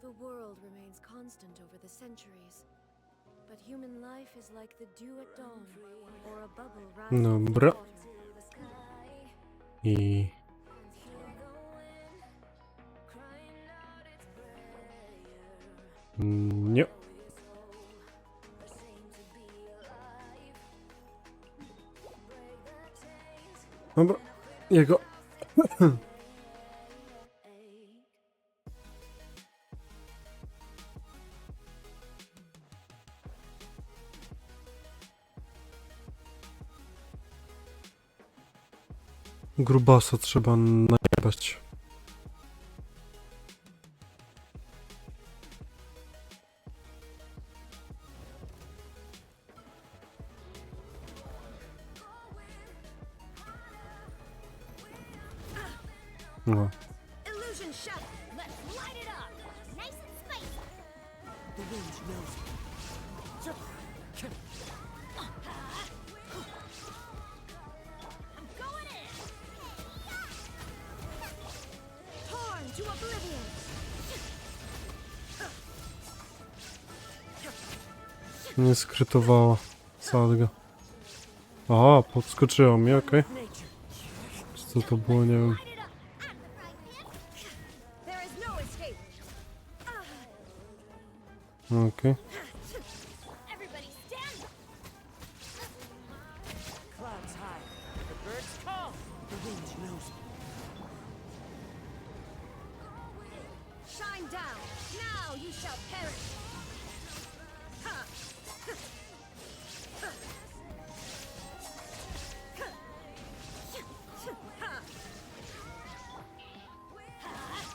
The world remains constant over the centuries, but human life is like the dew at dawn, or a bubble rising from the Dobra. water. I... Nie. Dobra. Jego. Grubasa trzeba najebać. No. Illusion shut. Let's light it up. Nice and spicy. The wind knows it. I'm going in. Torn to oblivion. Nie skrytowała. Sadga. Aha, podskoczyło mi, okej. Co to było, nie wiem. There is no escape. Okej. Everybody stand. Clouds high, the birds call. The wind knows it. Shine down. Now you shall perish. Ha.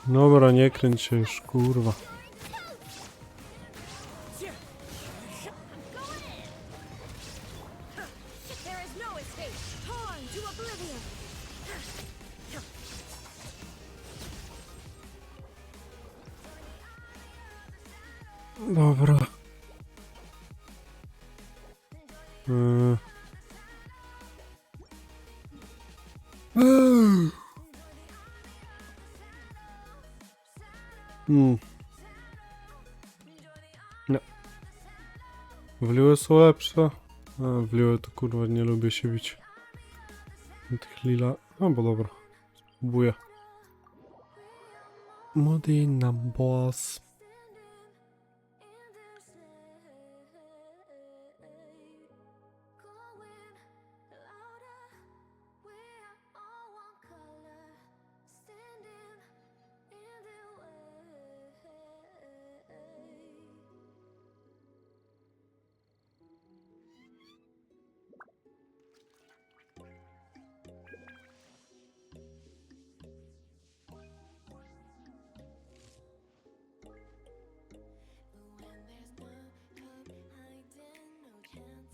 Dobra, nie kręć się już, kurwa. There is no escape. Torn to oblivion. Dobra. Yy. Nie. Wliły są lepsze. A, wliły to kurwa nie lubię się bić. Tych lila. No bo dobra. Spróbuję. Młody nam boss.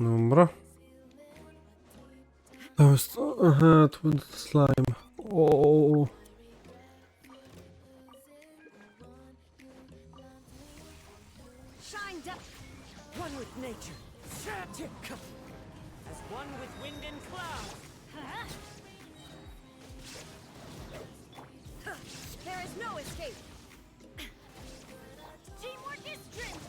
Dobra. To jest... Aha, to będzie slime. O. Shine down. One with nature. As one with wind and cloud. There is no escape. Teamwork is strength.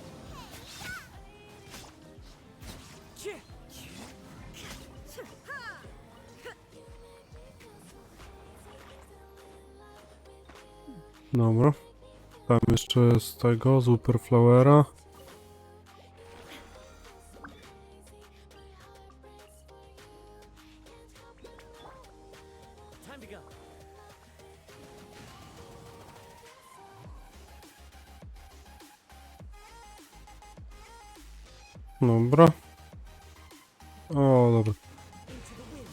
Dobra. Tam jeszcze jest tego, Superflowera. Time to go. Dobra. O, dobra. Into the wind.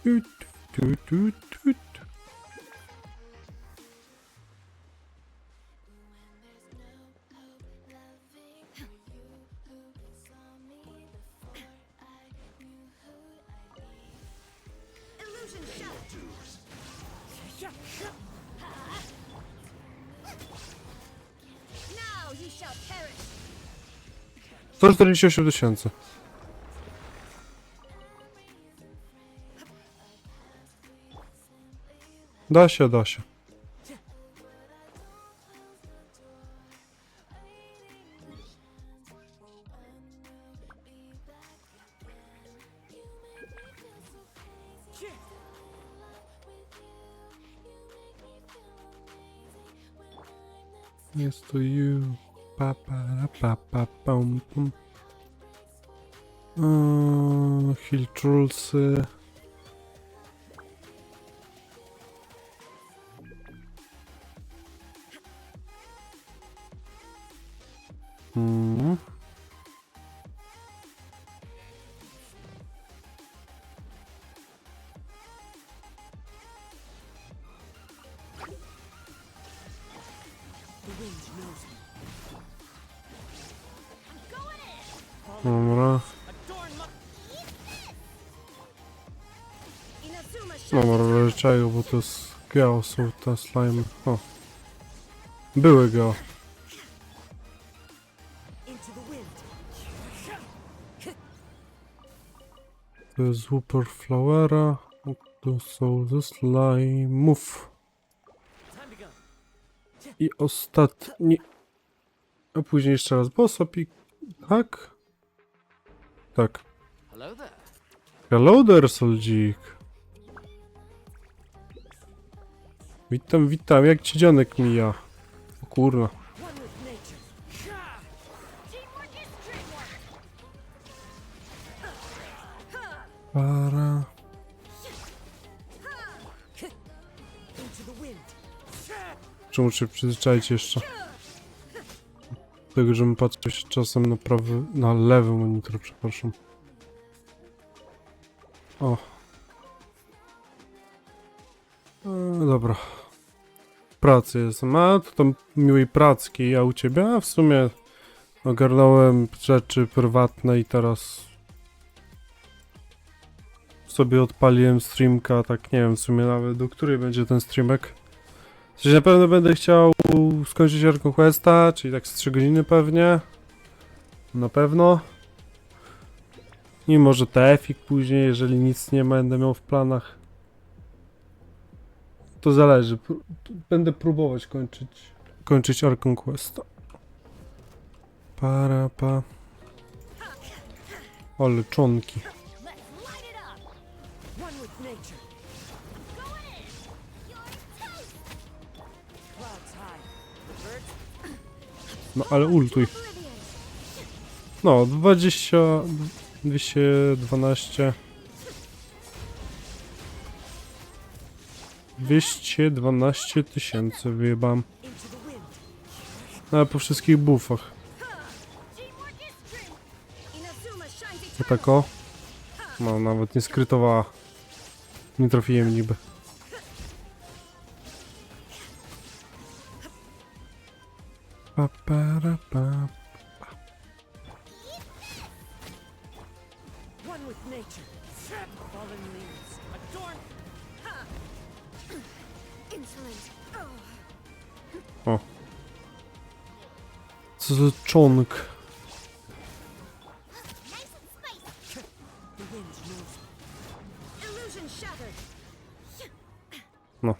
Tut, tut, tut, tut. Illusion shut. Now you shall perish. 148 tysięcy. Da się, da się. Jest to you. Pa, pa, pa, pa, pum, pum. Hill Trollsy. Dobra. Dobra, leczego, bo to jest geo, są te slime. O. Były geo. To jest Super Flowera. To są ze slime'ów. I ostatni. A później jeszcze raz bossopik. Tak? Tak. Hello there. Hello there, Soldzik. Witam, witam. Jak ci dzionek mija? O kurna. Para. Czy muszę przyzwyczaić jeszcze? Tego, żebym patrzył się czasem na prawy, na lewy monitor, przepraszam. O. Dobra. W pracy jestem. A, to tam miłej pracki, a u ciebie? A w sumie ogarnąłem rzeczy prywatne i teraz sobie odpaliłem streamka, tak nie wiem w sumie nawet do której będzie ten streamek. W sensie na pewno będę chciał skończyć Archon Questa, czyli tak z 3 godziny pewnie. Na pewno. I może tf2 później, jeżeli nic nie będę miał w planach. To zależy. Będę próbować kończyć Archon Questa. Para pa. O, leczonki. No ale ultuj. No, 20... 212... 212 tysięcy wyjebam. No, po wszystkich buffach. I tak o. No, nawet nie skrytowała. Nie trafiłem niby. Pa, para, pa. O. Co za czonk. No.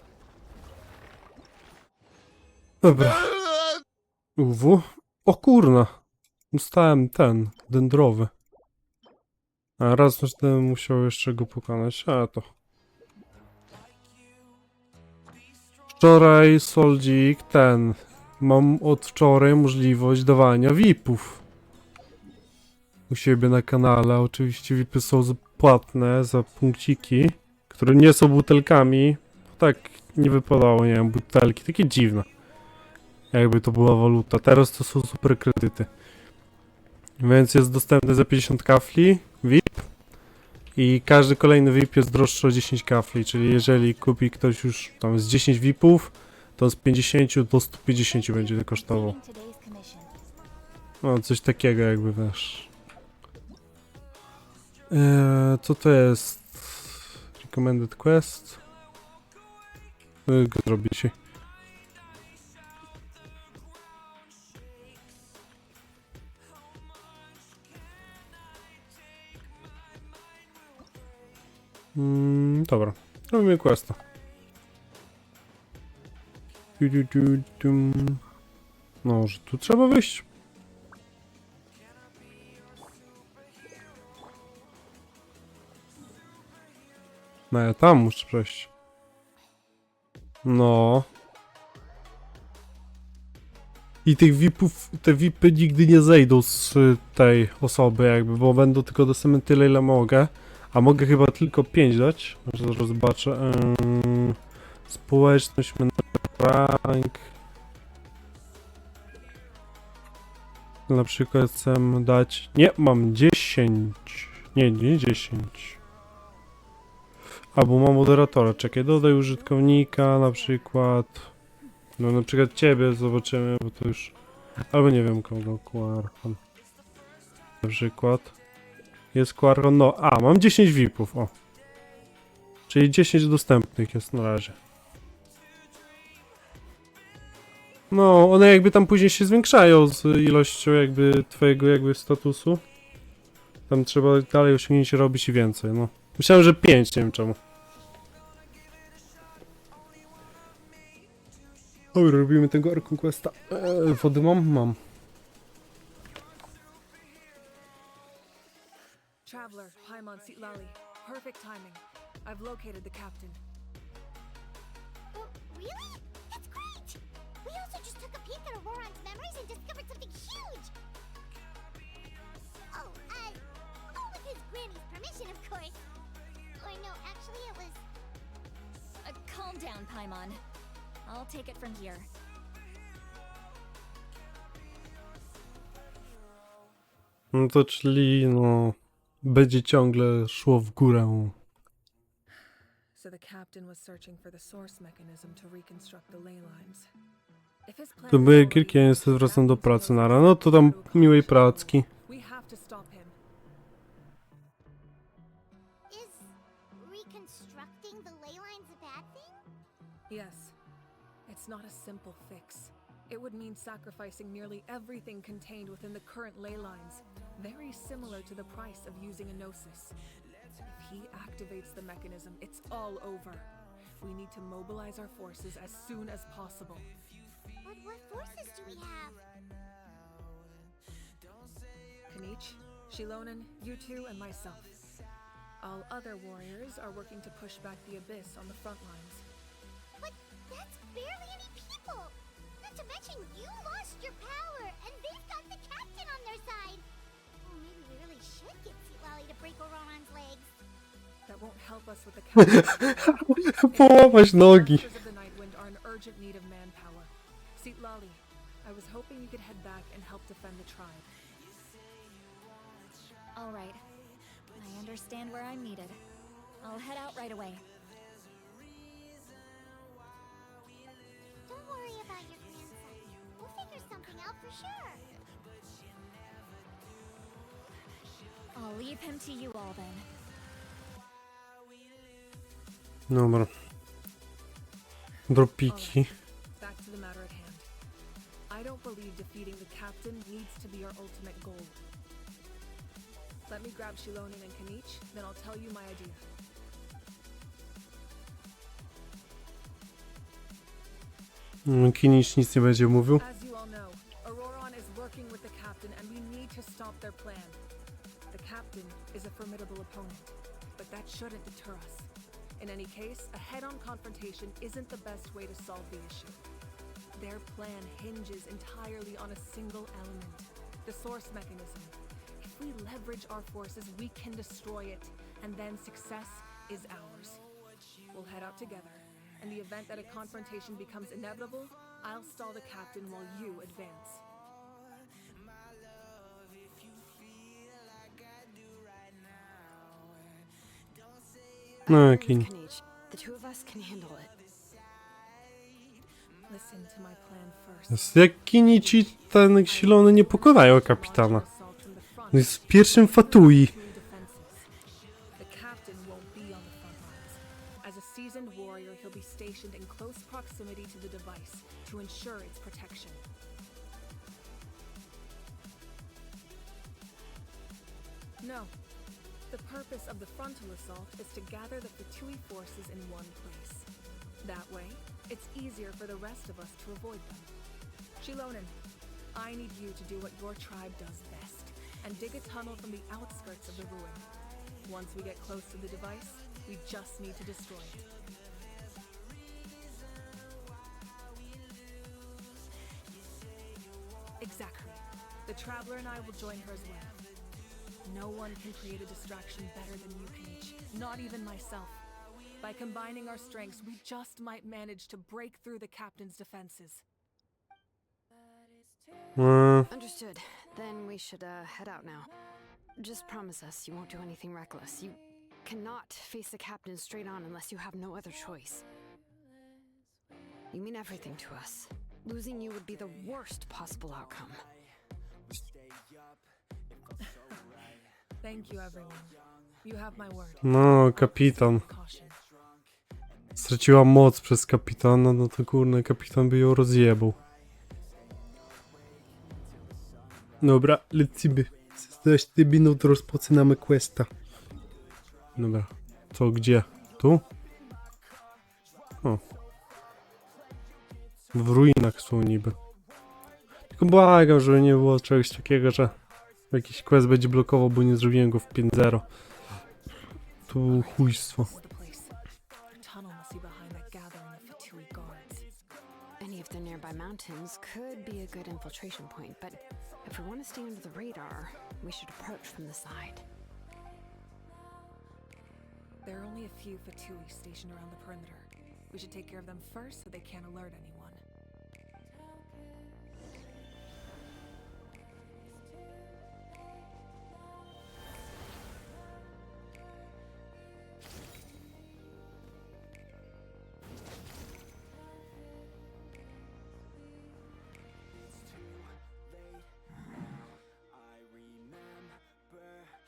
Dobra. UW. O kurna. Dostałem ten, dendrowy. A raz będę musiał jeszcze go pokonać, a to. Wczoraj Soldzik ten. Mam od wczoraj możliwość dawania VIP-ów. U siebie na kanale. Oczywiście VIP-y są płatne za punkciki, które nie są butelkami. Tak nie wypadało, nie wiem, butelki. Takie dziwne. Jakby to była waluta. Teraz to są super kredyty. Więc jest dostępny za 50 kafli VIP. I każdy kolejny VIP jest droższy o 10 kafli. Czyli jeżeli kupi ktoś już tam z 10 VIP-ów, to z 50 do 150 będzie to kosztował. No, coś takiego jakby, wiesz. Co to jest? Recommended quest? Zrobię dzisiaj. Dobra, robimy questa. No, że tu trzeba wyjść. No ja tam muszę przejść. No. I tych VIP-ów, te VIP-y nigdy nie zejdą z tej osoby jakby, bo będą tylko dostępne tyle, ile mogę. A mogę chyba tylko 5 dać. Może zaraz zobaczę. Społeczność, rank. Na przykład chcę dać... Nie, mam 10. Nie 10. Albo mam moderatora. Czekaj, dodaj użytkownika na przykład. No na przykład ciebie zobaczymy, bo to już... Albo nie wiem kogo, archon. Na przykład. Jest archon, no mam 10 VIP-ów, o. Czyli 10 dostępnych jest na razie. No, one jakby tam później się zwiększają z ilością jakby twojego jakby statusu. Tam trzeba dalej osiągnięcie robić i więcej, no. Myślałem, że 5, nie wiem czemu. Dobra, robimy tego archon questa. Wody mam? Mam. Traveler, Paimon Sitlali. Perfect timing. I've located the captain. Oh, really? That's great! We also just took a peek at Auroron's memories and discovered something huge! Oh, all with his granny's permission, of course. Or no, actually it was... Calm down, Paimon. I'll take it from here. No to czyli, no... Będzie ciągle szło w górę. So the captain was searching for the source mechanism to reconstruct the ley lines. If his plan To is były already kilka, ja niestety finished, wracam do that means pracy, he nara. knows No to tam exactly what miłej to pracki. We have to stop him. Is reconstructing the ley lines a bad thing? Yes. It's not a simple fix. It would mean sacrificing nearly everything contained within the current ley lines, very similar to the price of using a gnosis. If he activates the mechanism, it's all over. We need to mobilize our forces as soon as possible. But what forces do we have? Kanich, Shilonen, you two, and myself. All other warriors are working to push back the abyss on the front lines. But that's barely any people! Not to mention you lost your power, and they've got the captain on their side! Oh, maybe we really should get Sitlali to break Auroron's legs. That won't help us with the captain. Połamać nogi. Masters of the Nightwind are in urgent need of manpower. Sitlali, I was hoping you could head back and help defend the tribe. All right. I understand where I'm needed. I'll head out right away. Don't worry about your grandson. We'll figure something out for sure. I'll leave him to you all then. Dobra. Dropiki. Back to the matter at hand. I don't believe defeating the captain needs to be our ultimate goal. Let me grab Shilonen and Kanich, then I'll tell you my idea. Kinich nic nie będzie mówił. As you all know, Auroron is working with the captain and we need to stop their plan. The captain is a formidable opponent, but that shouldn't deter us. In any case, a head-on confrontation isn't the best way to solve the issue. Their plan hinges entirely on a single element, the source mechanism. If we leverage our forces, we can destroy it, and then success is ours. We'll head out together. In the event that a confrontation becomes inevitable, I'll stall the captain while you advance. No, Kin. Kanich, the two of us can handle it. Listen to my plan first. Jak Kinich i ten Silony nie pokonają kapitana. No jest w pierwszym Fatui. The captain won't be on the front lines. As a seasoned warrior, he'll be stationed in close proximity to the device to ensure its protection. No. The purpose of the frontal assault is to gather the Fatui forces in one place. That way, it's easier for the rest of us to avoid them. Shilonen, I need you to do what your tribe does best, and dig a tunnel from the outskirts of the ruin. Once we get close to the device, we just need to destroy it. Exactly. The Traveler and I will join her as well. No one can create a distraction better than you can each, not even myself. By combining our strengths, we just might manage to break through the Captain's defenses. Understood. Then we should head out now. Just promise us you won't do anything reckless. You cannot face the Captain straight on unless you have no other choice. You mean everything to us. Losing you would be the worst possible outcome. Thank you, everyone. You have my word. No, kapitan. Caution. Straciła moc przez kapitana, no to kurna, kapitan by ją rozjebał. Dobra, lecimy. Za 10 minut rozpoczynamy questa. Dobra, co, gdzie? Tu? O. W ruinach są niby. Tylko błagam, żeby nie było czegoś takiego, że jakiś quest będzie blokował, bo nie zrobiłem go w 5.0. Tu chujstwo. Any of the nearby mountains could be a good infiltration point, but if we want to stay under the radar, we should approach from the side. There are only a few Fatui stationed around the perimeter. We should take care of them first so they can't alert anyone.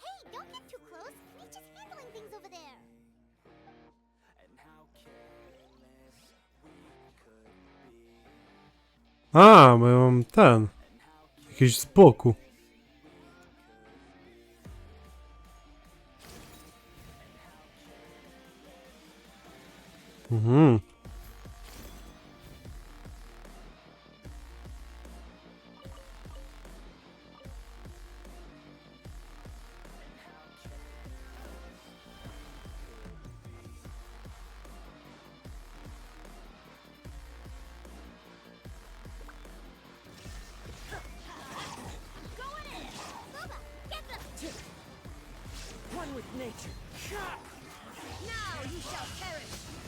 Hey, don't get too close. He's just handling things over there. A, bo ja mam ten. Jakiś z boku. Mhm.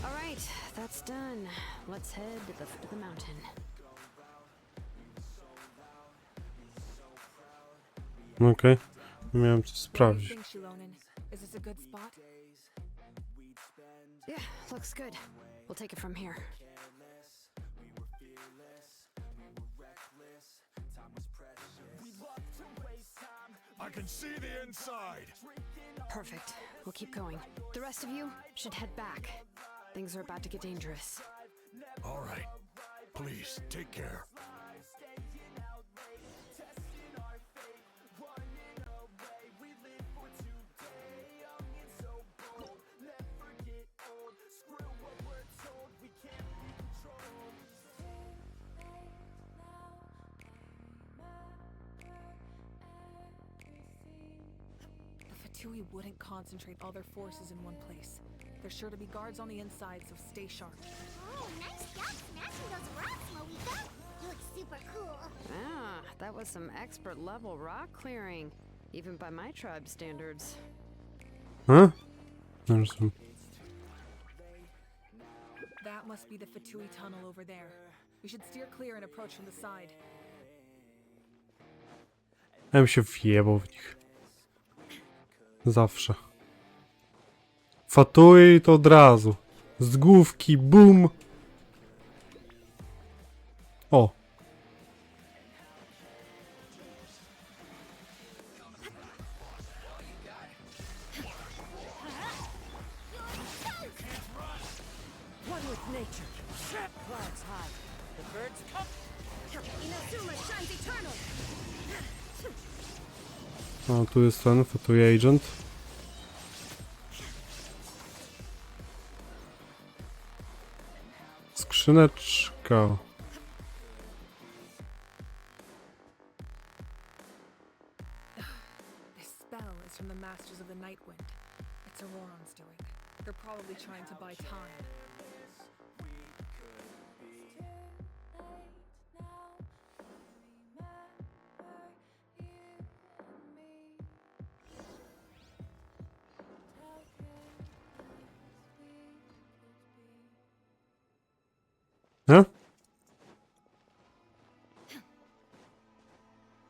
All right, that's done. Let's head to the foot of the mountain. Okej. Nie miałem co What do you sprawdzić. think, Shilonen? Is this a good spot? Yeah, looks good. We'll take it from here. I can see the inside. Perfect. We'll keep going. The rest of you should head back. Things are about to get dangerous. All right. Please take care. The Fatui wouldn't concentrate all their forces in one place. There's sure to be guards on the inside, so stay sharp. Oh, nice job smashing those rocks, Moika. You look super cool. Ah, that was some expert level rock clearing, even by my tribe standards. A? Rozumiem. That must be the Fatui tunnel over there. We should steer clear and approach from the side. Ja bym się wjebał w nich. Zawsze. Fatui to od razu. Z główki, bum! O! One with nature. Clouds high. The birds come. Inazuma shines eternal. O, tu jest ten Fatui Agent. Skrzyneczka. This spell is from the Masters of the Night Wind. It's Auroron's doing. They're probably trying to buy time. Huh?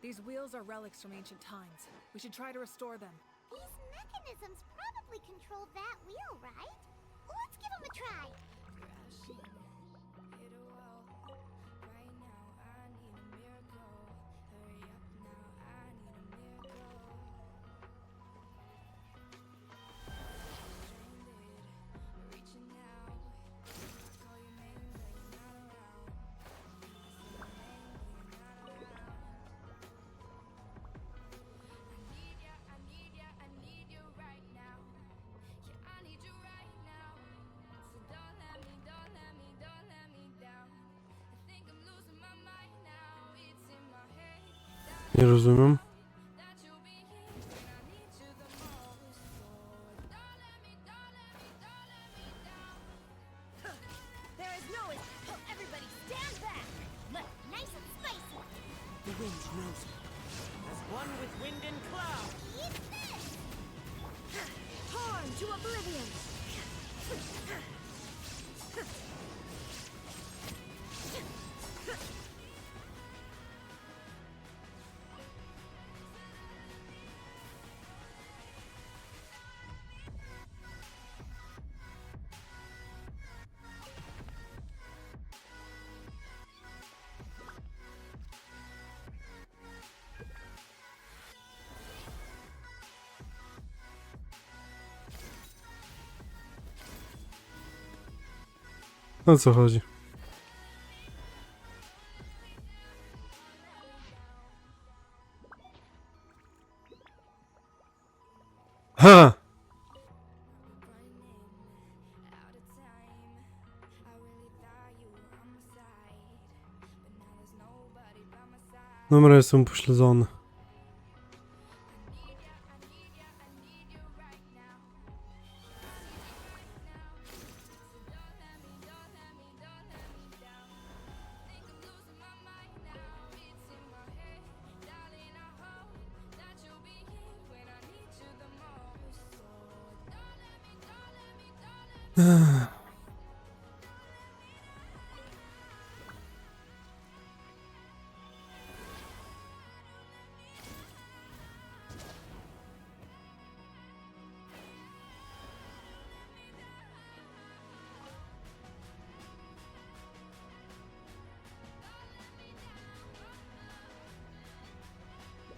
These wheels are relics from ancient times. We should try to restore them. These mechanisms probably control that wheel, right? Let's give them a try. Nie rozumiem. There is no escape. Everybody stand back. Look, nice and spicy. The wind knows me. As one with wind and cloud. Eat this. Torn to oblivion! O co chodzi? Ha! Numery są pośledzone.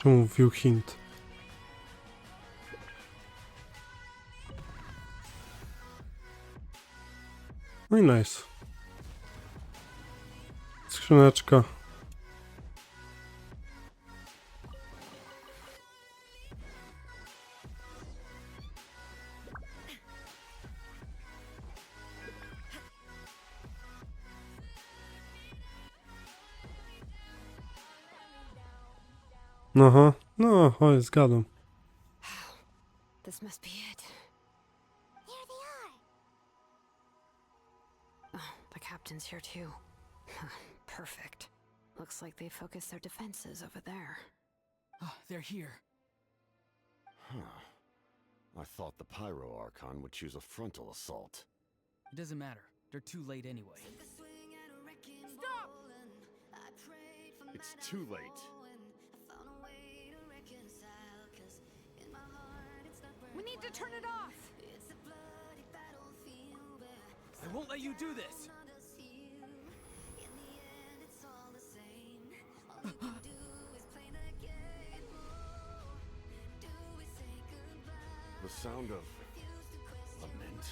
Czemu mówił hint? No i nice. Skrzyneczka. Aha, no, oj, zgadłem. This must be it. Here they are. Oh, the captain's here too. Perfect. Looks like they focused their defenses over there. Oh, they're here. Huh. I thought the Pyro Archon would choose a frontal assault. It doesn't matter. They're too late anyway. Stop! It's too late. We need to turn it off! I won't let you do this! The sound of lament.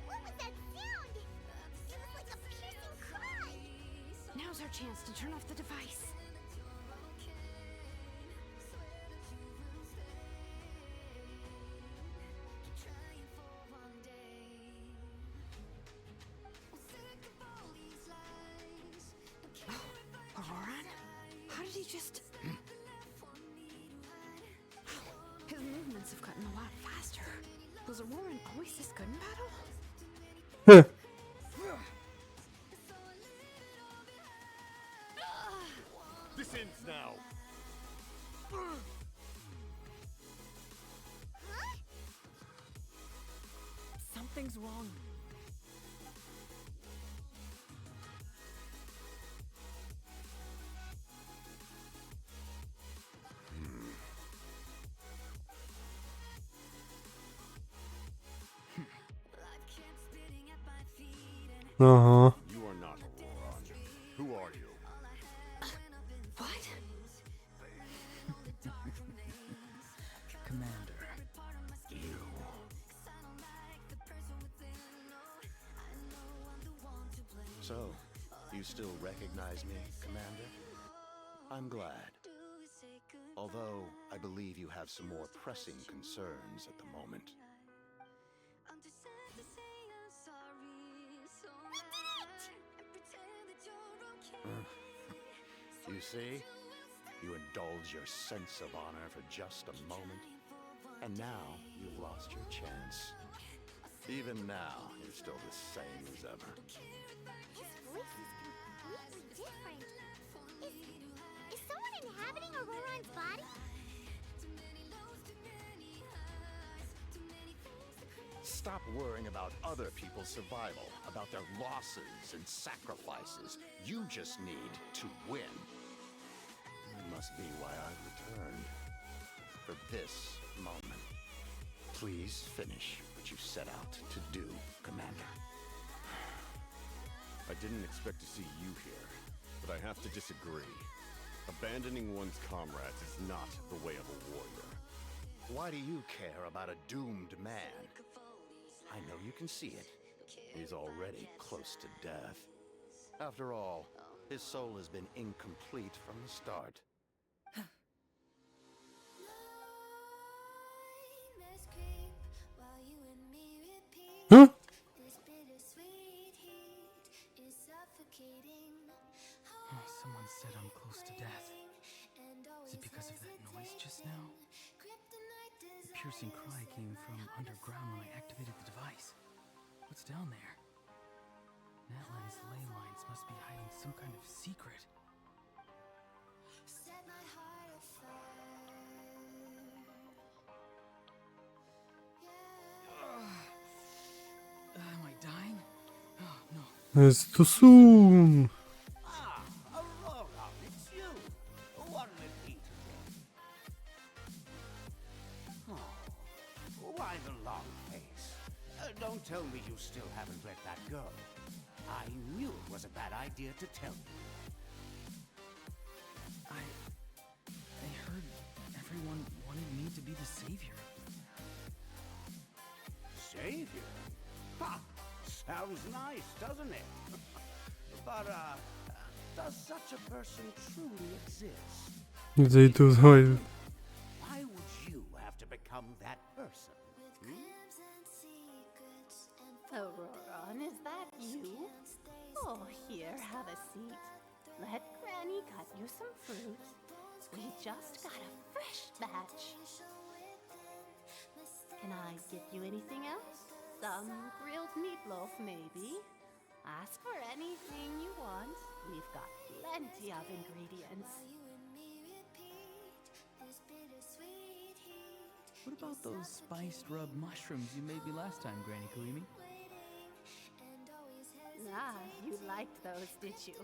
What was that sound? It was like a piercing cry. Now's our chance to turn off the device. just... His movements have gotten a lot faster. Was Auroran always this good in battle? Heh. This ends now. Something's wrong. Aha. You are not Auroran. Who are you? What? Commander. You. So, you still recognize me, Commander? I'm glad. Although, I believe you have some more pressing concerns at the moment. You see? You indulge your sense of honor for just a moment, and now you've lost your chance. Even now, you're still the same as ever. His voice is completely different. Is someone inhabiting Auroran's body? Stop worrying about other people's survival, about their losses and sacrifices. You just need to win. That must be why I've returned. For this moment. Please finish what you set out to do, Commander. I didn't expect to see you here, but I have to disagree. Abandoning one's comrades is not the way of a warrior. Why do you care about a doomed man? I know you can see it. He's already close to death. After all, his soul has been incomplete from the start. Huh? Oh, someone said I'm close to death. Is it because of that noise just now? The piercing cry came from underground when I activated the device. What's down there? Natlan's ley lines must be hiding some kind of secret. Am I dying? Oh, no. It's too soon. Ah, Aurora, it's you. One repeat again. Oh, why the long face? Don't tell me you still haven't let that go. I knew it was a bad idea to tell you. I heard everyone wanted me to be the savior. Savior? Ha! Sounds nice, doesn't it? But, does such a person truly exist? They do it. Why would you have to become that person? Auroran, is that you? Oh, here, have a seat. Let Granny cut you some fruit. We just got a fresh batch. Can I get you anything else? Some grilled meatloaf, maybe? Ask for anything you want. We've got plenty of ingredients. What about those spiced rub mushrooms you made me last time, Granny Kalimi? Ah, you liked those, did you?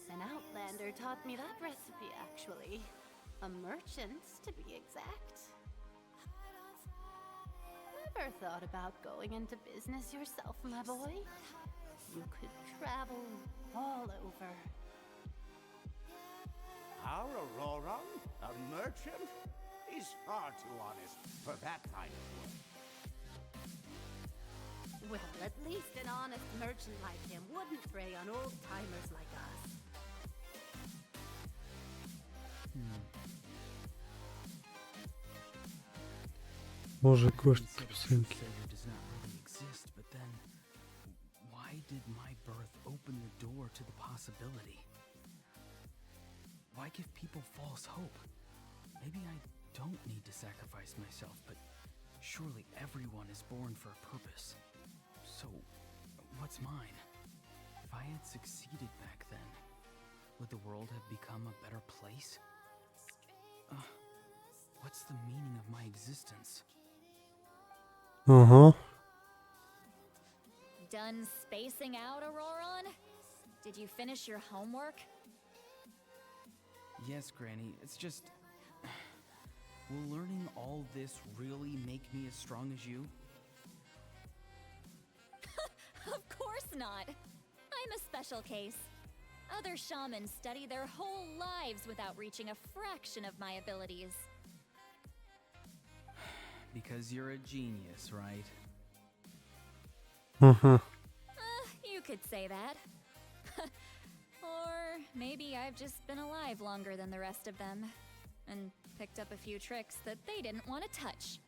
An outlander taught me that recipe, actually. A merchant, to be exact. Ever thought about going into business yourself, my boy? You could travel all over. Our Auroran? A merchant? He's far too honest for that kind of work. Well, at least an honest merchant like him wouldn't prey on old-timers like us. Może koszt Said the piosenki. savior does not really exist, but then why did my birth open the door to the possibility? Why give people false hope. Maybe I don't need to sacrifice myself, but surely everyone is born for a purpose. So, what's mine? If I had succeeded back then, would the world have become a better place? What's the meaning of my existence? Done spacing out, Auroron? Did you finish your homework? Yes, Granny, it's just... Will learning all this really make me as strong as you? Of course not. I'm a special case. Other shamans study their whole lives without reaching a fraction of my abilities. Because you're a genius, right? You could say that. Or maybe I've just been alive longer than the rest of them, and picked up a few tricks that they didn't want to touch.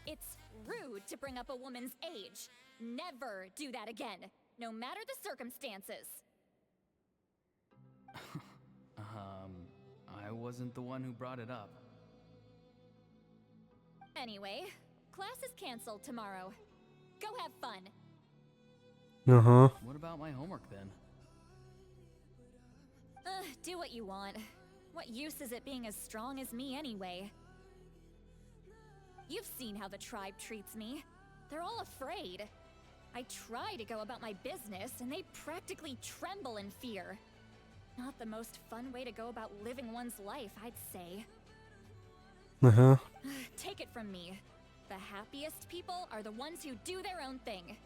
It's rude to bring up a woman's age. Never do that again, no matter the circumstances. I wasn't the one who brought it up. Anyway, class is canceled tomorrow. Go have fun. What about my homework then? Do what you want. What use is it being as strong as me anyway? You've seen how the tribe treats me. They're all afraid. I try to go about my business, and they practically tremble in fear. Not the most fun way to go about living one's life, I'd say. Take it from me. The happiest people are the ones who do their own thing.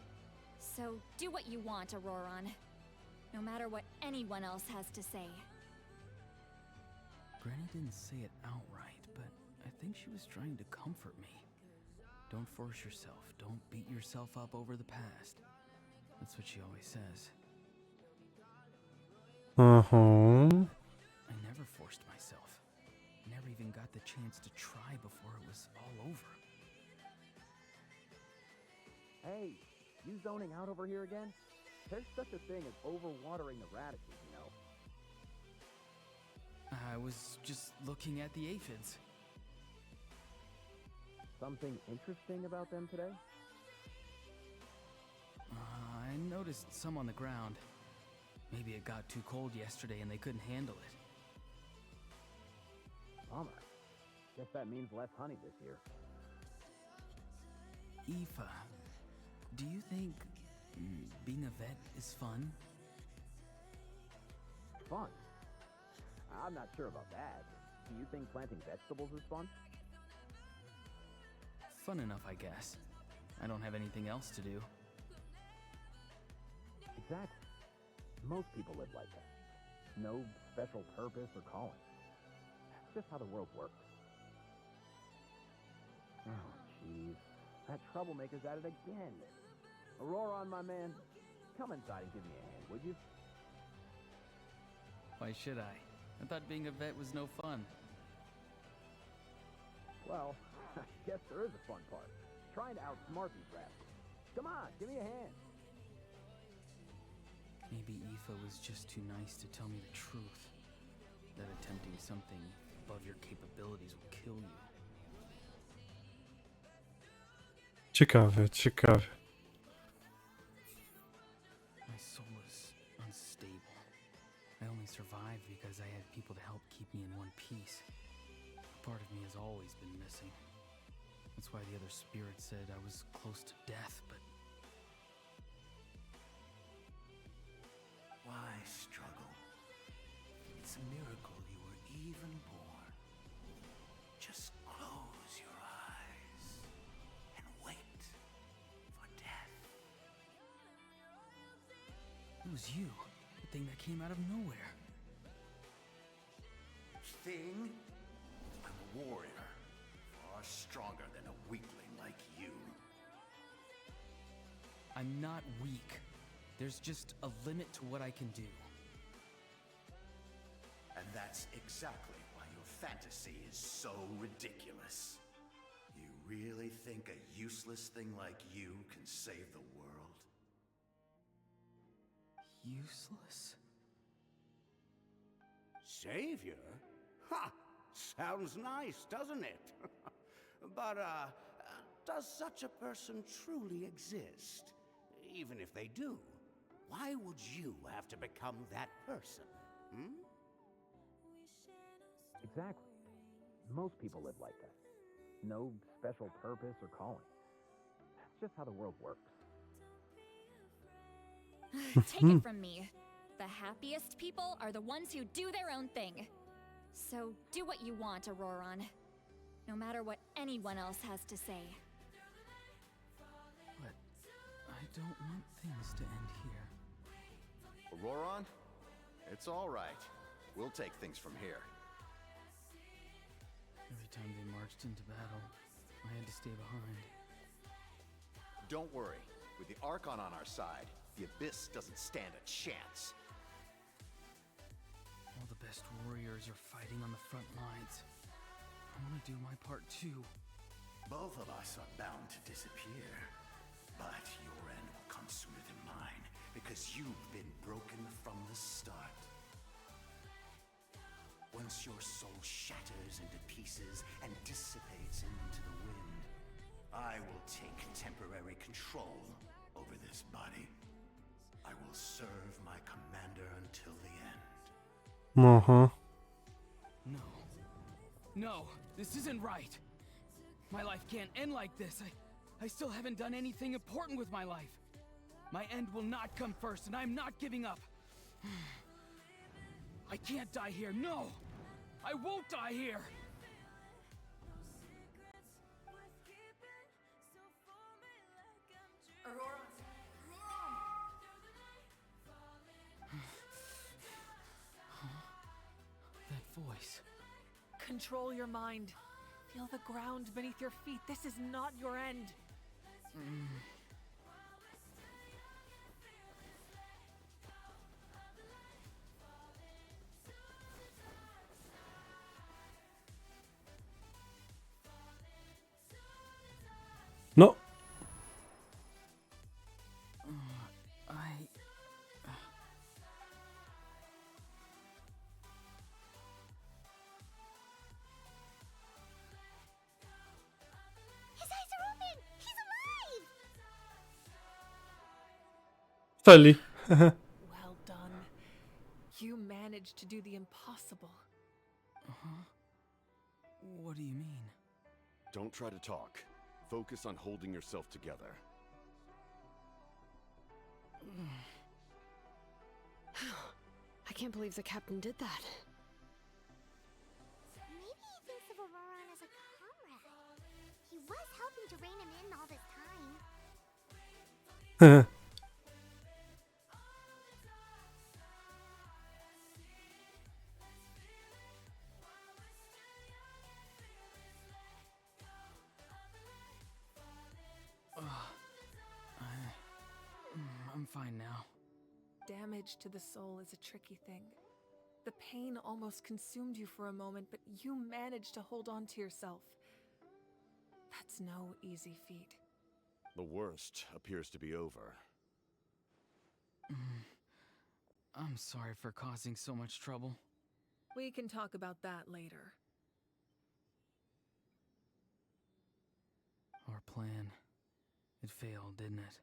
So do what you want, Auroron. No matter what anyone else has to say. Granny didn't say it outright, but I think she was trying to comfort me. Don't force yourself. Don't beat yourself up over the past. That's what she always says. I never forced myself. Never even got the chance to try before it was all over. Hey, you zoning out over here again? There's such a thing as overwatering the radishes, you know? I was just looking at the aphids. Something interesting about them today? I noticed some on the ground. Maybe it got too cold yesterday and they couldn't handle it. Bummer. Guess that means less honey this year. Aoife, do you think being a vet is fun? Fun? I'm not sure about that. Do you think planting vegetables is fun? Fun enough, I guess. I don't have anything else to do. Exactly. Most people live like that. No special purpose or calling. That's just how the world works. Oh, jeez. That troublemaker's at it again. Auroron, my man, come inside and give me a hand, would you? Why should I? I thought being a vet was no fun. Well, I guess there is a fun part. Trying to outsmart these rascals. Come on, give me a hand. Maybe Aoife was just too nice to tell me the truth. That attempting something above your capabilities will kill you. Ciekawe, ciekawe. My soul is unstable. I only survived because I had people to help keep me in one piece. A part of me has always been missing. That's why the other spirit said I was close to death, but... Why struggle? It's a miracle you were even born. Just close your eyes and wait for death. It was you, the thing that came out of nowhere. Thing? I'm a warrior, far stronger than a weakling like you. I'm not weak. There's just a limit to what I can do. And that's exactly why your fantasy is so ridiculous. You really think a useless thing like you can save the world? Useless? Savior? Ha! Sounds nice, doesn't it? But, does such a person truly exist? Even if they do, why would you have to become that person? Hmm? Exactly. Most people live like that. No special purpose or calling. That's just how the world works. Take it from me. The happiest people are the ones who do their own thing. So do what you want, Auroron. No matter what anyone else has to say. But I don't want things to end here. Auroron? It's all right. We'll take things from here. Every time they marched into battle, I had to stay behind. Don't worry. With the Archon on our side, the Abyss doesn't stand a chance. All the best warriors are fighting on the front lines. I want to do my part too. Both of us are bound to disappear. But your end will come sooner than mine, because you've been broken from the start. Once your soul shatters into pieces and dissipates into the wind, I will take temporary control over this body. I will serve my commander until the end. Aha. No. No, this isn't right. My life can't end like this. I still haven't done anything important with my life. My end will not come first, and I'm not giving up. I can't die here. No! I won't die here! That voice. Control your mind. Feel the ground beneath your feet. This is not your end. No. His eyes are open! He's alive! Steli. Well done. You managed to do the impossible. Uh-huh. What do you mean? Don't try to talk. Focus on holding yourself together. I can't believe the captain did that. Maybe he thinks of Auroron as a comrade. He was helping to rein him in all this time. I'm fine now. Damage to the soul is a tricky thing. The pain almost consumed you for a moment, but you managed to hold on to yourself. That's no easy feat. The worst appears to be over. I'm sorry for causing so much trouble. We can talk about that later. Our plan. It failed, didn't it?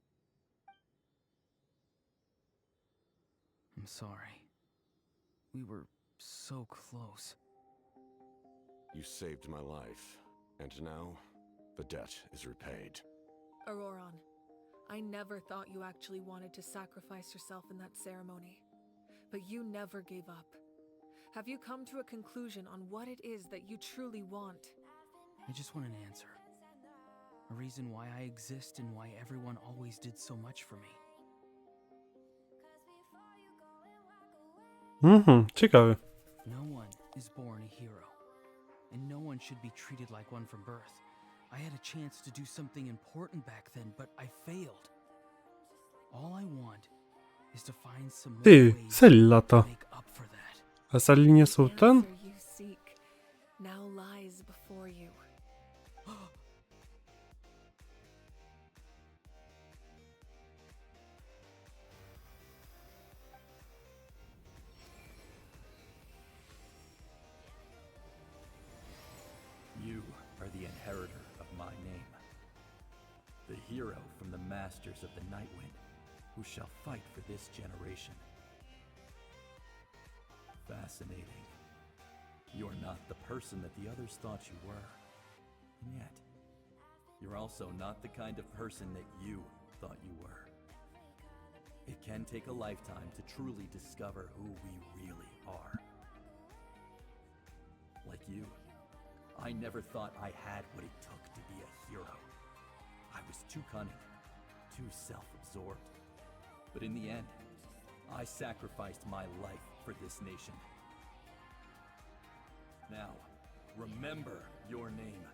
I'm sorry. We were so close. You saved my life, and now the debt is repaid. Auroron, I never thought you actually wanted to sacrifice yourself in that ceremony. But you never gave up. Have you come to a conclusion on what it is that you truly want? I just want an answer. A reason why I exist and why everyone always did so much for me. Ciekawe. No one is born a hero, and no one should be treated like one from birth. I had a chance to do something important back then, but I failed. All I want is to find some more Ty, ways Sally to lata. make up for that. A Sally nie są The ten? answer you seek now lies before you. hero from the masters of the Nightwind, who shall fight for this generation. Fascinating. You're not the person that the others thought you were. And yet, you're also not the kind of person that you thought you were. It can take a lifetime to truly discover who we really are. Like you, I never thought I had what it took to be a hero. I was too cunning, too self-absorbed. But in the end, I sacrificed my life for this nation. Now, remember your name.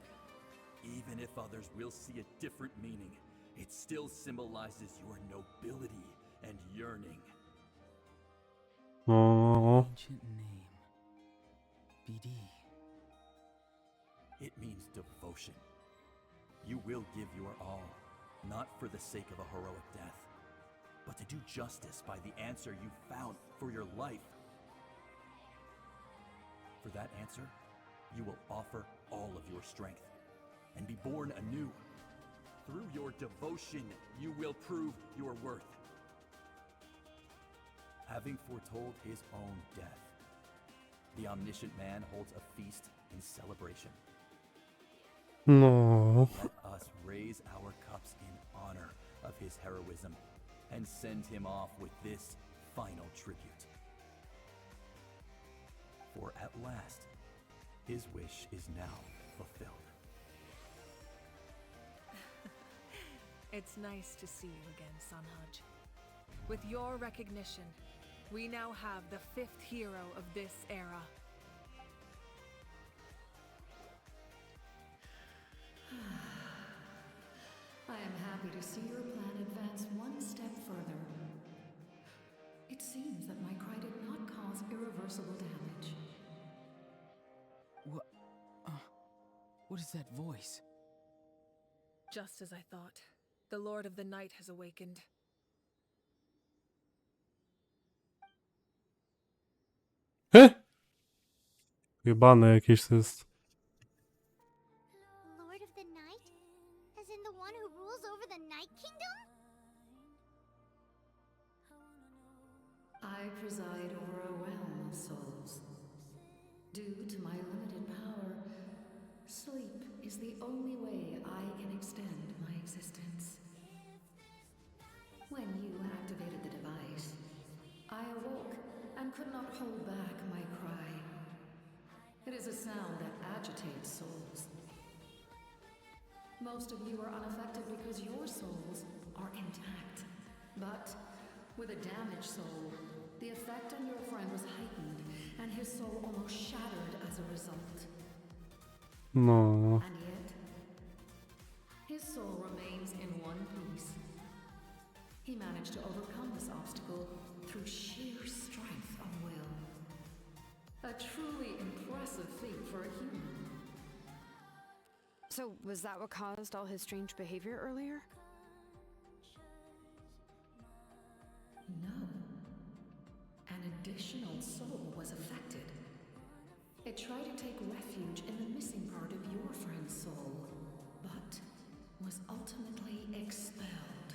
Even if others will see a different meaning, it still symbolizes your nobility and yearning. Aww. Ancient name. BD. It means devotion. You will give your all, not for the sake of a heroic death, but to do justice by the answer you found for your life. For that answer, you will offer all of your strength and be born anew. Through your devotion, you will prove your worth. Having foretold his own death, the omniscient man holds a feast in celebration. No. Let us raise our cups in honor of his heroism and send him off with this final tribute. For at last, his wish is now fulfilled. It's nice to see you again, Sanhaj. With your recognition, we now have the 5th hero of this era. I am happy to see your plan advance one step further. It seems that my cry did not cause irreversible damage. What is that voice? Just as I thought. The Lord of the Night has awakened. Jebane jakieś to jest. Lord of the Night? As in the one who rules over the Night Kingdom? I preside over a realm of souls. Due to my limited power, sleep is the only way I can extend my existence. When you activated the device, I awoke and could not hold back my cry. It is a sound that agitates souls. Most of you are unaffected because your souls are intact. But with a damaged soul, the effect on your friend was heightened, and his soul almost shattered as a result. No. And yet, his soul remains in one piece. He managed to overcome this obstacle through sheer strength of will. A truly impressive feat for a human. So, was that what caused all his strange behavior earlier? No. An additional soul was affected. It tried to take refuge in the missing part of your friend's soul, but was ultimately expelled.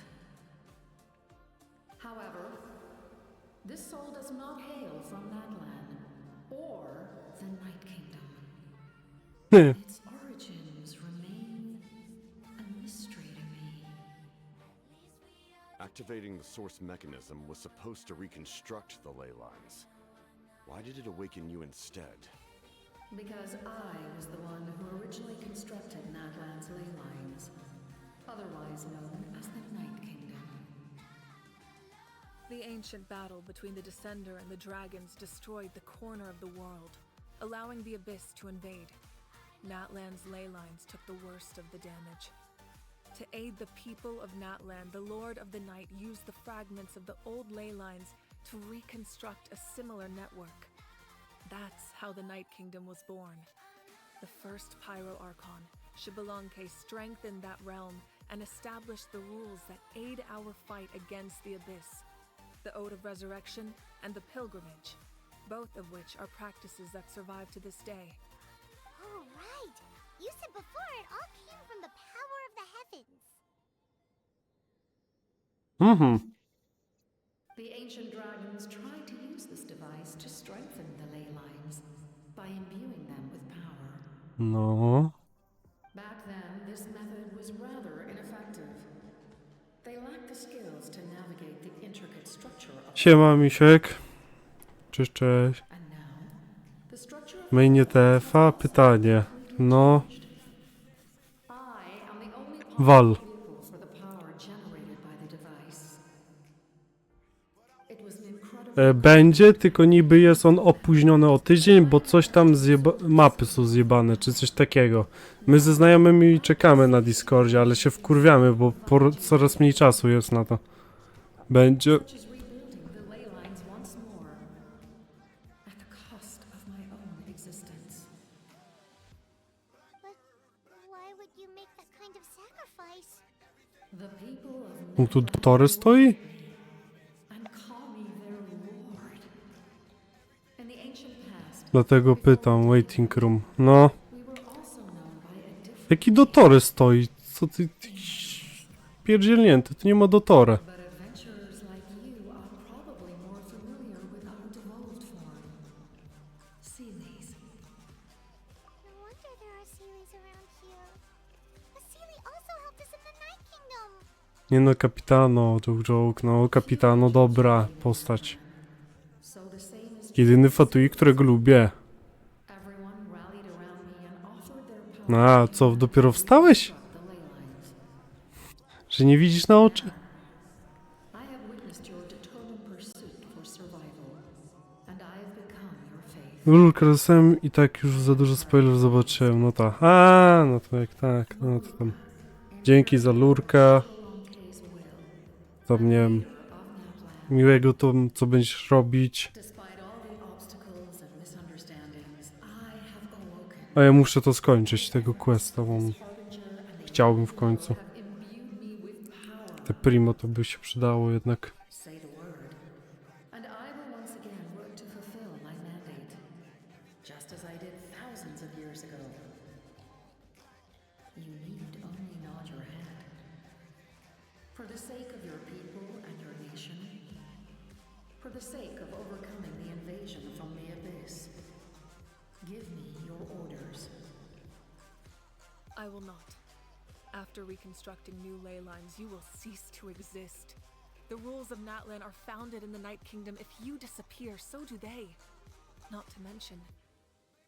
However, this soul does not hail from Natlan or the Night Kingdom. Its origins remain a mystery to me. Activating the source mechanism was supposed to reconstruct the ley lines. Why did it awaken you instead? Because I was the one who originally constructed Natlan's ley lines, otherwise known as the Night Kingdom. The ancient battle between the Descender and the dragons destroyed the corner of the world, allowing the Abyss to invade. Natlan's ley lines took the worst of the damage. To aid the people of Natlan, the Lord of the Night used the fragments of the old ley lines to reconstruct a similar network. That's how the Night Kingdom was born. The first Pyro Archon, Xbalanque, strengthened that realm and established the rules that aid our fight against the Abyss. The Ode of Resurrection and the Pilgrimage, both of which are practices that survive to this day. Oh, right! You said before it all came from the power of the heavens. Mhm. The ancient dragons tried to use this device to strengthen the ley lines by imbuing them with power. No. Back then, this method was rather ineffective. They lacked the skills to navigate the intricate structure of Siema, misiek. Cześć, cześć. And now, the structure of Mainie tf2, pytanie. No. I am the only Wal. vehicle for the power generated by the device. It was an incredible Będzie, tylko niby jest on opóźniony o tydzień, bo coś tam mapy są zjebane, czy coś takiego. My ze znajomymi czekamy na Discordzie, ale się wkurwiamy, bo coraz mniej czasu jest na to. Będzie... such as rebuilding the ley lines once more at the cost of my own existence. But why would you make that kind of sacrifice? The people of No tu Tory stoi? and call me their lord. In the ancient past, Dlatego pytam, waiting room. No. we were also known by a different Jaki Dotory stoi? Co ty... Pierdzielnięty, tu nie ma Dotory. but adventurers like you are probably more familiar with our devolved form. Sealies. No wonder there are Sealies around here. A Sealie also helped us in the Night Kingdom. Nie no, kapitano, joke, no, kapitano, dobra postać. So the same is Jedyny Fatui, którego lubię. everyone rallied around me and offered their power A, co, dopiero wstałeś? to the ley lines. Że nie widzisz na oczy? I have witnessed your determined pursuit for survival, and I have become your faith. Lul, krasem i tak już za dużo spoilerów zobaczyłem, no tak. A, no to jak tak, no to tam. Dzięki za lurka. Tam, nie wiem, miłego to, co będziesz robić. Despite all the obstacles and misunderstandings, I have awoken. A ja muszę to skończyć, tego questa, bo chciałbym w końcu. Have imbued me with power. Te primo to by się przydało jednak. Say the word, and I will once again work to fulfill my mandate, just as I did thousands of years ago. You need only nod your head. For the sake of your people and your nation, for the sake of overcoming the invasion from the abyss, give me your orders. I will not. After reconstructing new ley lines, you will cease to exist. The rules of Natlan are founded in the Night Kingdom. If you disappear, so do they. Not to mention,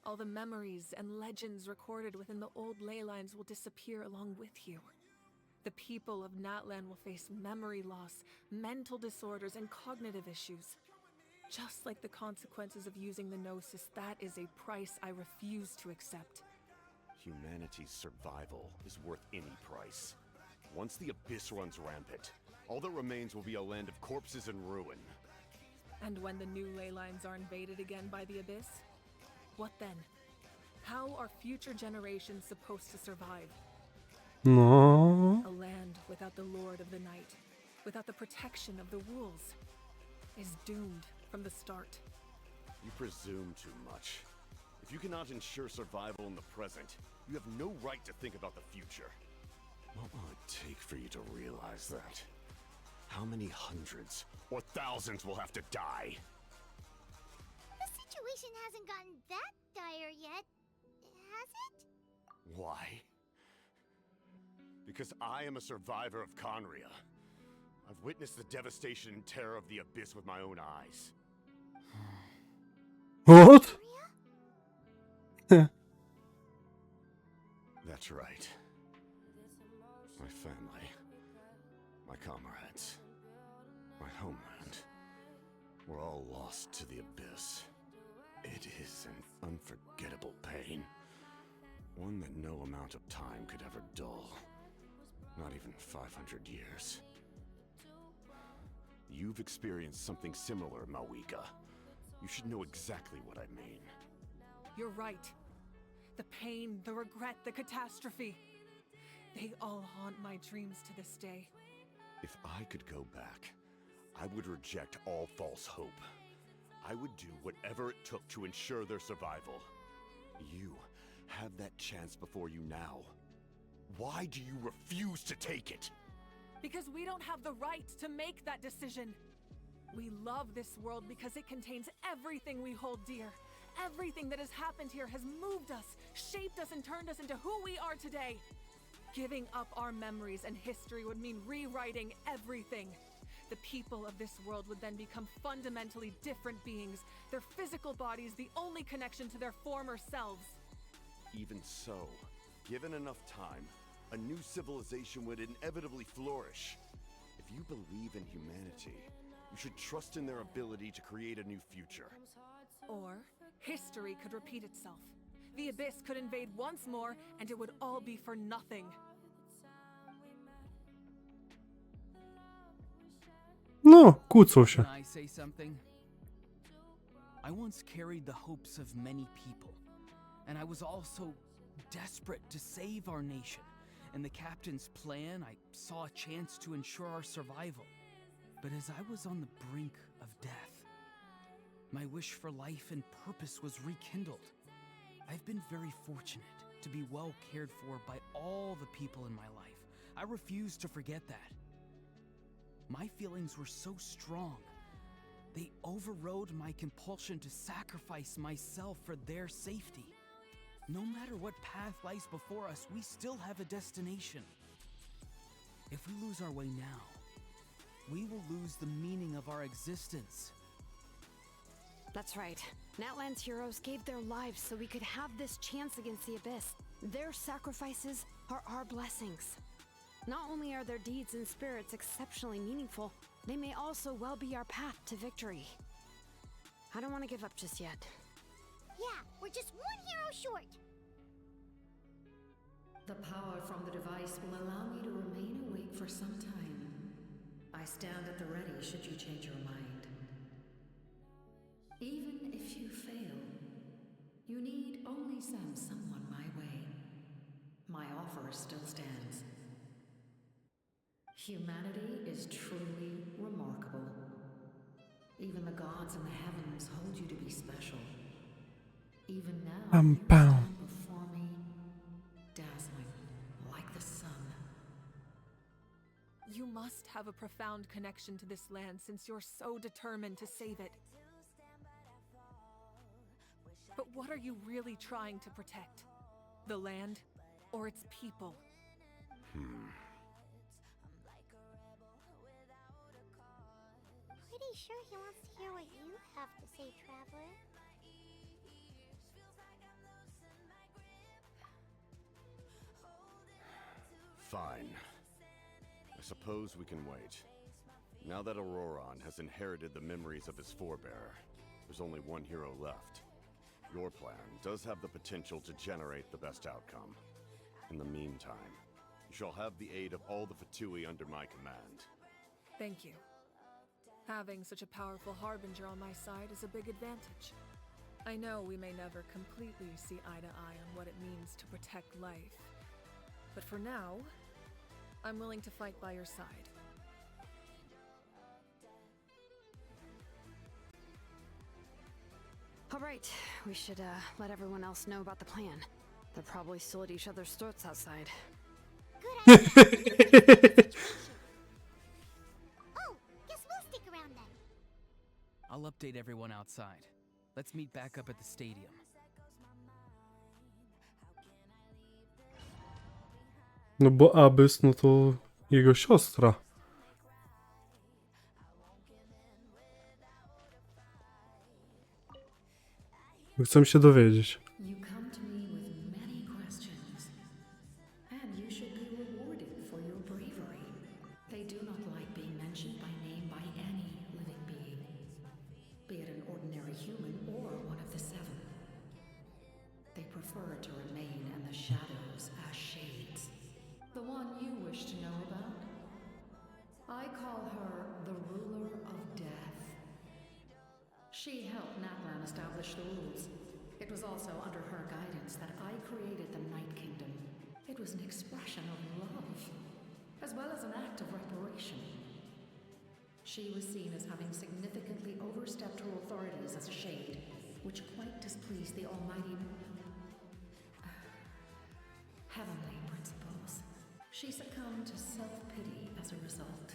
all the memories and legends recorded within the old ley lines will disappear along with you. The people of Natlan will face memory loss, mental disorders, and cognitive issues. Just like the consequences of using the Gnosis, that is a price I refuse to accept. Humanity's survival is worth any price. Once the Abyss runs rampant, all that remains will be a land of corpses and ruin. And when the new ley lines are invaded again by the Abyss? What then? How are future generations supposed to survive? No. A land without the Lord of the Night, without the protection of the wolves, is doomed from the start. You presume too much. If you cannot ensure survival in the present, you have no right to think about the future. What will it take for you to realize that? How many hundreds or thousands will have to die? The situation hasn't gotten that dire yet, has it? Why? Because I am a survivor of Conria. I've witnessed the devastation and terror of the Abyss with my own eyes. What? That's right. My family, my comrades, my homeland, we're all lost to the Abyss. It is an unforgettable pain. One that no amount of time could ever dull. Not even 500 years. You've experienced something similar, Mawika. You should know exactly what I mean. You're right. The pain, the regret, the catastrophe. They all haunt my dreams to this day. If I could go back, I would reject all false hope. I would do whatever it took to ensure their survival. You have that chance before you now. Why do you refuse to take it? Because we don't have the right to make that decision. We love this world because it contains everything we hold dear. Everything that has happened here has moved us, shaped us, and turned us into who we are today. Giving up our memories and history would mean rewriting everything. The people of this world would then become fundamentally different beings, their physical bodies the only connection to their former selves. Even so, given enough time, a new civilization would inevitably flourish. If you believe in humanity, you should trust in their ability to create a new future. Or history could repeat itself. The Abyss could invade once more, and it would all be for nothing. No, kłócą się. Can I say something? I once carried the hopes of many people, and I was also desperate to save our nation. In the captain's plan, I saw a chance to ensure our survival. But as I was on the brink of death, my wish for life and purpose was rekindled. I've been very fortunate to be well cared for by all the people in my life. I refuse to forget that. My feelings were so strong. They overrode my compulsion to sacrifice myself for their safety. No matter what path lies before us, we still have a destination. If we lose our way now, we will lose the meaning of our existence. That's right. Natlan's heroes gave their lives so we could have this chance against the Abyss. Their sacrifices are our blessings. Not only are their deeds and spirits exceptionally meaningful, they may also well be our path to victory. I don't want to give up just yet. Yeah, we're just one hero short. The power from the device will allow me to remain awake for some time. I stand at the ready should you change your mind. Even if you fail, you need only send someone my way. My offer still stands. Humanity is truly remarkable. Even the gods in the heavens hold you to be special. Even now, you stand before me, dazzling like the sun. You must have a profound connection to this land since you're so determined to save it. But what are you really trying to protect? The land or its people? Pretty sure he wants to hear what you have to say, Traveler. Fine. I suppose we can wait. Now that Auroron has inherited the memories of his forebearer, there's only one hero left. Your plan does have the potential to generate the best outcome. In the meantime, you shall have the aid of all the Fatui under my command. Thank you. Having such a powerful harbinger on my side is a big advantage. I know we may never completely see eye to eye on what it means to protect life. But for now, I'm willing to fight by your side. All right, we should let everyone else know about the plan. They're probably still at each other's throats outside. Good idea. Oh, guess we'll stick around then. I'll update everyone outside. Let's meet back up at the stadium. No bo Abyss, no to jego siostra. Chcę się dowiedzieć. You come to me with many questions, and you should be rewarded for your bravery. They do not like being mentioned by name by any living being, be it an ordinary human or one of the seven. They prefer to remain in the shadows as shades. The one you wish to know about? I call her the ruler of death. She helped Natlan establish the rules. It was also under her guidance that I created the Night Kingdom. It was an expression of love, as well as an act of reparation. She was seen as having significantly overstepped her authorities as a shade, which quite displeased the almighty heavenly principles. She succumbed to self-pity as as a result,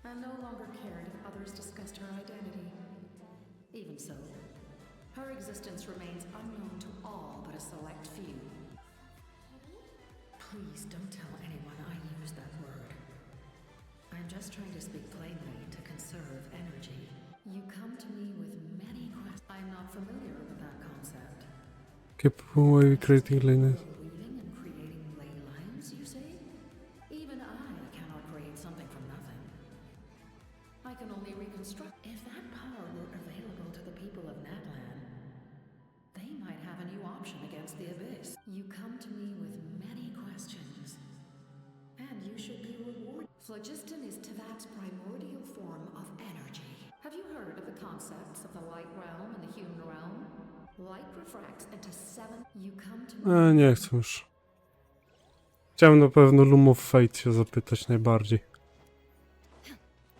and no longer cared if others discussed her identity. Even so, her existence remains unknown to all but a select few. Please don't tell anyone I used that word. I'm just trying to speak plainly to conserve energy. You come to me with many questions. I'm not familiar with that concept. Capable of creating lineage. Weaving and creating ley lines, you say? Even I cannot create something from nothing. I can only reconstruct. If that power were available to the people of Natlan, they might have a new option against the Abyss. You come to me with many questions, and you should be rewarded. Phlogiston is tf2's primordial form of energy. Have you heard of the concepts of the light realm and the human realm? Light refracts into 7. You come to me. Nie chcę już. Chciałem na pewno Loom of Fate się zapytać najbardziej.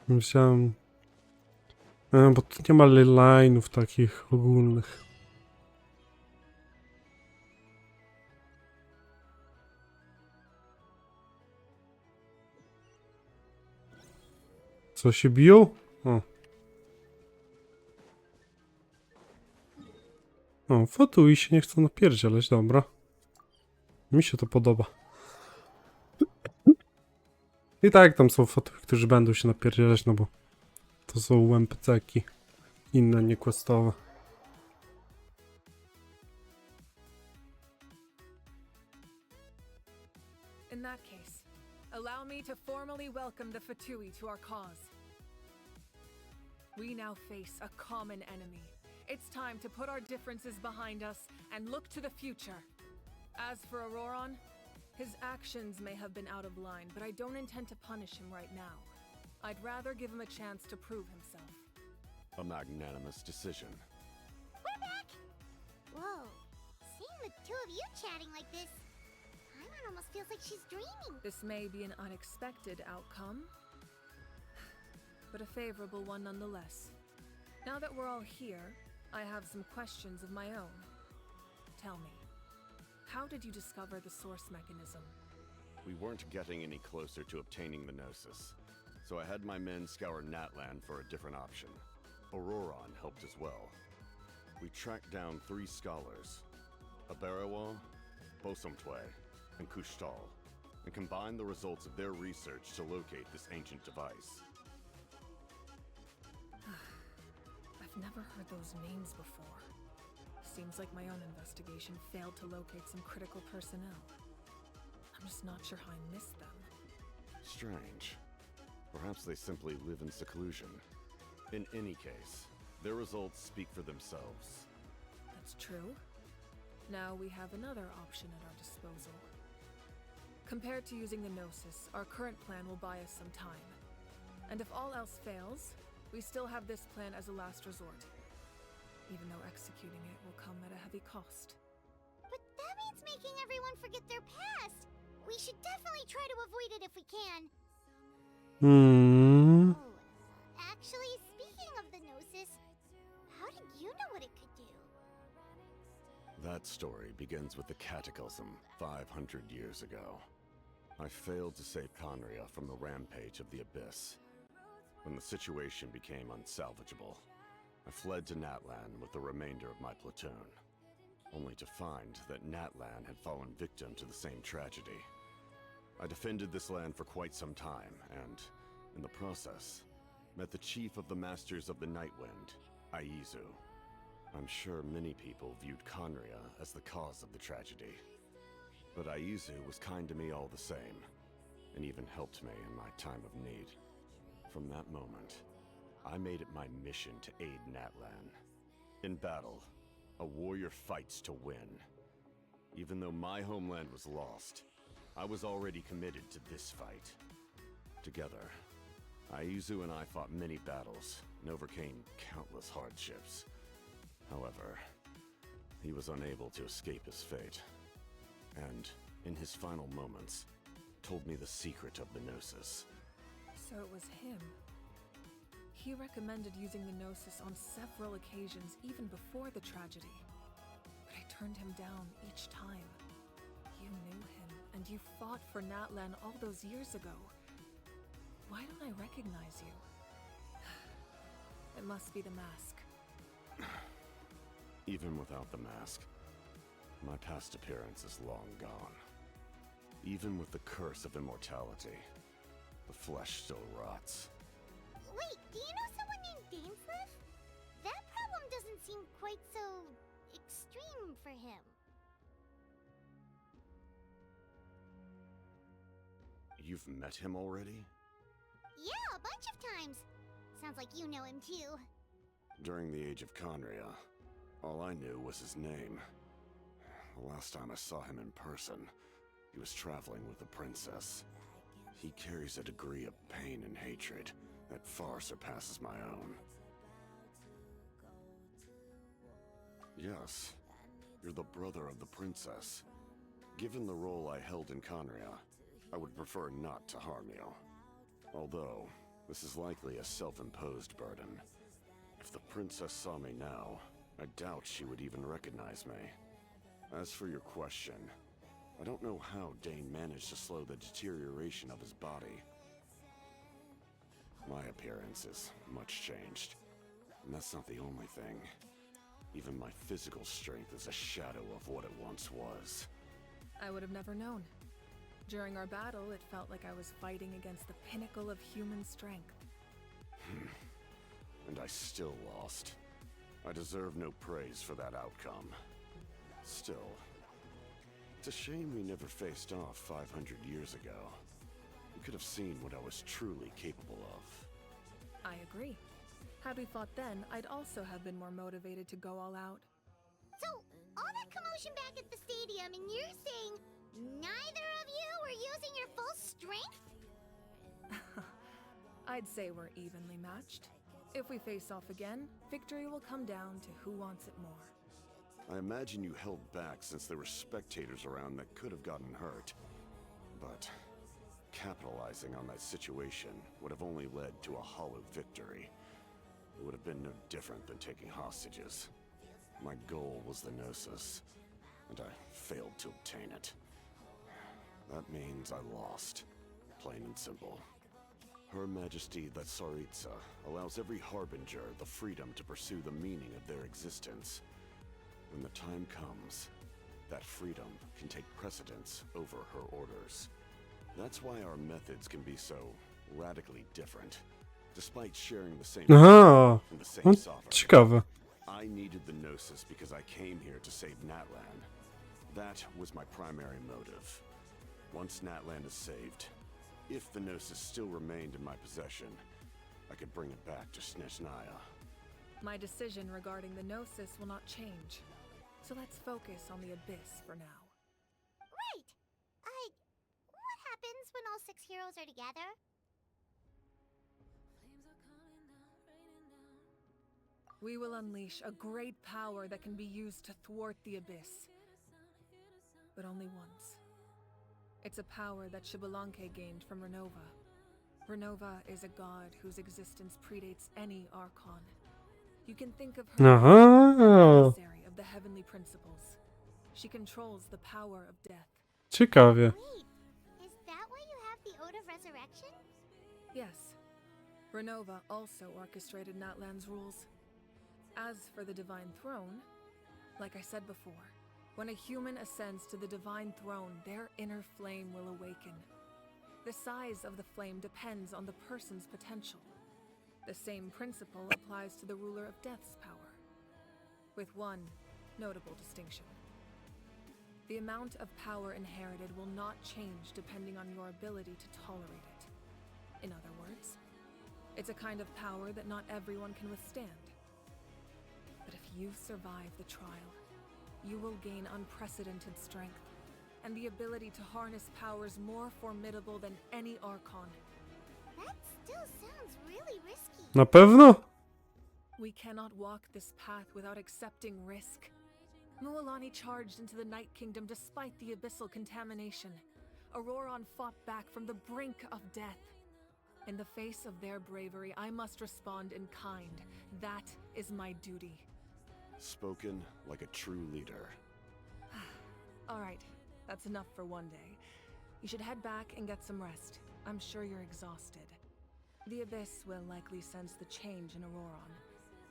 Myślałem... bo tu nie ma line'ów takich ogólnych. Co się biją? O, fotuj się nie chcą napierdzielać, dobra. Mi się to podoba. I tak tam są fotuj, którzy będą się napierdzielać, no bo to są NPC-ki. Inne, nie questowe. In that case, allow me to formally welcome the Fatui to our cause. We now face a common enemy. It's time to put our differences behind us and look to the future. As for Auroron, his actions may have been out of line, but I don't intend to punish him right now. I'd rather give him a chance to prove himself. A magnanimous decision. We're back! Whoa, seeing the two of you chatting like this, Paimon almost feels like she's dreaming. This may be an unexpected outcome, but a favorable one nonetheless. Now that we're all here, I have some questions of my own. Tell me, how did you discover the source mechanism? We weren't getting any closer to obtaining the Gnosis, so I had my men scour Natlan for a different option. Auroron helped as well. We tracked down 3 scholars, Aberawa, Bosomtwe, and Kushtal, and combined the results of their research to locate this ancient device. I've never heard those names before. Seems like my own investigation failed to locate some critical personnel. I'm just not sure how I missed them. Strange. Perhaps they simply live in seclusion. In any case, their results speak for themselves. That's true. Now we have another option at our disposal. Compared to using the Gnosis, our current plan will buy us some time. And if all else fails, we still have this plan as a last resort. Even though executing it will come at a heavy cost. But that means making everyone forget their past. We should definitely try to avoid it if we can. Oh, actually, speaking of the Gnosis, how did you know what it could do? That story begins with the Cataclysm 500 years ago. I failed to save Conria from the rampage of the Abyss. When the situation became unsalvageable, I fled to Natlan with the remainder of my platoon, only to find that Natlan had fallen victim to the same tragedy. I defended this land for quite some time, and, in the process, met the chief of the Masters of the Nightwind, Aizu. I'm sure many people viewed Conria as the cause of the tragedy. But Aizu was kind to me all the same, and even helped me in my time of need. From that moment, I made it my mission to aid Natlan. In battle, a warrior fights to win. Even though my homeland was lost, I was already committed to this fight. Together, Aizu and I fought many battles and overcame countless hardships. However, he was unable to escape his fate, and, in his final moments, told me the secret of the Gnosis. So it was him. He recommended using the Gnosis on several occasions, even before the tragedy. But I turned him down each time. You knew him, and you fought for Natlan all those years ago. Why don't I recognize you? It must be the mask. Even without the mask, my past appearance is long gone. Even with the curse of immortality, the flesh still rots. Wait, do you know someone named Dainsliff? That problem doesn't seem quite so extreme for him. You've met him already? Yeah, a bunch of times. Sounds like you know him too. During the age of Conria, all I knew was his name. The last time I saw him in person, he was traveling with the princess. He carries a degree of pain and hatred that far surpasses my own. Yes, you're the brother of the princess. Given the role I held in Conria, I would prefer not to harm you. Although, this is likely a self-imposed burden. If the princess saw me now, I doubt she would even recognize me. As for your question, I don't know how Dane managed to slow the deterioration of his body. My appearance is much changed, and that's not the only thing. Even my physical strength is a shadow of what it once was. I would have never known. During our battle, it felt like I was fighting against the pinnacle of human strength. And I still lost. I deserve no praise for that outcome. Still, it's a shame we never faced off 500 years ago. We could have seen what I was truly capable of. I agree. Had we fought then, I'd also have been more motivated to go all out. So, all that commotion back at the stadium, and you're saying neither of you were using your full strength? I'd say we're evenly matched. If we face off again, victory will come down to who wants it more. I imagine you held back since there were spectators around that could have gotten hurt. But capitalizing on that situation would have only led to a hollow victory. It would have been no different than taking hostages. My goal was the Gnosis, and I failed to obtain it. That means I lost, plain and simple. Her Majesty the Tsaritsa allows every Harbinger the freedom to pursue the meaning of their existence. When the time comes, that freedom can take precedence over her orders. That's why our methods can be so radically different, despite sharing the same Aha, and the same no, sovereignty. ciekawe. I needed the Gnosis because I came here to save Natlan. That was my primary motive. Once Natlan is saved, if the Gnosis still remained in my possession, I could bring it back to Snezhnaya. My decision regarding the Gnosis will not change. So let's focus on the Abyss for now. Right! What happens when all 6 heroes are together? We will unleash a great power that can be used to thwart the Abyss. But only once. It's a power that Xbalanque gained from Renova. Renova is a god whose existence predates any archon. You can think of her as Aha, emissary of the heavenly principles. She controls the power of death. ciekawie. Wait, is that why you have the Ode of Resurrection? Yes. Renova also orchestrated Natlan's rules. As for the Divine Throne, like I said before, when a human ascends to the Divine Throne, their inner flame will awaken. The size of the flame depends on the person's potential. The same principle applies to the ruler of Death's power, with one notable distinction. The amount of power inherited will not change depending on your ability to tolerate it. In other words, it's a kind of power that not everyone can withstand. But if you survive the trial, you will gain unprecedented strength, and the ability to harness powers more formidable than any archon. That still sounds really risky. Na pewno? We cannot walk this path without accepting risk. Mualani charged into the Night Kingdom despite the abyssal contamination. Auroron fought back from the brink of death. In the face of their bravery, I must respond in kind. That is my duty. Spoken like a true leader. All right, that's enough for one day. You should head back and get some rest. I'm sure you're exhausted. The Abyss will likely sense the change in Auroron.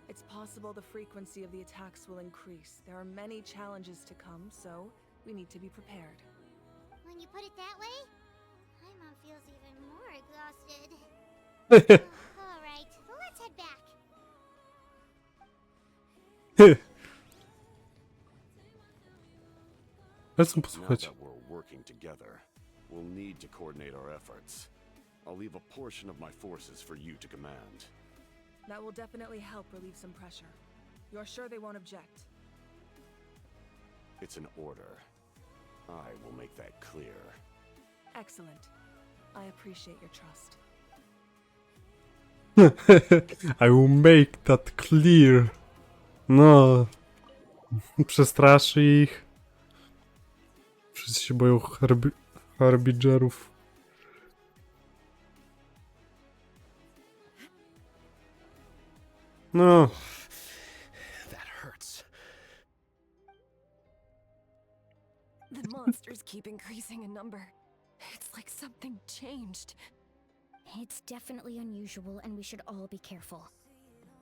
It's possible the frequency of the attacks will increase. There are many challenges to come, so we need to be prepared. When you put it that way, my mom feels even more exhausted. Alright, let's head back. Lecę Now posłuchać. that we're working together, we'll need to coordinate our efforts. I'll leave a portion of my forces for you to command. That will definitely help relieve some pressure. You're sure they won't object? It's an order. I will make that clear. Excellent. I appreciate your trust. I will make that clear. No. Przestraszy ich. Wszyscy się boją harbingerów. No. That hurts. The monsters keep increasing in number. It's like something changed. It's definitely unusual, and we should all be careful.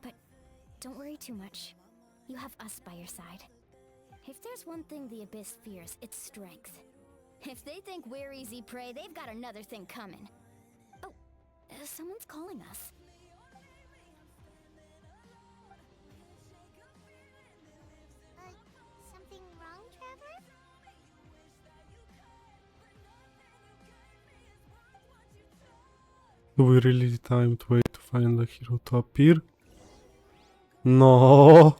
But don't worry too much. You have us by your side. If there's one thing the Abyss fears, it's strength. If they think we're easy prey, they've got another thing coming. Oh, someone's calling us. Something wrong, Trevor? Do we really time to wait to find the hero to appear? No.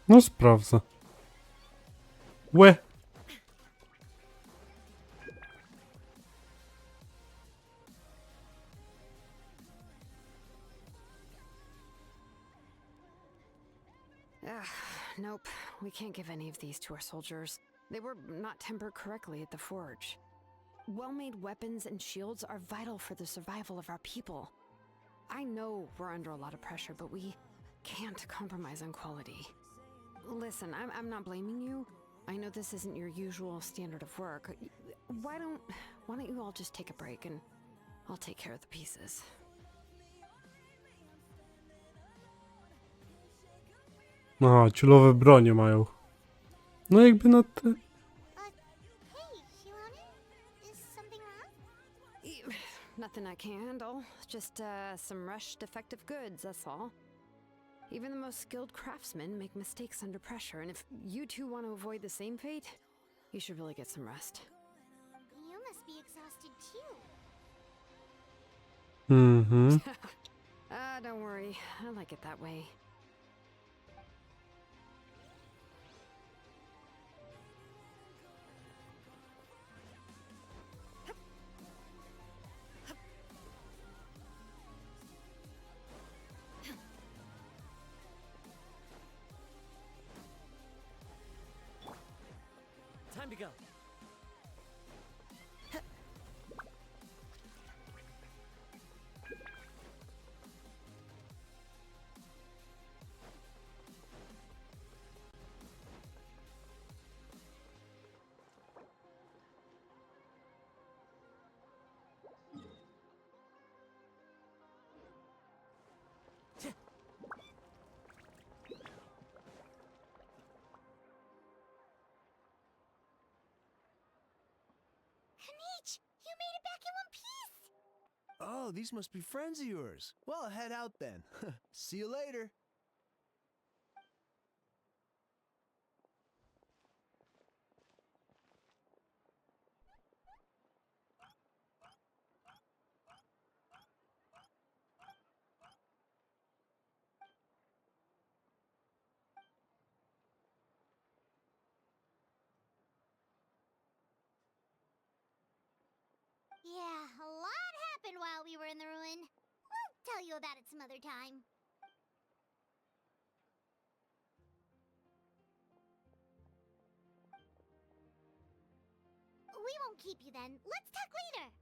No sprawdzę. Łe. Nope, we can't give any of these to our soldiers. They were not tempered correctly at the forge. Well-made weapons and shields are vital for the survival of our people. I know we're under a lot of pressure, but we can't compromise on quality. Listen, I'm not blaming you. I know this isn't your usual standard of work. Why don't you all just take a break and I'll take care of the pieces. Aha, ciulowe bronie mają. No jakby na te... Hey, Shilona? Is something wrong? Nothing I can handle. Just some rushed defective goods, that's all. Even the most skilled craftsmen make mistakes under pressure, and if you two want to avoid the same fate, you should really get some rest. You must be exhausted too. Mhm. Don't worry. I like it that way. Time to go. You made it back in one piece! Oh, these must be friends of yours. Well, head out then. See you later. Yeah, a lot happened while we were in the ruin. We'll tell you about it some other time. We won't keep you then. Let's talk later.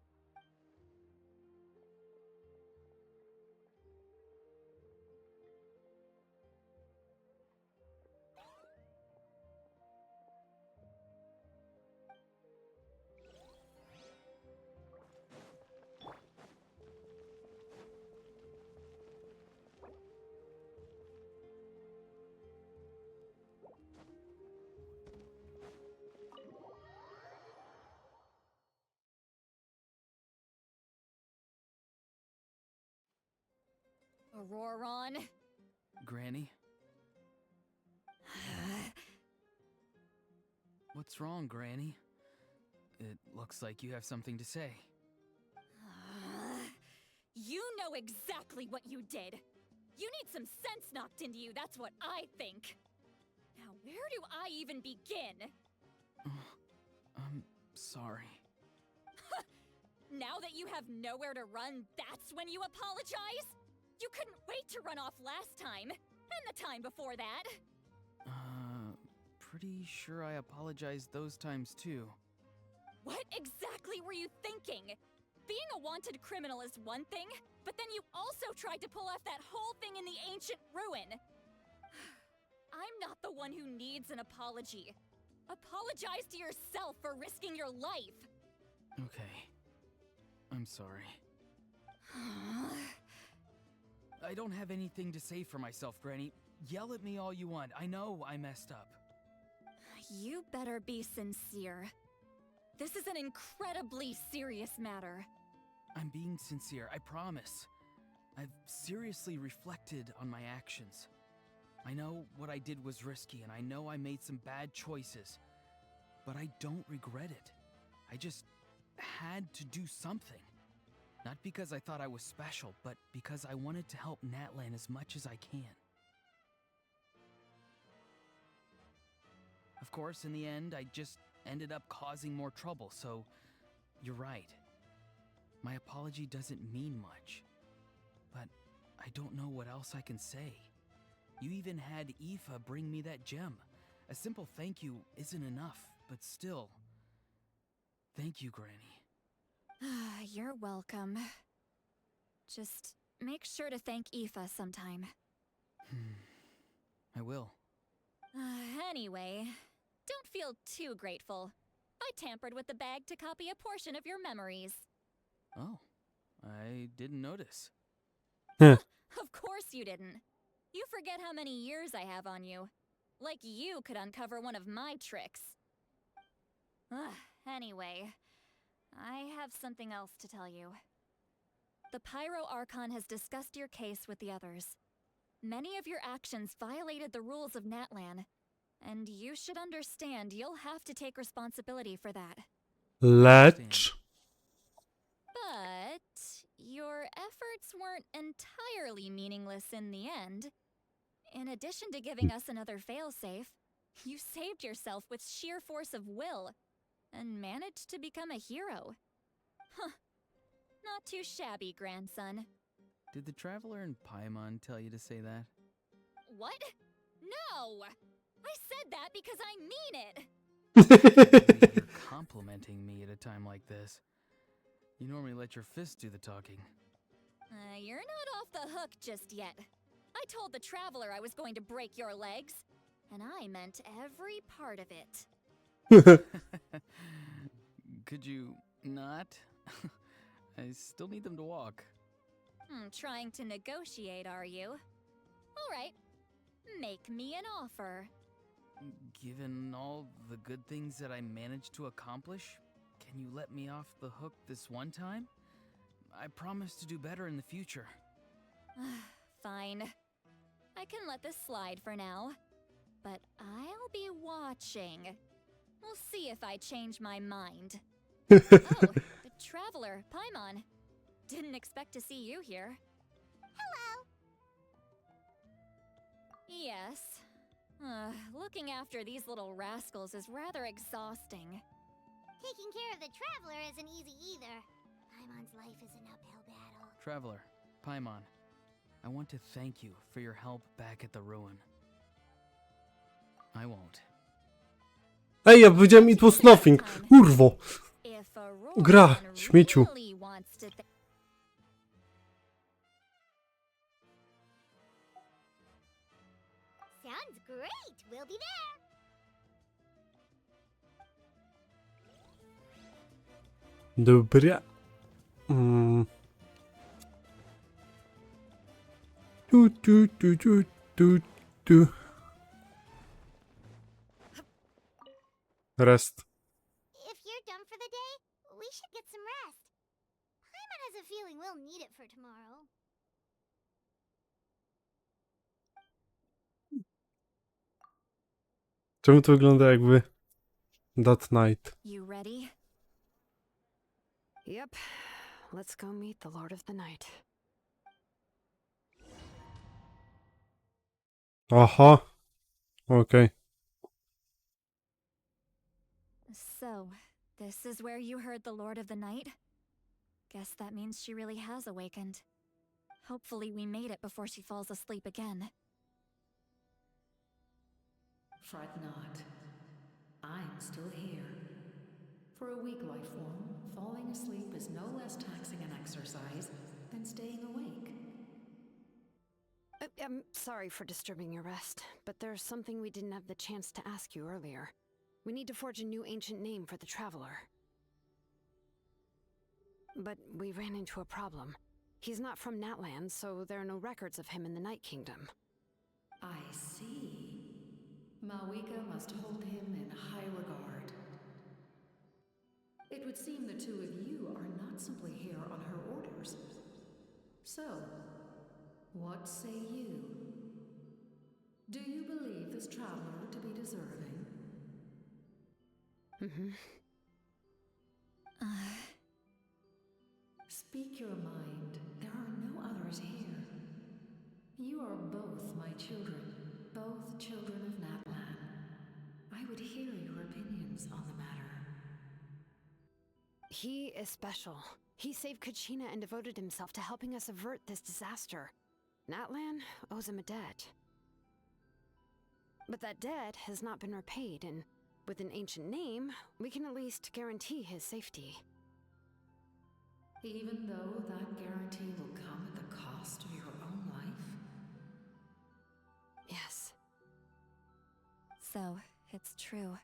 Auroron. Granny? What's wrong, Granny? It looks like you have something to say. You know exactly what you did. You need some sense knocked into you, that's what I think. Now, where do I even begin? I'm sorry. Now that you have nowhere to run, that's when you apologize? You couldn't wait to run off last time, and the time before that. Pretty sure I apologized those times too. What exactly were you thinking? Being a wanted criminal is one thing, but then you also tried to pull off that whole thing in the ancient ruin. I'm not the one who needs an apology. Apologize to yourself for risking your life. Okay. I'm sorry. I don't have anything to say for myself, Granny. Yell at me all you want. I know I messed up. You better be sincere. This is an incredibly serious matter. I'm being sincere, I promise. I've seriously reflected on my actions. I know what I did was risky, and I know I made some bad choices. But I don't regret it. I just had to do something. Not because I thought I was special, but because I wanted to help Natlan as much as I can. Of course, in the end, I just ended up causing more trouble, so you're right. My apology doesn't mean much, but I don't know what else I can say. You even had Aoife bring me that gem. A simple thank you isn't enough, but still. Thank you, Granny. You're welcome. Just make sure to thank Aoife sometime. I will. Anyway, don't feel too grateful. I tampered with the bag to copy a portion of your memories. Oh, I didn't notice. Of course you didn't. You forget how many years I have on you. Like you could uncover one of my tricks. Anyway, I have something else to tell you. The Pyro Archon has discussed your case with the others. Many of your actions violated the rules of Natlan, and you should understand you'll have to take responsibility for that. Lecz. But your efforts weren't entirely meaningless in the end. In addition to giving us another failsafe, you saved yourself with sheer force of will and managed to become a hero. Huh. Not too shabby, grandson. Did the Traveler in Paimon tell you to say that? What? No! I said that because I mean it! You're complimenting me at a time like this. You normally let your fists do the talking. You're not off the hook just yet. I told the Traveler I was going to break your legs, and I meant every part of it. Could you not? I still need them to walk. Trying to negotiate, are you? Alright, make me an offer. Given all the good things that I managed to accomplish, can you let me off the hook this one time? I promise to do better in the future. Fine. I can let this slide for now. But I'll be watching. We'll see if I change my mind. Oh, the Traveler, Paimon. Didn't expect to see you here. Hello! Yes. Looking after these little rascals is rather exhausting. Taking care of the Traveler isn't easy either. Paimon's life is an uphill battle. Traveler, Paimon, I want to thank you for your help back at the ruin. I won't. Ej, ja powiedziałem it was nothing. Kurwo. Gra, śmieciu. Sounds great. We'll be there. Dobra. Tu. Rest. If you're done for the day, we should get some rest. Paimon has a feeling we'll need it for tomorrow. Czemu to wygląda jakby That Night? You ready? Yep. Let's go meet the Lord of the Night. Aha. Okej. So, this is where you heard the Lord of the Night? Guess that means she really has awakened. Hopefully we made it before she falls asleep again. Fret not. I'm still here. For a weak life form, falling asleep is no less taxing an exercise than staying awake. I'm sorry for disturbing your rest, but there's something we didn't have the chance to ask you earlier. We need to forge a new ancient name for the Traveler. But we ran into a problem. He's not from Natland, so there are no records of him in the Night Kingdom. I see. Mawika must hold him in high regard. It would seem the two of you are not simply here on her orders. So, what say you? Do you believe this traveler to be deserving? Mm-hmm. Speak your mind. There are no others here. You are both my children, both children of Natlan. I would hear your opinions on the matter. He is special. He saved Kachina and devoted himself to helping us avert this disaster. Natlan owes him a debt. But that debt has not been repaid, and with an ancient name, we can at least guarantee his safety. Even though that guarantee will come at the cost of your own life? Yes. So, it's true.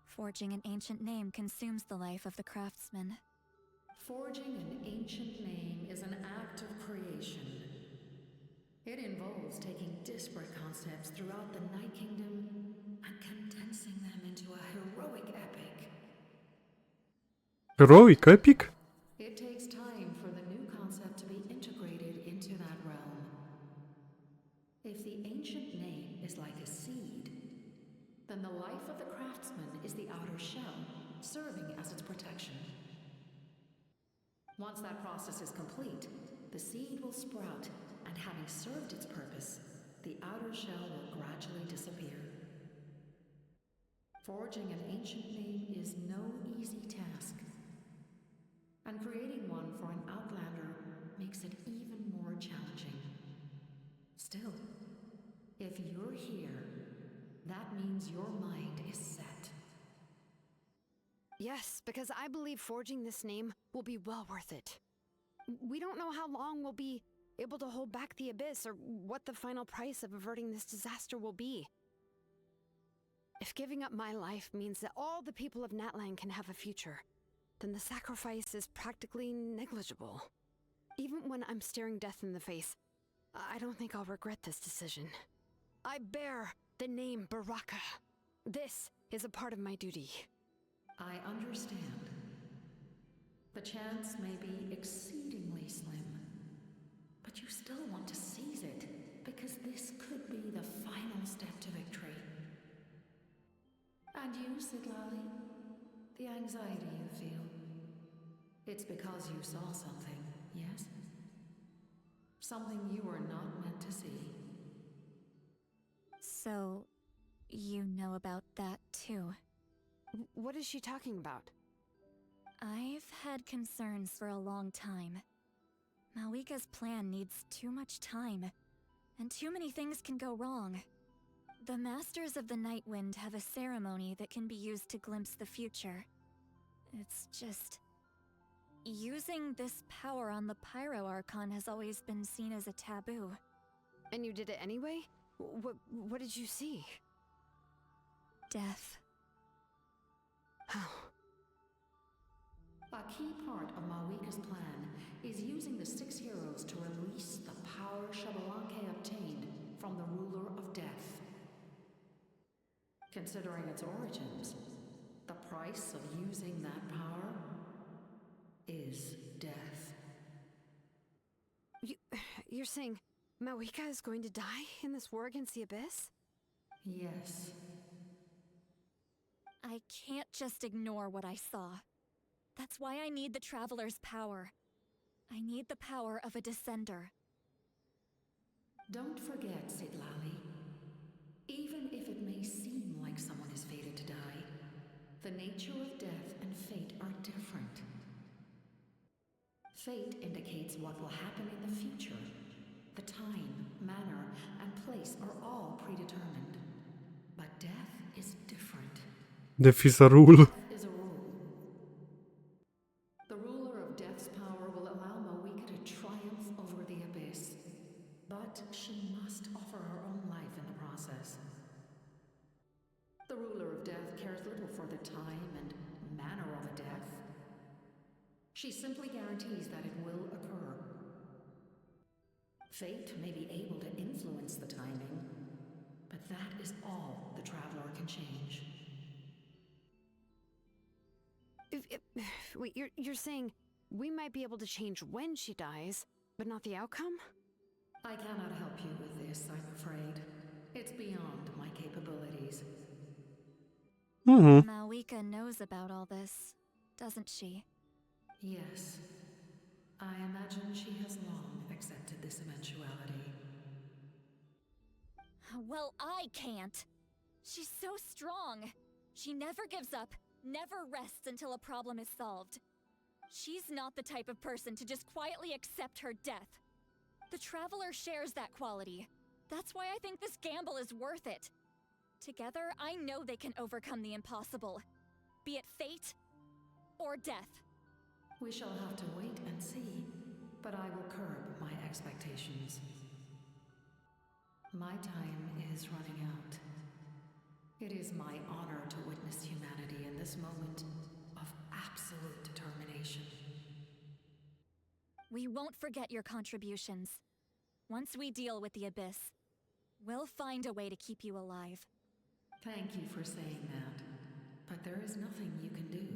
Forging an ancient name consumes the life of the craftsman. Forging an ancient name is an act of creation. It involves taking disparate concepts throughout the Night Kingdom and condensing them into a heroic epic. Heroic epic? It takes time for the new concept to be integrated into that realm. If the ancient name is like a seed, then the life of the craftsman is the outer shell, serving as its protection. Once that process is complete, the seed will sprout, and having served its purpose, the outer shell will gradually disappear. Forging an ancient name is no easy task, and creating one for an outlander makes it even more challenging. Still, if you're here, that means your mind is set. Yes, because I believe forging this name will be well worth it. We don't know how long we'll be able to hold back the abyss or what the final price of averting this disaster will be. If giving up my life means that all the people of Natlan can have a future, then the sacrifice is practically negligible. Even when I'm staring death in the face, I don't think I'll regret this decision. I bear the name Baraka. This is a part of my duty. I understand. The chance may be exceedingly slim, but you still want to seize it, because this could be the final step to victory. And you, Siglali? The anxiety you feel. It's because you saw something, yes? Something you were not meant to see. So, you know about that too. What is she talking about? I've had concerns for a long time. Mawika's plan needs too much time, and too many things can go wrong. The Masters of the Night Wind have a ceremony that can be used to glimpse the future. It's just... using this power on the Pyro Archon has always been seen as a taboo. And you did it anyway? What did you see? Death. How? A key part of Mawika's plan is using the 6 heroes to release the power Xbalanque obtained from the ruler of death. Considering its origins, the price of using that power is death. You're saying Mawika is going to die in this war against the Abyss? Yes. I can't just ignore what I saw. That's why I need the Traveler's power. I need the power of a Descender. Don't forget, Sidlali. Even if it may seem like someone is fated to die, the nature of death and fate are different. Fate indicates what will happen in the future. The time, manner, and place are all predetermined. But death is different. Death is a rule. Death is a rule. The ruler of death's power will allow Mawika to triumph over the abyss. But she must offer her own life in the process. The ruler of death cares little for the time and manner of a death. She simply guarantees that it will occur. Fate may be able to influence the timing, but that is all the Traveler can change. Wait, you're saying we might be able to change when she dies, but not the outcome? I cannot help you with this, I'm afraid. It's beyond my capabilities. Mawika knows about all this, doesn't she? Yes. I imagine she has long accepted this eventuality. Well, I can't. She's so strong. She never gives up, never rests until a problem is solved. She's not the type of person to just quietly accept her death. The Traveler shares that quality. That's why I think this gamble is worth it. Together, I know they can overcome the impossible. Be it fate or death. We shall have to wait and see, but I will curb my expectations. My time is running out. It is my honor to witness humanity in this moment of absolute determination. We won't forget your contributions. Once we deal with the Abyss, we'll find a way to keep you alive. Thank you for saying that, but there is nothing you can do.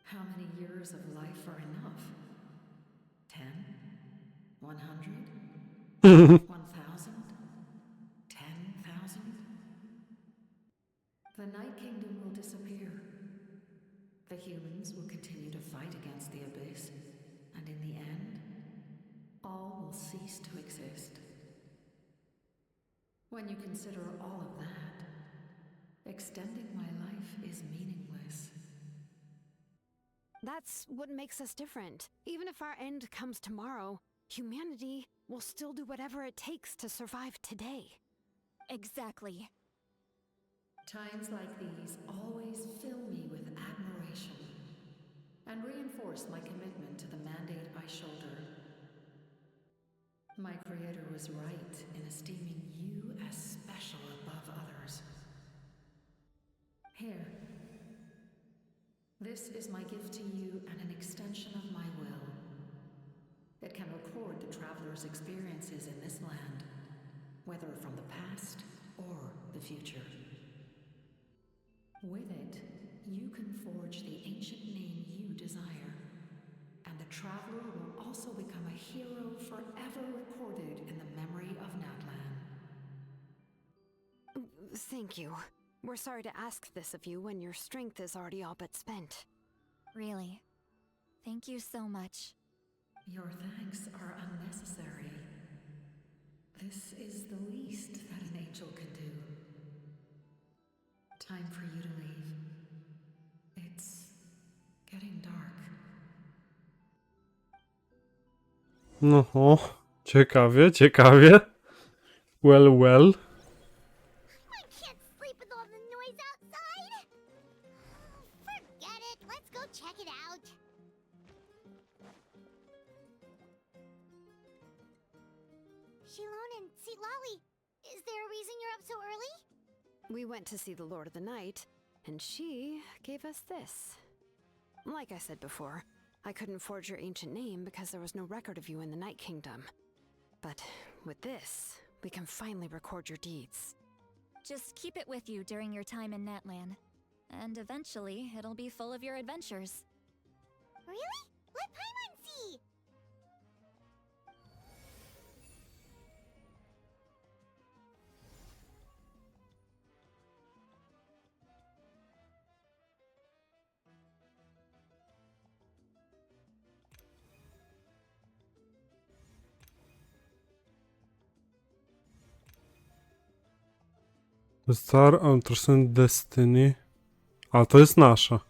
How many years of life are enough? 10? 100? 1,000? 10,000? The Night Kingdom will disappear. The humans will continue to fight against the Abyss, and in the end, all will cease to exist. When you consider all of that, extending my life is meaningless. That's what makes us different. Even if our end comes tomorrow, humanity will still do whatever it takes to survive today. Exactly. Times like these always fill me with admiration and reinforce my commitment to the mandate I shoulder. My Creator was right in esteeming you as special above others. Here. This is my gift to you and an extension of my will. It can record the Traveler's experiences in this land, whether from the past or the future. With it, you can forge the ancient name you desire, and the Traveler will also become a hero forever recorded in the memory of Natlan. Thank you. We're sorry to ask this of you when your strength is already all but spent. Really. Thank you so much. Your thanks are unnecessary. This is the least that an angel can do. Time for you to leave. It's getting dark. No, ciekawie, ciekawie. Well, well. I can't sleep with all the noise outside. Forget it. Let's go check it out. Shilon and Sitlali, is there a reason you're up so early? We went to see the Lord of the Night, and she gave us this. Like I said before, I couldn't forge your ancient name because there was no record of you in the Night Kingdom. But with this, we can finally record your deeds. Just keep it with you during your time in Natlan. And eventually, it'll be full of your adventures. Really? Let Paimon see! The Star and Transcend Destiny. A, to jest nasza.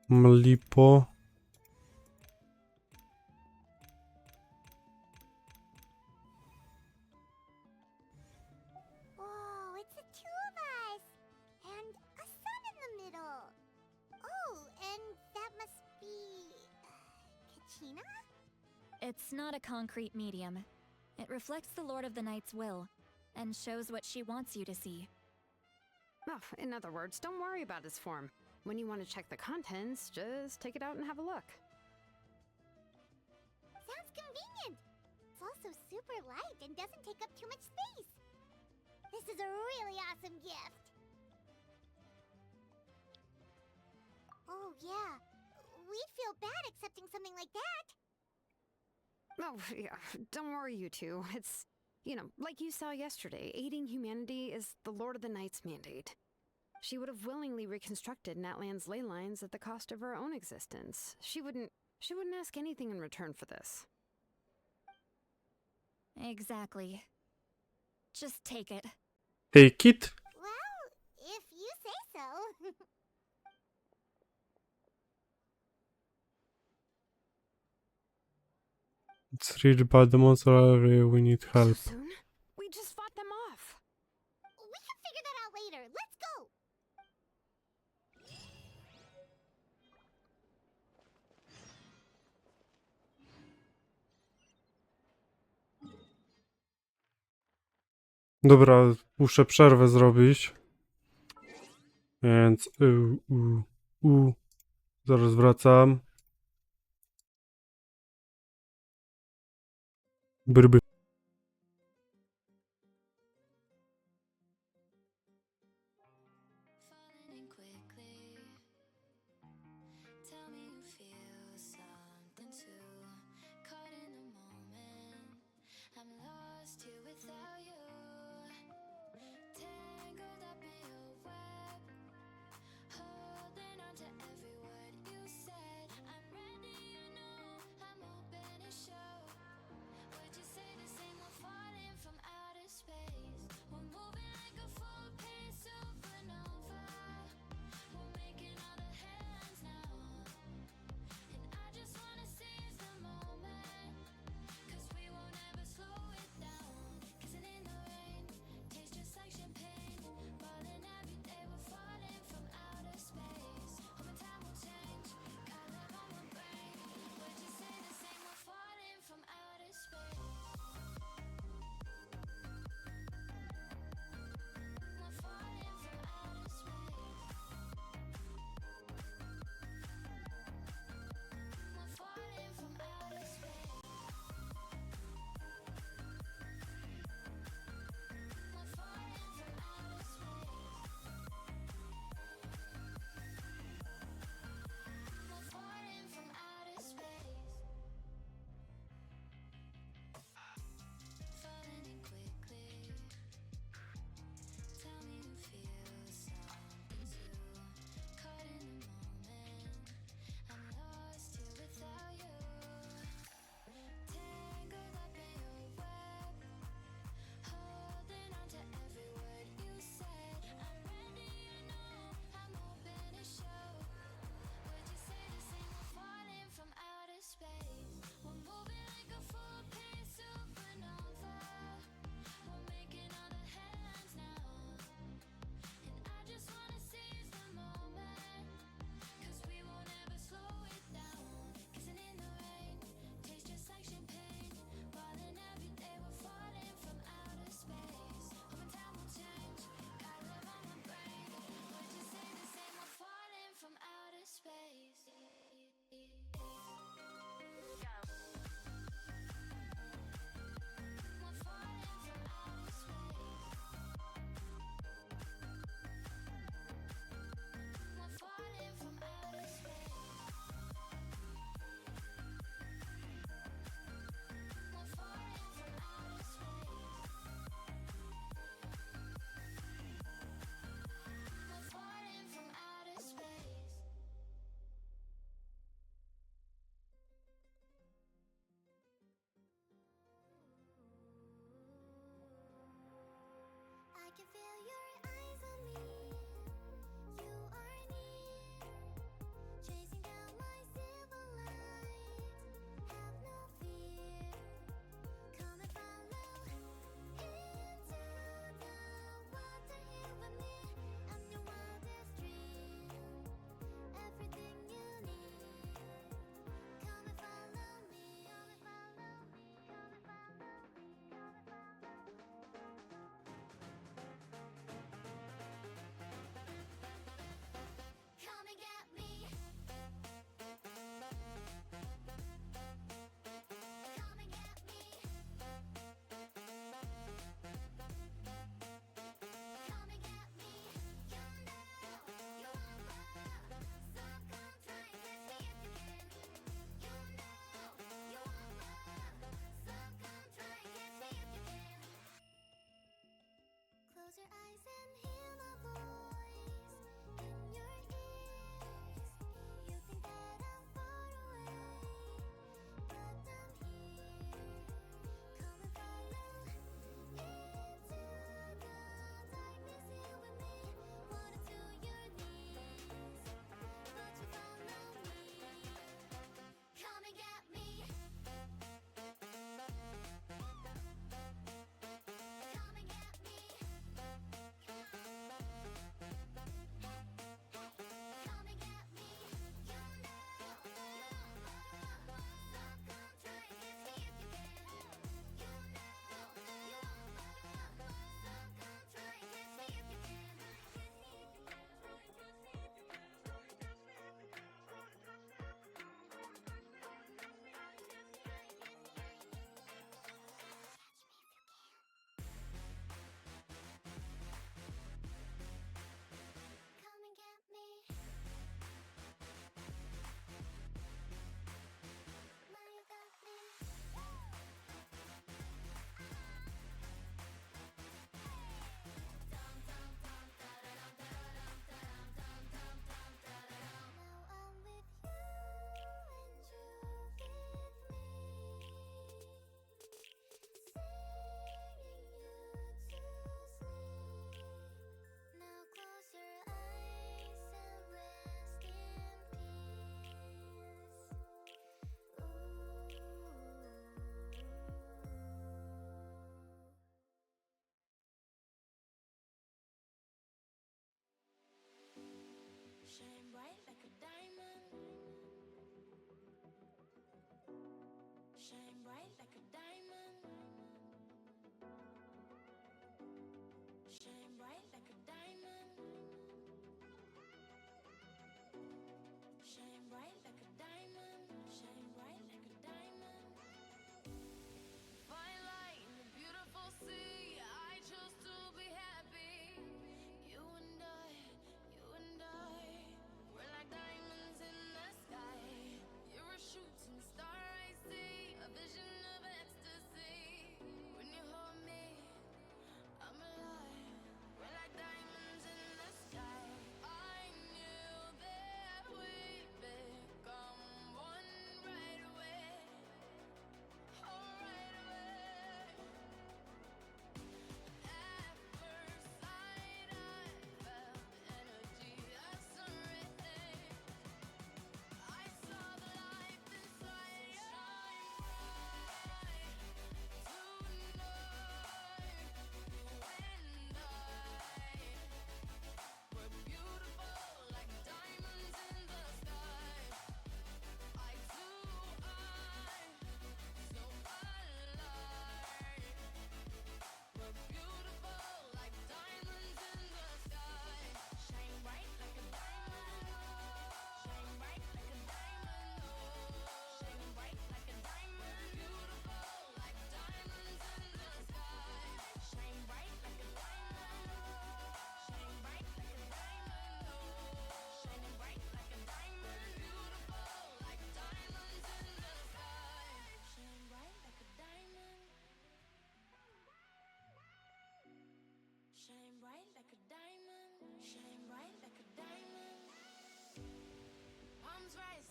Mlipo. Whoa, it's the two of us! And a sun in the middle! Oh, and that must be... Kachina? It's not a concrete medium. It reflects the Lord of the Night's will, and shows what she wants you to see. Oh, in other words, don't worry about his form. When you want to check the contents, just take it out and have a look. Sounds convenient! It's also super light and doesn't take up too much space. This is a really awesome gift! Oh yeah, we'd feel bad accepting something like that. Oh, yeah, don't worry, you two. It's, you know, like you saw yesterday, aiding humanity is the Lord of the Night's mandate. She would have willingly reconstructed Natlan's ley lines at the cost of her own existence. She wouldn't ask anything in return for this. Exactly. Just take it. Take it. Well, if you say so. It's really bad. The monster area. We need help. So soon? We just fought them off. We can figure that out later. Let's go! Dobra, muszę przerwę zrobić. Więc zaraz wracam. Brby. Would you say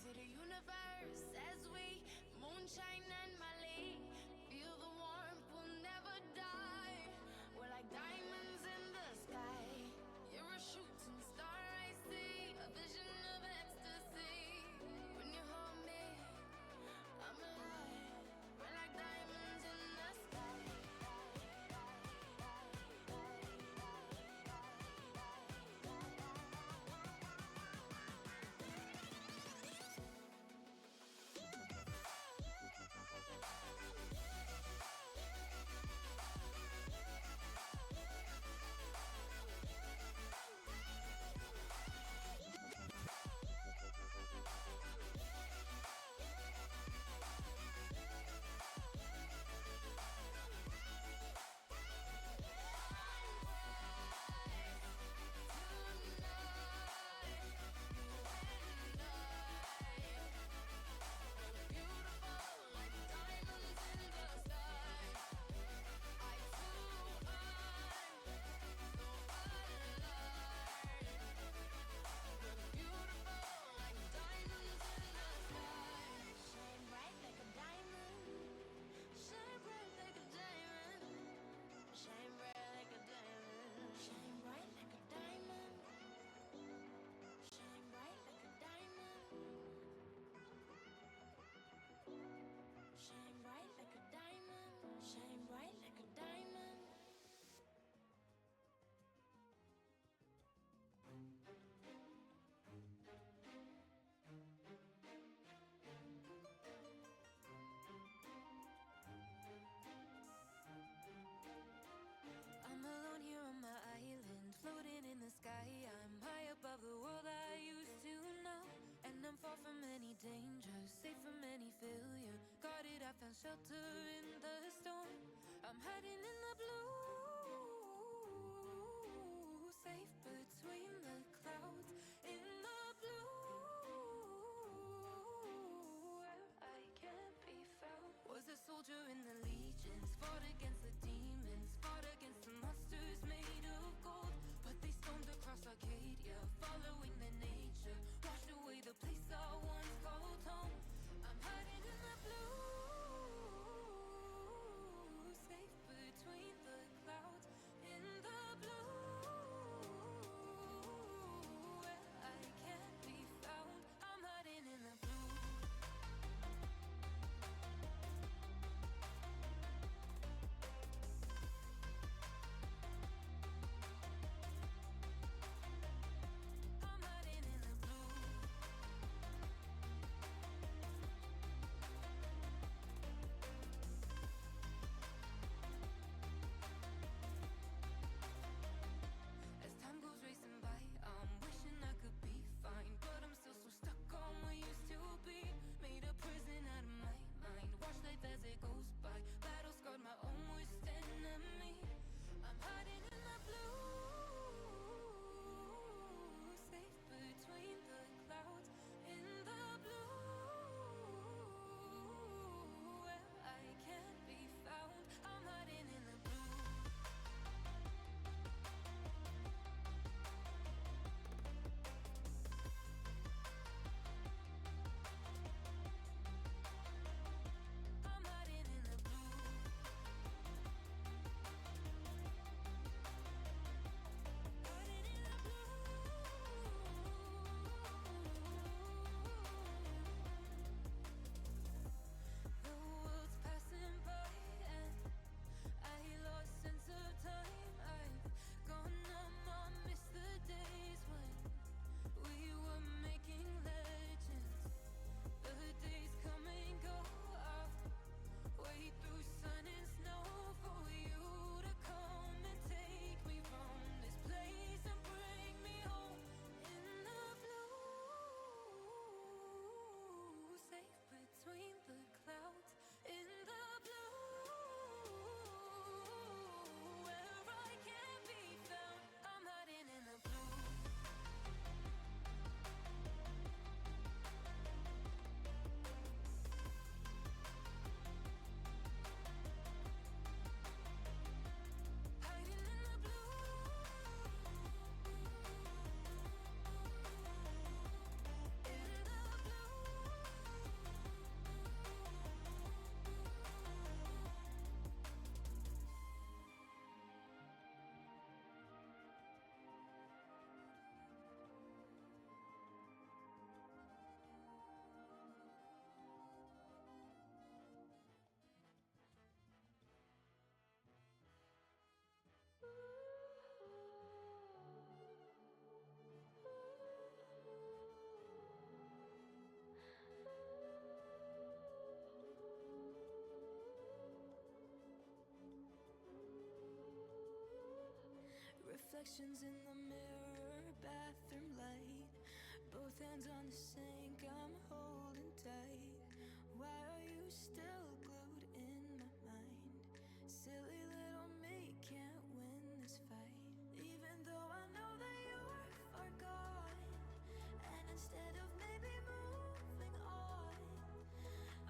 to the universe as we moonshine and Mali. Feel the warmth, will never die. We're like diamonds in the sky. You're a shooting star, I see a vision of ecstasy. When you hold me, I'm alive. We're like diamonds in the sky. I'm alone here on my island, floating in the sky. I'm high above the world I used to know, and I'm far from any danger, safe from any failure. Guarded, I found shelter in the storm. I'm hiding in the blue, safe between the clouds. In the blue, where I can't be found. Was a soldier in the legions, fought against the demons, fought against the monsters made of gold. But they stormed across Arcadia, following their nature, washed away the place I once called home. I'm hiding in the blue, safe between the clouds. In the blue, where I can't be found. I'm hiding in the blue. reflections in the mirror, bathroom light. Both hands on the sink, I'm holding tight. Why are you still glued in my mind? Silly little me can't win this fight. Even though I know that you're far gone, and instead of maybe moving on,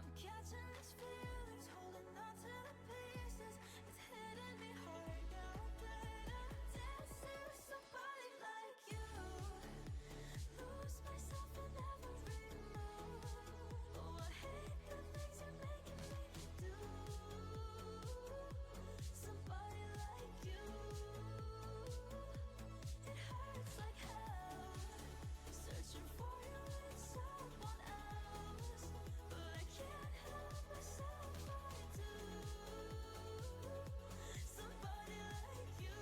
I'm catching these feelings, holding on to the pieces. It's hitting me hard now that I'm dancing with somebody like you. Lose myself in every move. Oh, I hate the things you're making me do. Somebody like you. It hurts like hell, searching for you in someone else, but I can't help myself, I do. Somebody like you.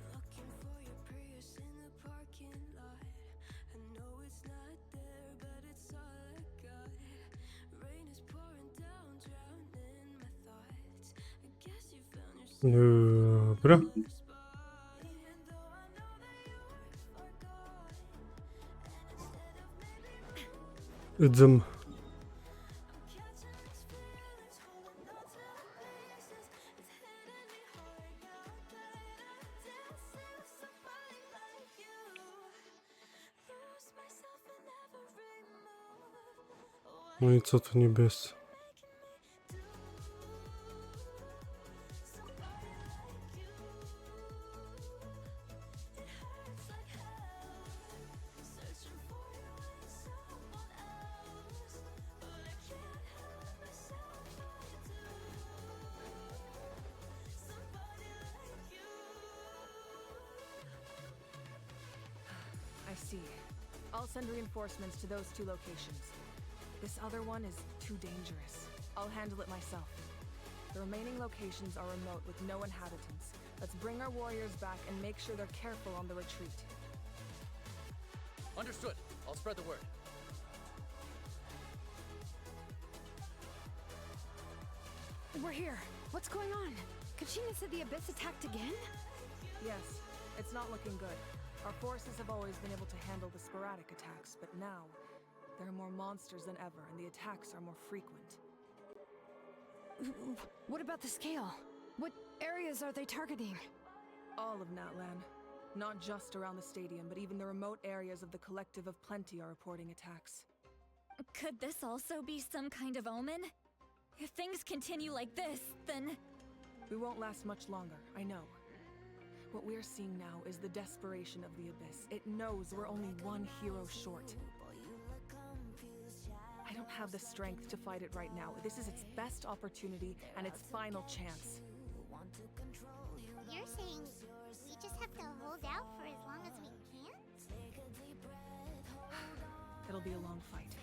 Looking for your Prius in the parking lot. I know it's not there, but it's all I got. Rain is pouring down, drowning my thoughts. I guess you found yourself. Dobra. Idziemy. No i co tu niby jest? I see. I'll send reinforcements to those 2 locations. This other one is too dangerous. I'll handle it myself. The remaining locations are remote with no inhabitants. Let's bring our warriors back and make sure they're careful on the retreat. Understood. I'll spread the word. We're here. What's going on? Kachina said the Abyss attacked again? Yes, it's not looking good. Our forces have always been able to handle the sporadic attacks, but now there are more monsters than ever, and the attacks are more frequent. What about the scale? What areas are they targeting? All of Natlan. Not just around the stadium, but even the remote areas of the Collective of Plenty are reporting attacks. Could this also be some kind of omen? If things continue like this, then... We won't last much longer, I know. What we're seeing now is the desperation of the Abyss. It knows we're only one hero short. I don't have the strength to fight it right now. This is its best opportunity and its final chance. You're saying we just have to hold out for as long as we can? It'll be a long fight.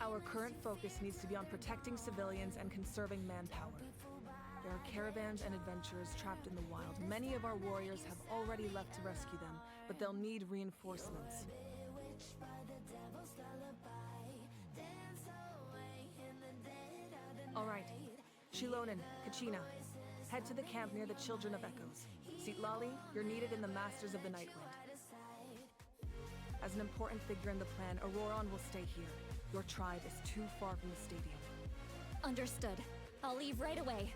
Our current focus needs to be on protecting civilians and conserving manpower. There are caravans and adventurers trapped in the wild. Many of our warriors have already left to rescue them, but they'll need reinforcements. All right, Shilonen, Kachina, head to the camp near the Children of Echoes. Sitlali, you're needed in the Masters of the Nightwind. As an important figure in the plan, Auroron will stay here. Your tribe is too far from the stadium. Understood. I'll leave right away.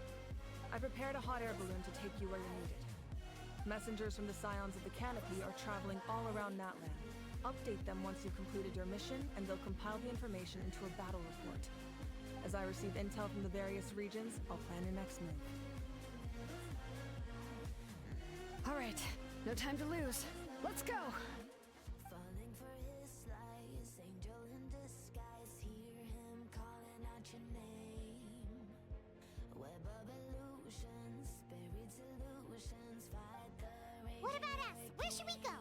I prepared a hot air balloon to take you where you're needed. Messengers from the Scions of the Canopy are traveling all around Natlan. Update them once you've completed your mission, and they'll compile the information into a battle report. As I receive intel from the various regions, I'll plan your next move. All right, no time to lose. Let's go! Falling for his slice, angel in disguise, hear him calling out your name. Web of illusions, spirit solutions, fight the rain. What about us? Where should we go?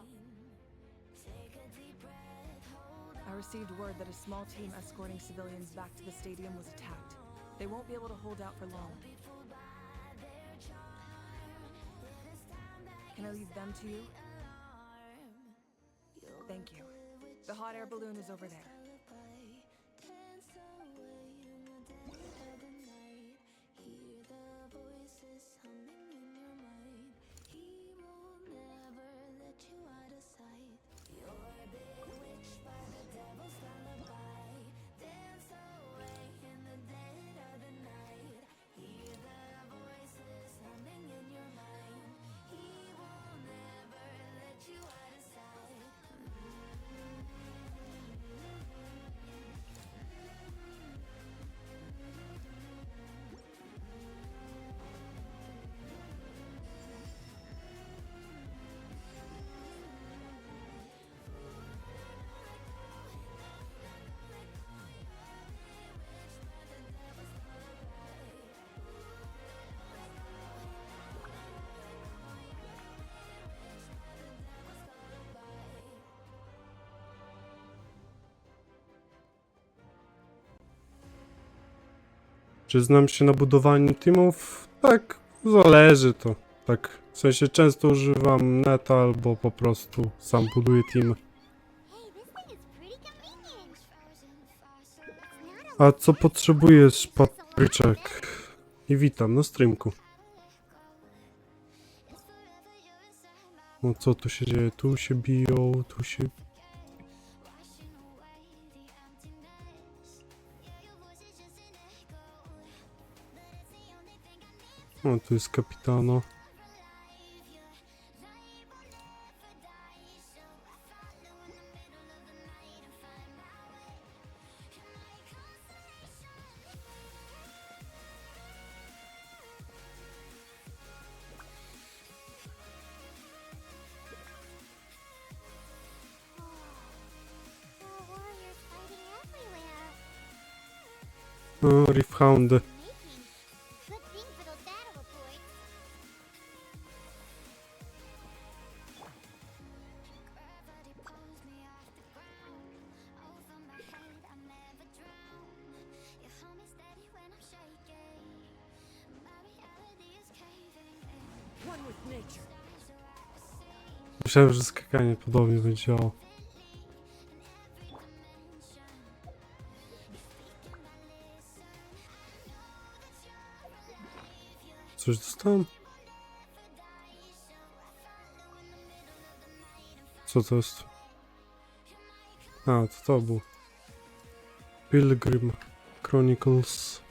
Take a deep breath, hold I received word that a small team escorting civilians back to the stadium was attacked. They won't be able to hold out for long. Can I leave them to you? Thank you. The hot air balloon is over there. Czy znam się na budowaniu teamów? Tak, zależy to. Tak, w sensie często używam neta albo po prostu sam buduję teamy. A co potrzebujesz, Patryczek? I witam na streamku. No co tu się dzieje? Tu się biją, tu się... O, tu jest kapitano. O, Riffhoundy. Myślałem, że skakanie podobnie będzie działało. Coś dostałem? Co to jest? A, to był Pilgrim Chronicles.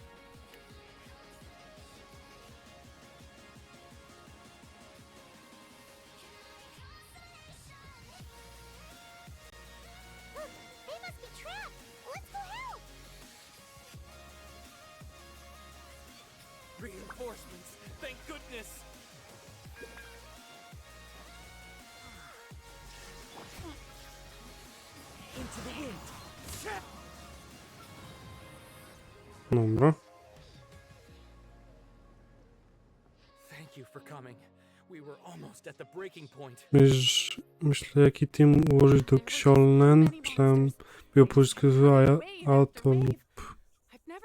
Reinforcements, thank goodness! Into the wind. Dobra. Thank you for coming. We were almost at the breaking point. Myślę, jaki team ułożyć do Ksiolnen. Myślałem, by oprócz Auto lub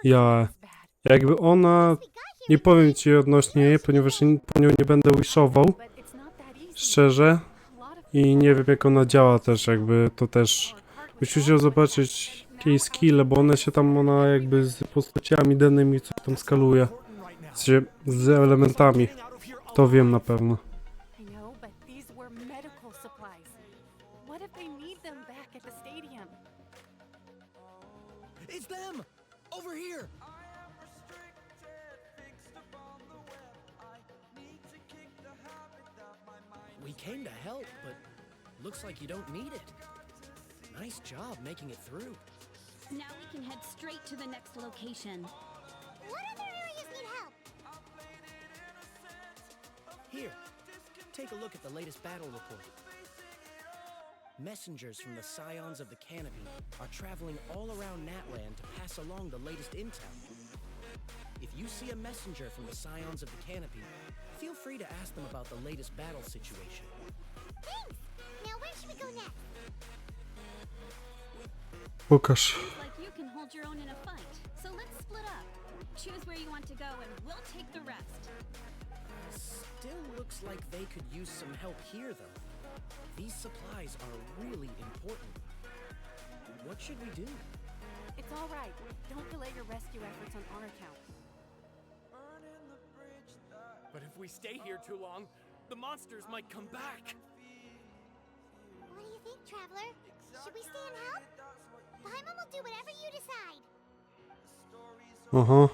ja. Jakby ona... Nie powiem ci odnośnie jej, ponieważ po nią nie będę wishował. Szczerze. I nie wiem, jak ona działa też, jakby to też... Byś chciał zobaczyć jej skille, bo one się tam, ona jakby z postaciami danymi coś tam skaluje. Z elementami. To wiem na pewno. It's them! Over here! We came to help, but looks like you don't need it. Nice job making it through. Now we can head straight to the next location. What other areas need help? Here, take a look at the latest battle report. Messengers from the Scions of the Canopy are traveling all around Natland to pass along the latest intel. If you see a messenger from the Scions of the Canopy, feel free to ask them about the latest battle situation. Thanks! Now where should we go next? Pokaż. Like you can hold your own in a fight, so let's split up. Choose where you want to go and we'll take the rest. Still looks like they could use some help here, though. These supplies are really important. What should we do? It's all right. Don't delay your rescue efforts on our account. But if we stay here too long, the monsters might come back. What do you think, Traveler? Should we stay and help? Paimon will do whatever you decide. Aha.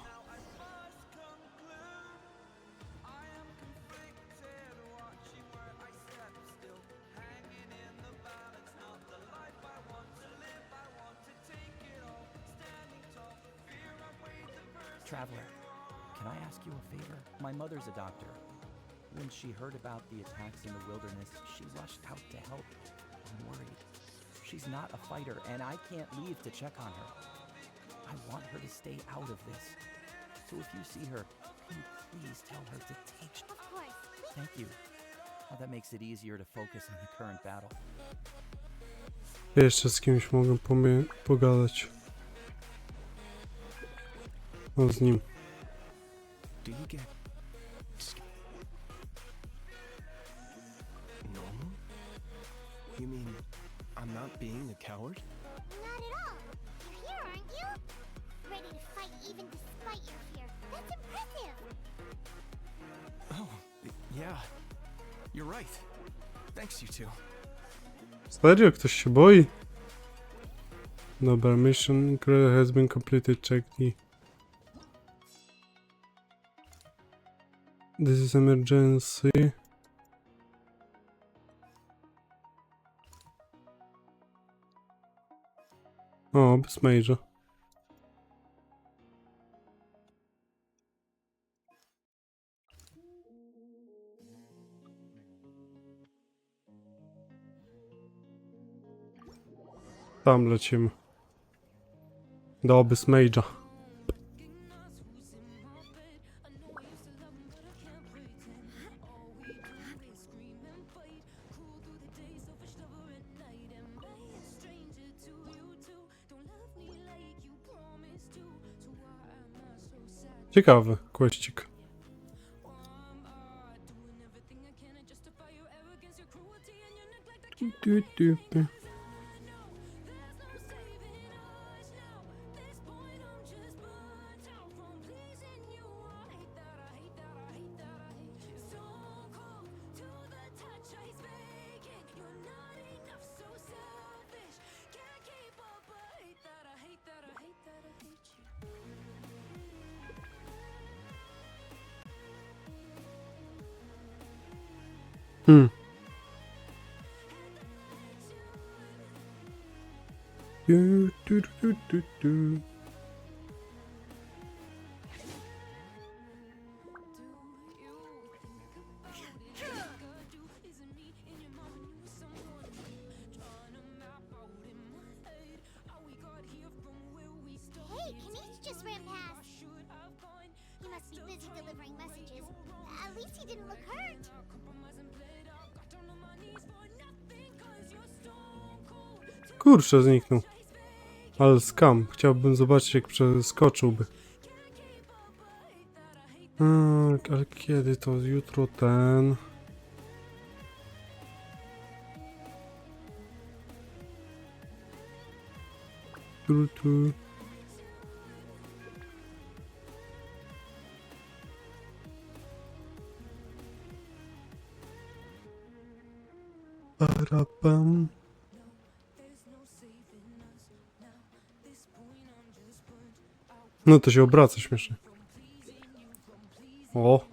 Traveler, can I ask you a favor? My mother's a doctor. When she heard about the attacks in the wilderness, she rushed out to help. I'm worried. She's not a fighter, and I can't leave to check on her. I want her to stay out of this. So if you see her, can you please tell her to take... Of course. Thank you. Well, that makes it easier to focus on the current battle. Jeszcze z kimś mogę pogadać. O, z nim. being a coward? Not at all. You're here, aren't you? Ready to fight even despite your fear. That's impressive. Oh, yeah. You're right. Thanks, you two. Serio? Ktoś się boi? Dobra, mission has been completed. Check the... This is emergency. O, bez major. Tam lecimy. Do Abyss Mage'a. Ciekawy questik. Hey, Kanish just ran past. He must be busy delivering messages. At least he didn't look hurt. Kurczę, zniknął. Ale skam. Chciałbym zobaczyć, jak przeskoczyłby. Ale kiedy to? Jutro ten... Tu. Parapam. No to się obraca śmiesznie. O.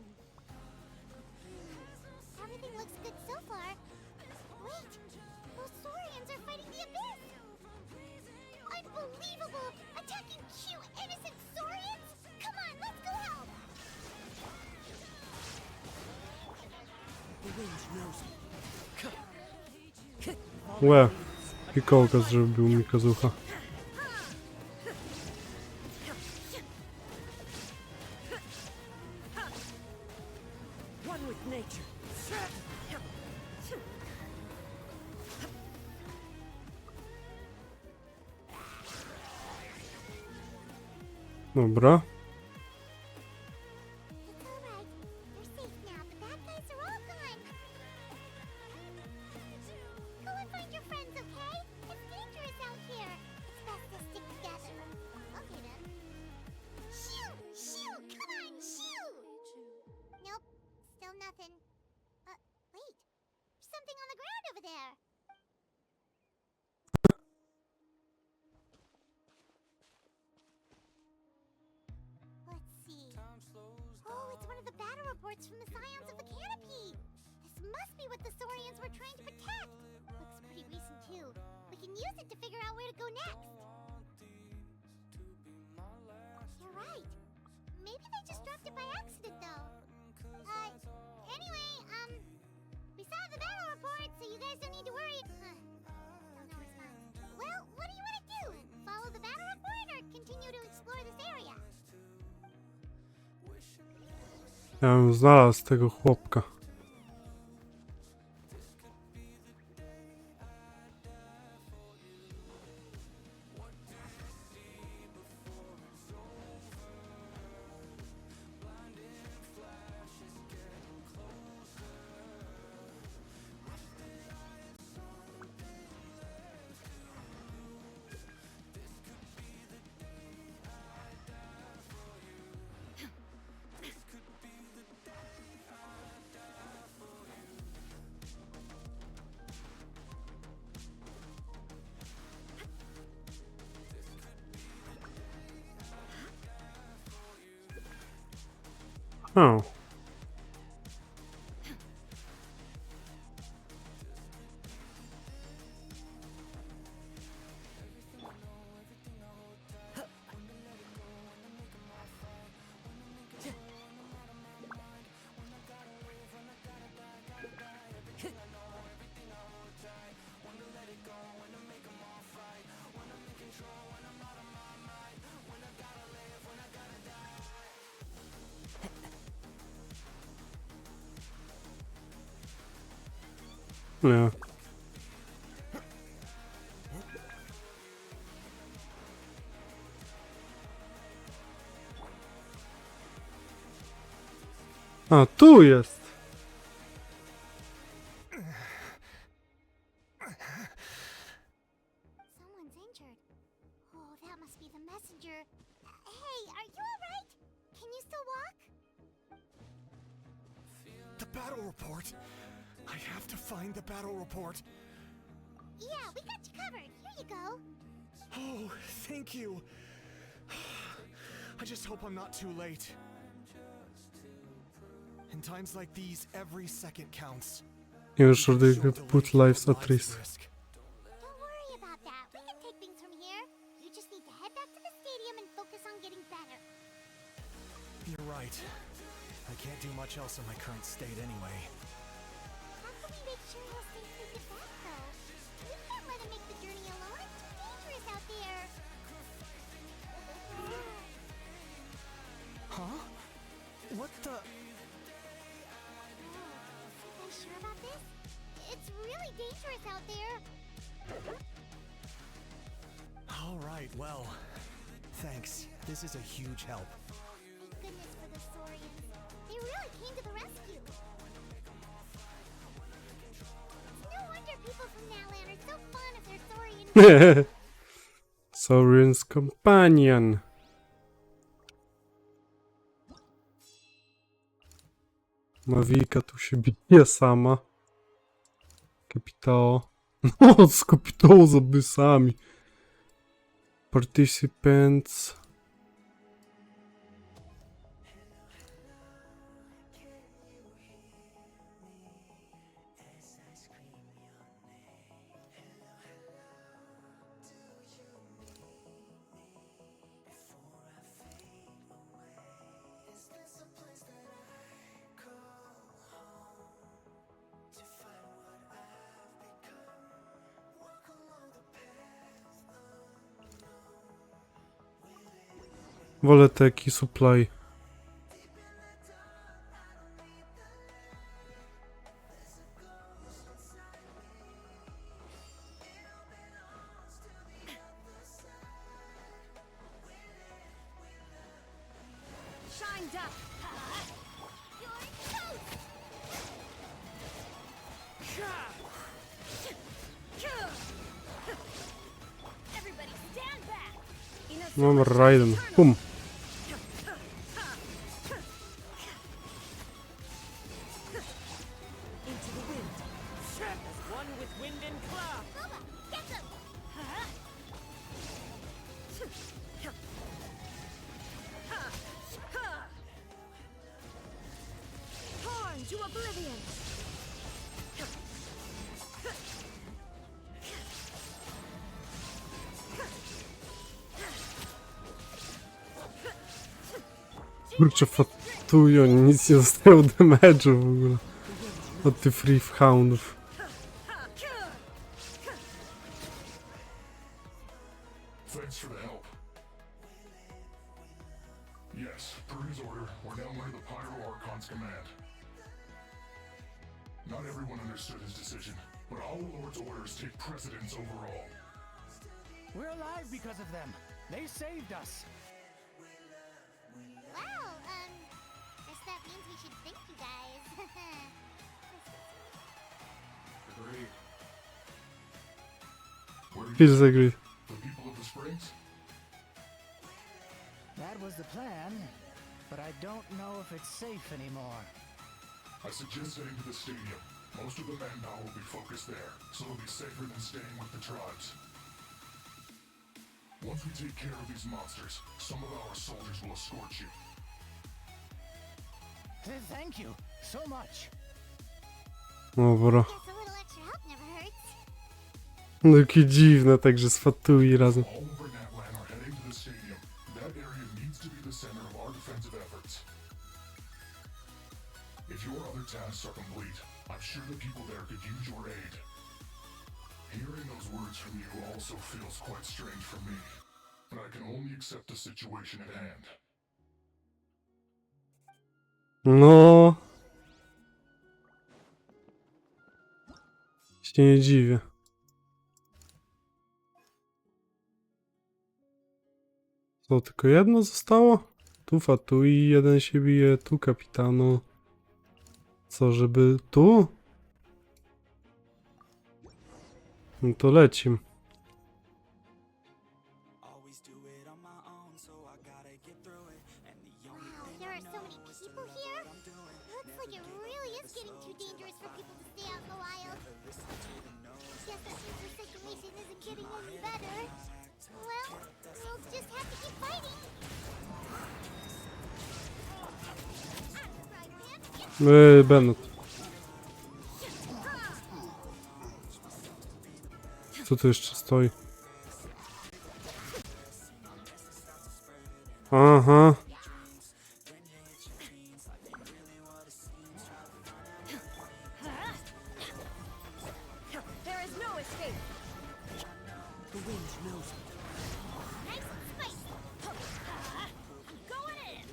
Everything looks good so far. Wait, those Saurians are fighting the abyss. Unbelievable! Attacking cute, innocent Saurians? Come on, let's go help! The wind knows me. Łe. Pikołka zrobił mi kazucha. One with nature. Dobra. It's alright. You're safe now. The bad guys are all gone. Go and find your friends, okay? It's dangerous out here. It's best to stick together. Okay then. Shoo! Shoo! Come on, shoo! Nope. Still nothing. Wait. There's something on the ground over there. Let's see. Oh, it's one of the battle reports from the Scions of the Canopy. This must be what the Saurians were trying to protect. Looks pretty recent too. We can use it to figure out where to go next. You're right. Maybe they just dropped it by accident though. Anyway, we saw the battle report, so you guys don't need to worry. Still no response. Well, what do you want to do? Follow the battle report or continue to explore this area? Ja bym znalazł tego chłopka. O. Nie. A, tu jest. Someone's injured. Oh, that must be the messenger. Hey, are you alright? Can you still walk? The battle report. I have to find the battle report. Yeah, we got you covered. Here you go. Oh, thank you. I just hope I'm not too late. In times like these, every second counts. Ensure they put lives at risk. Don't worry about that. We can take things from here. You just need to head back to the stadium and focus on getting better. You're right. I can't do much else in my current state anyway. How can we make sure he'll stay free to back, though? We can't let him make the journey alone. It's too dangerous out there. Huh? What the? Are you sure about this? It's really dangerous out there. All right, well, thanks. This is a huge help. Thank goodness for the Saurians. They really came to the rescue. It's no wonder people from Natlan are so fond of their Saurian. Saurian's companion. Mawika tu się bije sama. Kapitao. No, z kapitału z abyssami. Participants. Wolę taki supply. Shined up. Everybody stand back. Mam Raiden. Pum. Into the wind. As one with wind and claw. Get them! Torn to oblivion. Kurczę, fatują, nic nie zostało damage'u w ogóle. Od tych free houndów. Thanks for the help. Yes, per his order, we're now under the Pyro Archon's command. Not everyone understood his decision, but our Lord's orders take precedence over all. We're alive because of them. They saved us. Well, guess that means we should thank you guys. Agreed. Where do you Please agree. the people of the Springs? That was the plan, but I don't know if it's safe anymore. I suggest heading to the stadium. Most of the manpower will be focused there, so it'll be safer than staying with the tribes. Once we take care of these monsters, some of our soldiers will escort you. Thank you so much. Dobra. Guess a little extra help never hurts. Jakie dziwne, także z Fatui razem. All over Natlan are heading to the stadium. That area needs to be the center of our defensive efforts. If your other tasks are complete, I'm sure the people there could use your aid. Hearing those words from you also feels quite strange for me, but I can only accept the situation at hand. No. Się nie dziwię. Co, tylko jedno zostało? Tu Fatui, jeden się bije, tu kapitanu. Co, żeby tu? No to lecim. Wow, there are so many people here. Looks like it really is getting too dangerous for people to stay out in the wild. Guess that means the situation isn't getting any better. Well, we'll just have to keep fighting. Bennett. Co tu jeszcze stoi? Aha. There is no escape. The wind knows me. Nice and spicy. I'm going in.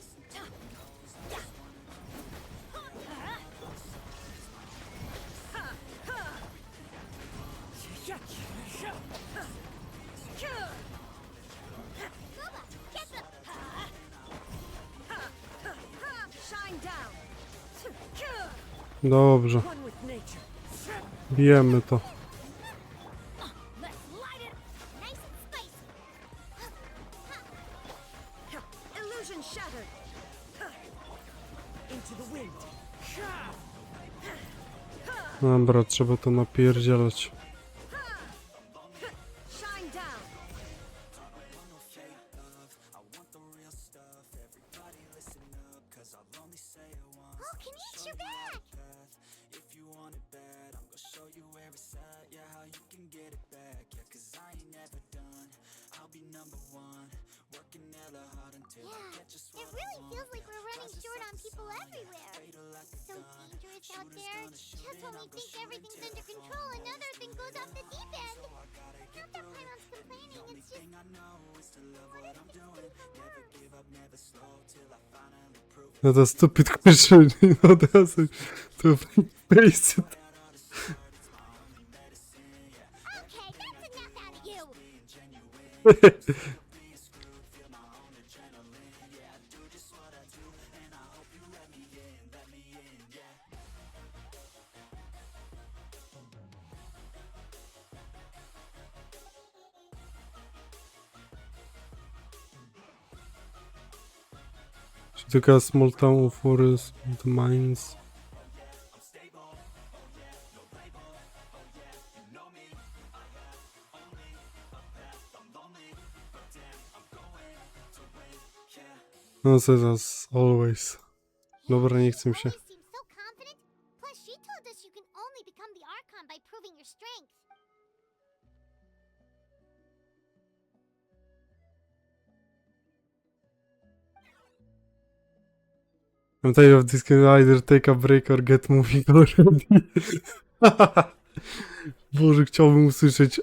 Bubba, get them. Shine down. Dobrze. One with nature. Bijemy to. Let's light it. Nice and spicy. Illusion shattered. Into the wind. Dobra, trzeba to napierdzielać. Shine down. Oh, can you eat your back? Yeah, it really feels like we're running short on people everywhere. So dangerous out there. Just when we think everything's under control, another thing goes off the deep end. Not that Pyron's complaining, it's just... What if things can go wrong? No to stupid question. Od razu to face it. Okay, that's enough out of you! She took a small town of forest, the mines. No says as always. Dobra, nie chcę mi się. You seem so confident. Plus, she told us you can only become the archon by proving your strength. I'm tired of this, can either take a break or get moving already. Boże, chciałbym usłyszeć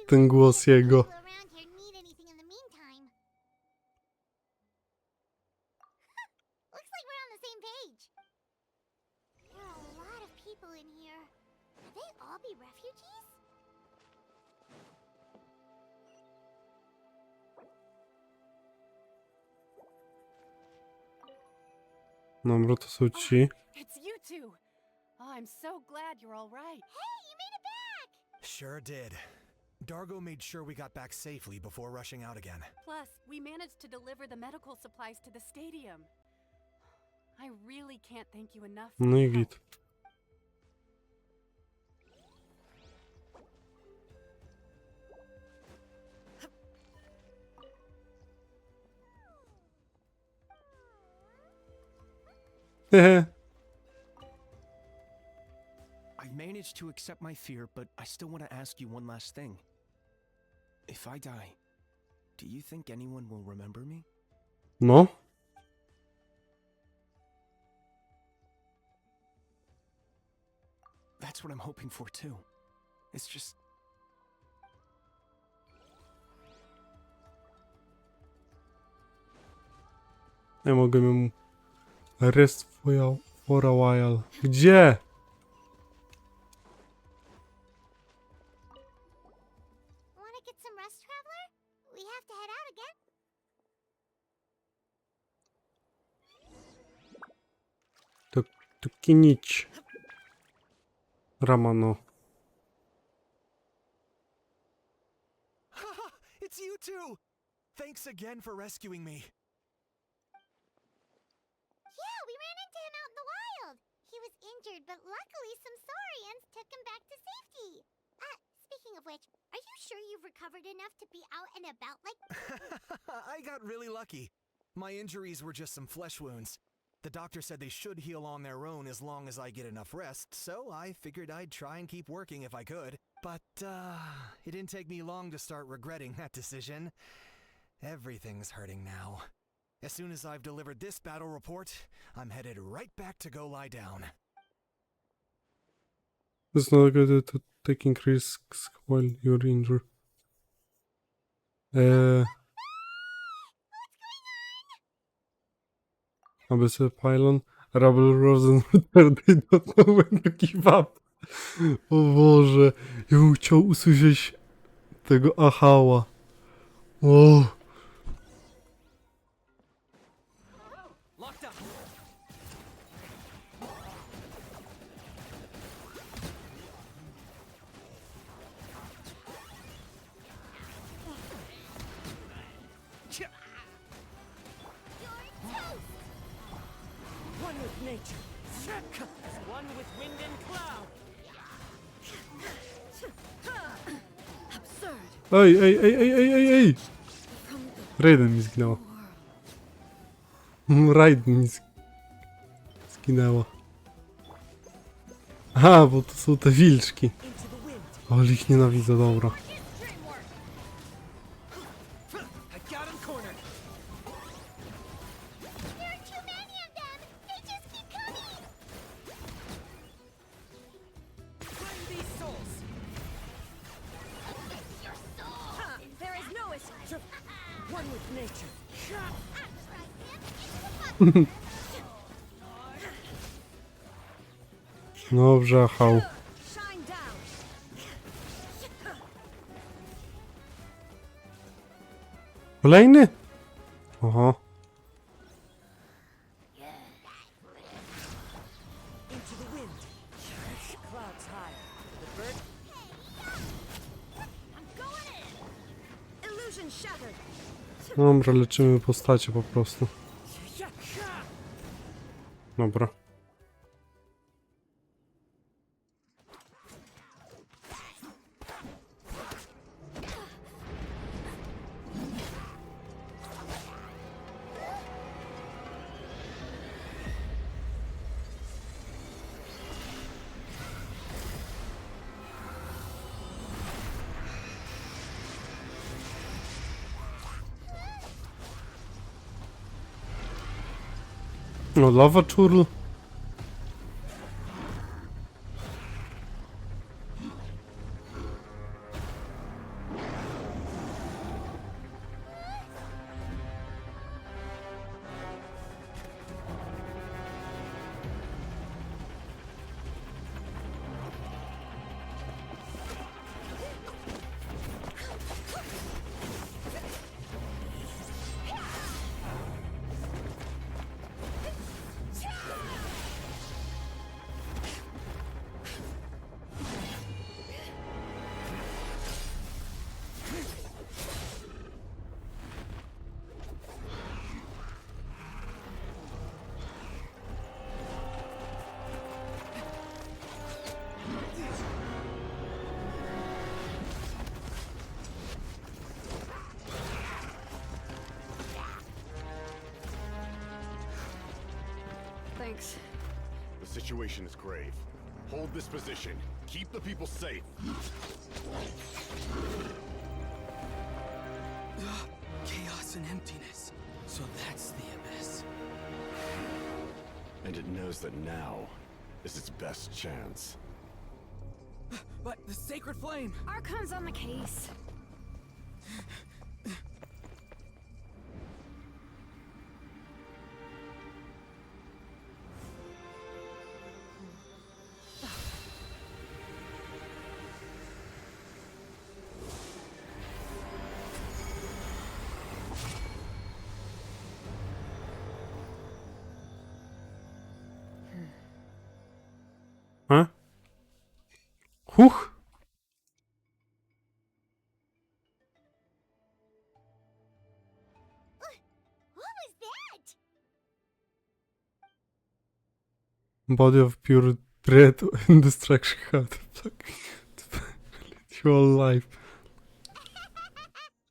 ten głos jego. People around here need anything in the meantime. Looks like we're on the same page. There are a lot of people in here. Could they all be refugees? Dobra, to są ci. It's you two. Oh, I'm so glad you're all right. Hey, you made it back! Sure did. Dargo made sure we got back safely before rushing out again. Plus, we managed to deliver the medical supplies to the stadium. I really can't thank you enough. for No i your help. git. I managed to accept my fear, but I still want to ask you one last thing. If I die, do you think anyone will remember me? No. That's what I'm hoping for too. It's just... Nie mogę mu... Rest for a while. Gdzie? Wanna get some rest, traveler? We have to head out again. To kinić. Ramano. Haha, it's you two! Thanks again for rescuing me. Yeah, we ran into him out in the wild. He was injured, but luckily some saurians took him back to safety. Speaking of which, are you sure you've recovered enough to be out and about like... I got really lucky. My injuries were just some flesh wounds. The doctor said they should heal on their own as long as I get enough rest, so I figured I'd try and keep working if I could. But, it didn't take me long to start regretting that decision. Everything's hurting now. As soon as I've delivered this battle report, I'm headed right back to go lie down. It's not good to taking risks while you're injured. Abyssal pylon, rubble rosen, they don't know when to give up. O Boże, ja bym chciał usłyszeć tego ahała. O. One with nature, one with wind and cloud. Absurd. Ej! Raiden mi zginęła. Raiden mi zginęła. Aha, bo to są te wilczki. O, ich nienawidzę, dobra. One with nature. Dobrze, ahał. Kolejny? Oho. Into the wind. Clouds high. The bird. I'm going in. Illusion shattered. Dobra, leczymy postacie po prostu. Dobra. No, lava churl. Thanks. The situation is grave. Hold this position. Keep the people safe. Chaos and emptiness. So that's the abyss. And it knows that now is its best chance. But the sacred flame! Archon's on the case. Huh? Huch! What was that? Body of pure dread and destruction. How the fuck? Your life.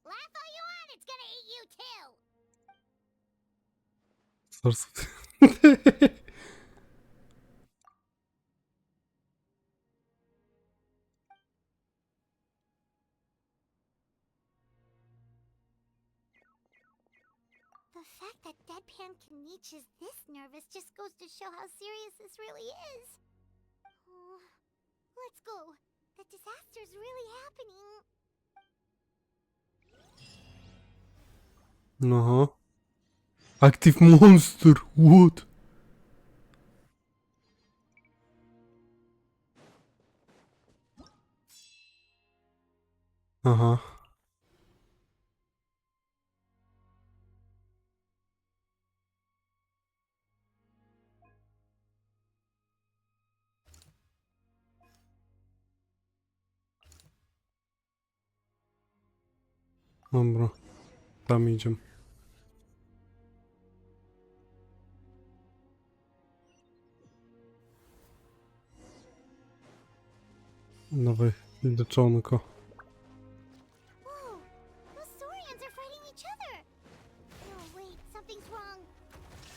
Laugh all you want, it's gonna eat you too. Source of- The fact that Deadpan Kaniche is this nervous just goes to show how serious this really is. Oh, let's go. The disaster's really happening. Aha. Active monster. What? Aha. Dobra. Tam idziemy. Nowe leczonko. Whoa, those Saurians are fighting each other. No, wait, something's wrong.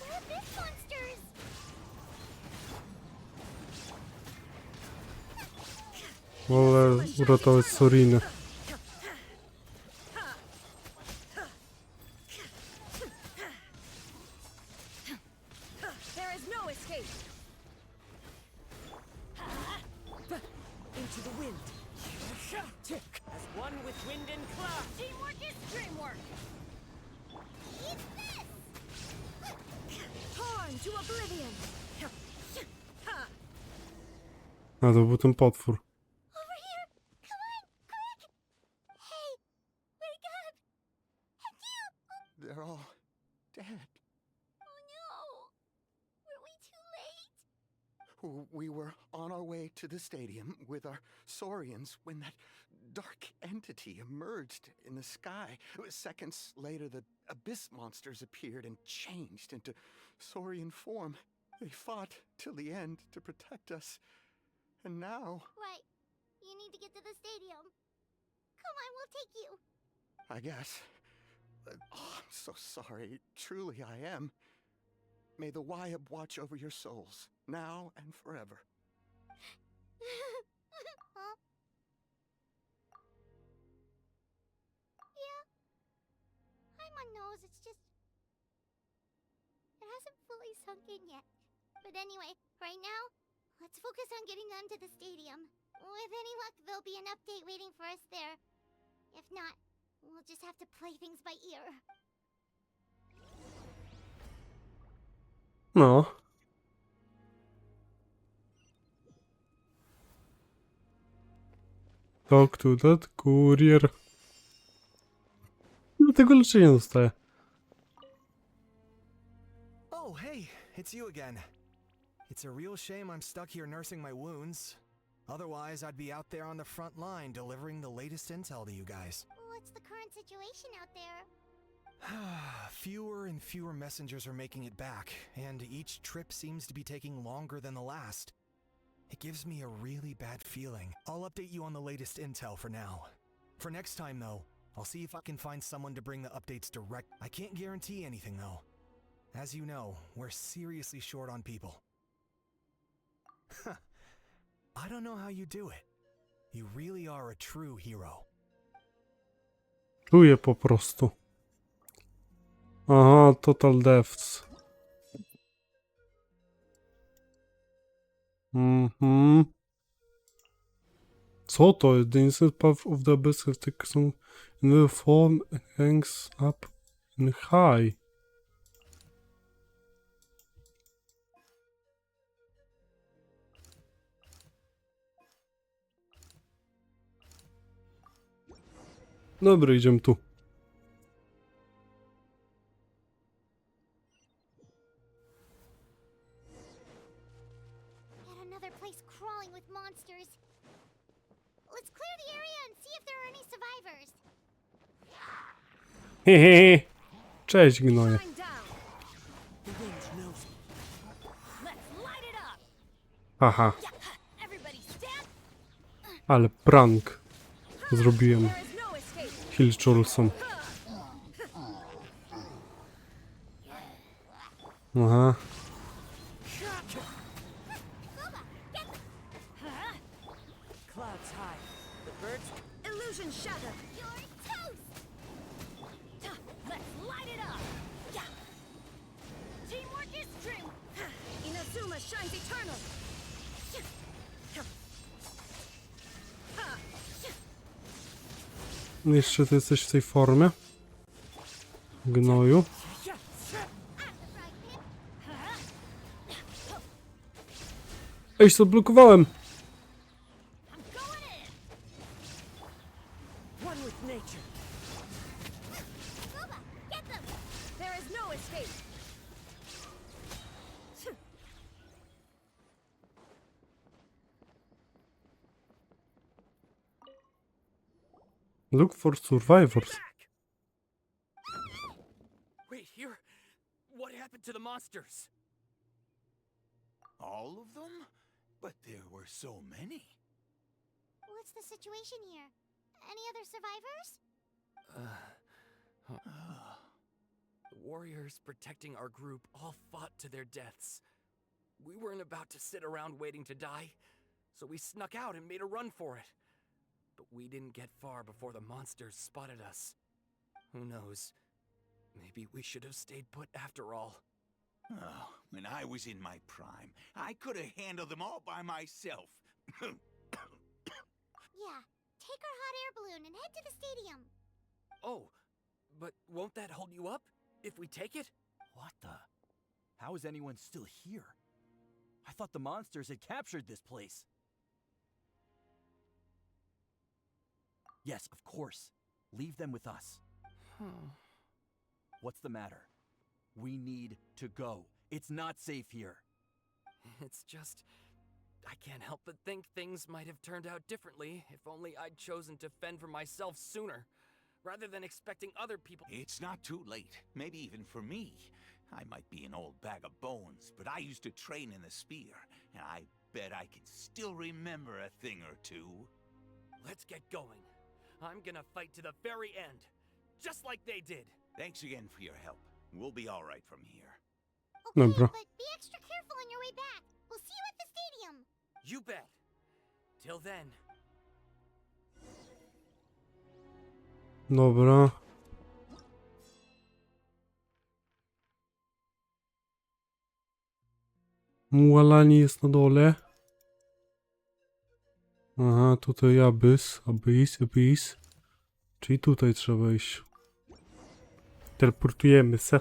They're abyss monsters. Wolę uratować Sorinę. There is no escape. Into the wind. As one with wind and cloud. Teamwork is dreamwork. It's this. Torn to oblivion. A to był ten potwór. Over here. Come on, quick. Hey, wake up. And you. They're all dead. Oh no. Were we too late? We were on our way to the stadium with our Saurians when that dark entity emerged in the sky. Seconds later, the abyss monsters appeared and changed into Saurian form. They fought till the end to protect us. And now, Right. You need to get to the stadium. Come on, we'll take you. I guess. I'm so sorry. Truly, I am. May the Wyab watch over your souls, now and forever. Huh? Yeah. I'm on nose, it's just... It hasn't fully sunk in yet. But anyway, right now, let's focus on getting onto the stadium. With any luck, there'll be an update waiting for us there. If not, we'll just have to play things by ear. No. Talk to that courier. Dlatego leczenia dostaję. Oh, hey, it's you again. It's a real shame I'm stuck here nursing my wounds. Otherwise, I'd be out there on the front line delivering the latest intel to you guys. What's the current situation out there? Fewer and fewer messengers are making it back, and each trip seems to be taking longer than the last. It gives me a really bad feeling. I'll update you on the latest intel for now. For next time, though, I'll see if I can find someone to bring the updates direct. I can't guarantee anything, though. As you know, we're seriously short on people. I don't know how you do it. You really are a true hero. Czuję po prostu. Aha, total deaths. Co to jest? The instant path of the abyss has taken some in the form hangs up in high. Dobra, idziemy tu. Yet another place crawling with monsters. Let's clear the area and see if there are any survivors. Hehehe. Cześć, gnoje. Aha. Ale prank zrobiłem Hilczulsom. Aha. Clouds high. The birds. Illusion shattered. You're toast! Let's light it up! Teamwork is strength! Inazuma shines eternal. Jeszcze ty jesteś w tej formie? Gnoju. Ej, zablokowałem! One with nature. Get them! There is no escape. Look for survivors. Wait here. What happened to the monsters? All of them? But there were so many. What's the situation here? Any other survivors? The warriors protecting our group all fought to their deaths. We weren't about to sit around waiting to die, so we snuck out and made a run for it. But we didn't get far before the monsters spotted us. Who knows? Maybe we should have stayed put after all. Oh, when I was in my prime, I could have handled them all by myself. Yeah, take our hot air balloon and head to the stadium. Oh, but won't that hold you up if we take it? What the? How is anyone still here? I thought the monsters had captured this place. Yes, of course. Leave them with us. What's the matter? We need to go. It's not safe here. It's just... I can't help but think things might have turned out differently if only I'd chosen to fend for myself sooner, rather than expecting other people... It's not too late, maybe even for me. I might be an old bag of bones, but I used to train in the spear, and I bet I can still remember a thing or two. Let's get going. I'm gonna fight to the very end, just like they did. Thanks again for your help. We'll be all right from here. Okay, Dobra. but be extra careful on your way back. We'll see you at the stadium. You bet. Till then. Dobra. Mualani jest na dole. Aha, tutaj abyss. Czyli tutaj trzeba iść. Teleportujemy się.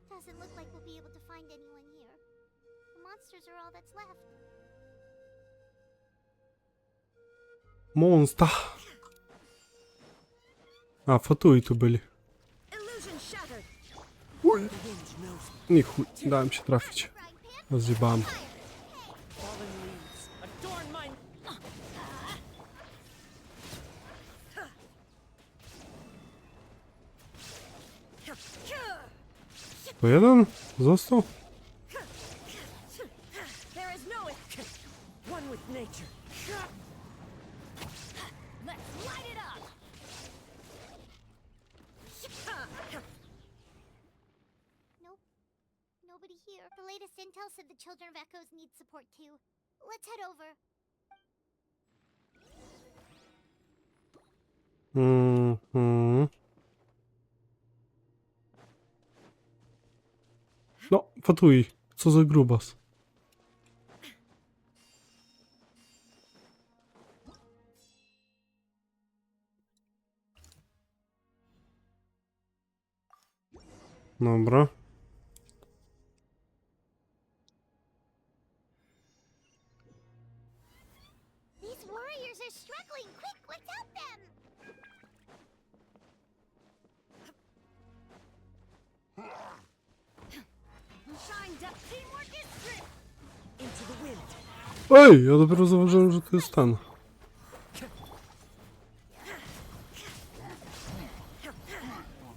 Doesn't look like we'll be able to find anyone here. The monsters are all that's left. Monster. A, fatui tu byli. Illusion shattered. Uj. Nie chuj, dałem się trafić. Zjebałem. Fallen leaves. Adorn my... To jeden? Został? There is no escape. One with nature. Let's light it up! Nobody here. The latest intel said the Children of Echoes need support too. Let's head over. No, Fatui, co za grubas. Dobra. These warriors are struggling. Quick, let's help them. Shined up. Teamwork is strict. Into the wind. Ej, ja dopiero zauważyłem, że to jest ten.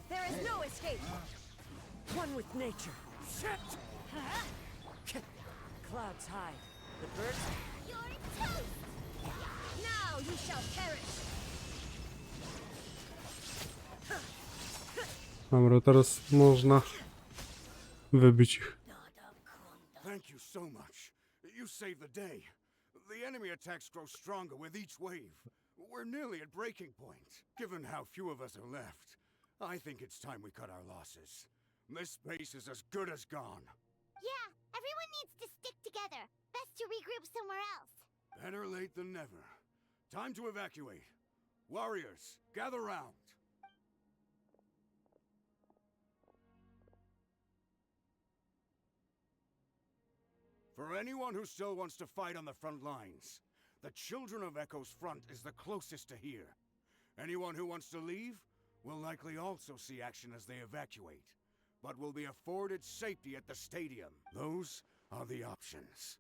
There is no escape. One with nature. Clouds high. The birds. You're toast. Now you shall perish. Dobra, teraz można wybić ich. Thank you so much. You saved the day. The enemy attacks grow stronger with each wave. We're nearly at breaking point. Given how few of us are left, I think it's time we cut our losses. This space is as good as gone. Yeah, everyone needs to stick together. Best to regroup somewhere else. Better late than never. Time to evacuate. Warriors, gather round. For anyone who still wants to fight on the front lines, the Children of Echo's front is the closest to here. Anyone who wants to leave will likely also see action as they evacuate, but will be afforded safety at the stadium. Those are the options.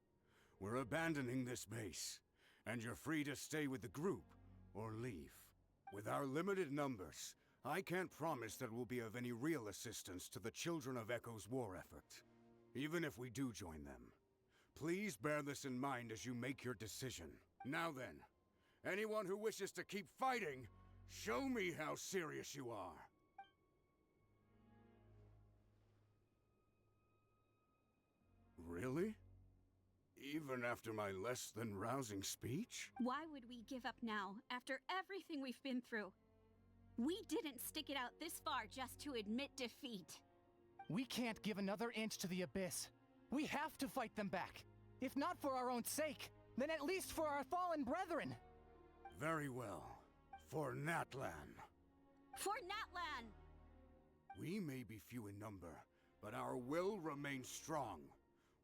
We're abandoning this base, and you're free to stay with the group or leave. With our limited numbers, I can't promise that we'll be of any real assistance to the Children of Echo's war effort. Even if we do join them, please bear this in mind as you make your decision. Now then, anyone who wishes to keep fighting, show me how serious you are. Really? Even after my less than rousing speech? Why would we give up now, after everything we've been through? We didn't stick it out this far just to admit defeat. We can't give another inch to the Abyss. We have to fight them back. If not for our own sake, then at least for our fallen brethren. Very well. For Natlan. For Natlan! We may be few in number, but our will remains strong.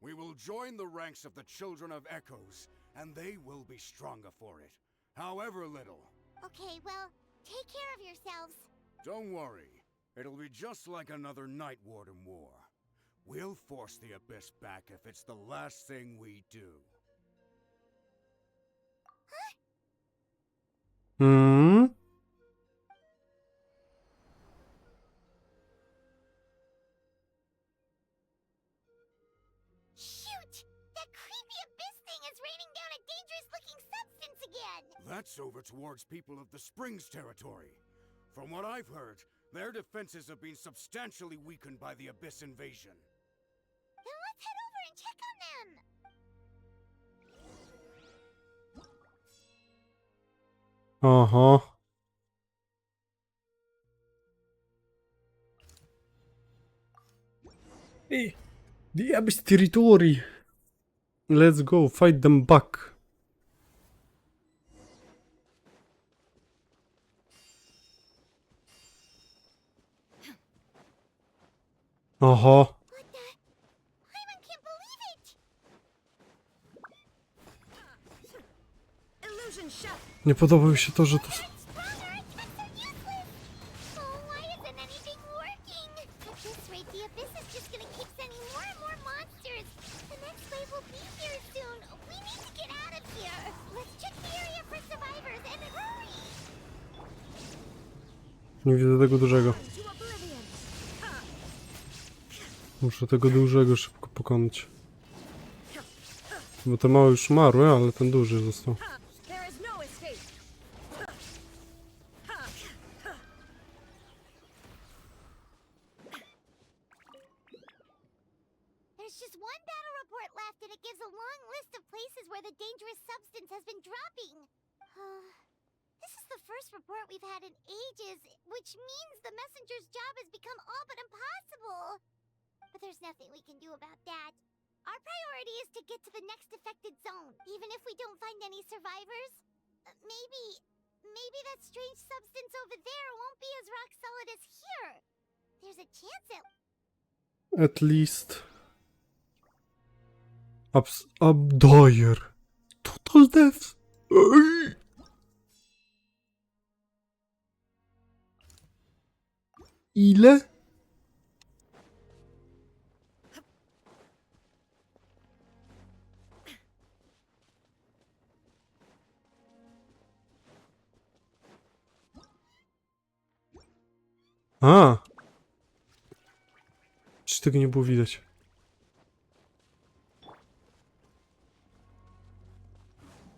We will join the ranks of the Children of Echoes, and they will be stronger for it, however little. Okay, well, take care of yourselves. Don't worry. It'll be just like another Night Warden war. We'll force the Abyss back if it's the last thing we do. Shoot! That creepy Abyss thing is raining down a dangerous-looking substance again! That's over towards people of the Springs territory. From what I've heard, their defenses have been substantially weakened by the Abyss invasion. Then let's head over and check on them! Aha. Hey, the Abyss territory. Let's go fight them back. Aha. What the? Hyman can't believe it! Illusion shut. Nie podoba mi się to, że to... Oh, why isn't anything working? At this rate, the Abyss is just gonna keep sending more and more monsters. The next wave will be here soon. We need to get out of here. Let's check the area for survivors and hurry! Nie widzę tego dużego. Muszę tego dużego szybko pokonać. Bo te małe już umarły, ale ten duży został. There is no escape. There's just one battle report left, and it gives a long list of places where the dangerous substance has been dropping. This is the first report we've had in ages, which means the messenger's job has become all but impossible. But there's nothing we can do about that. Our priority is to get to the next affected zone, even if we don't find any survivors. Maybe that strange substance over there won't be as rock solid as here. There's a chance At least. Abdoyer. Total death. Ej. Ile? A! Czy tego nie było widać?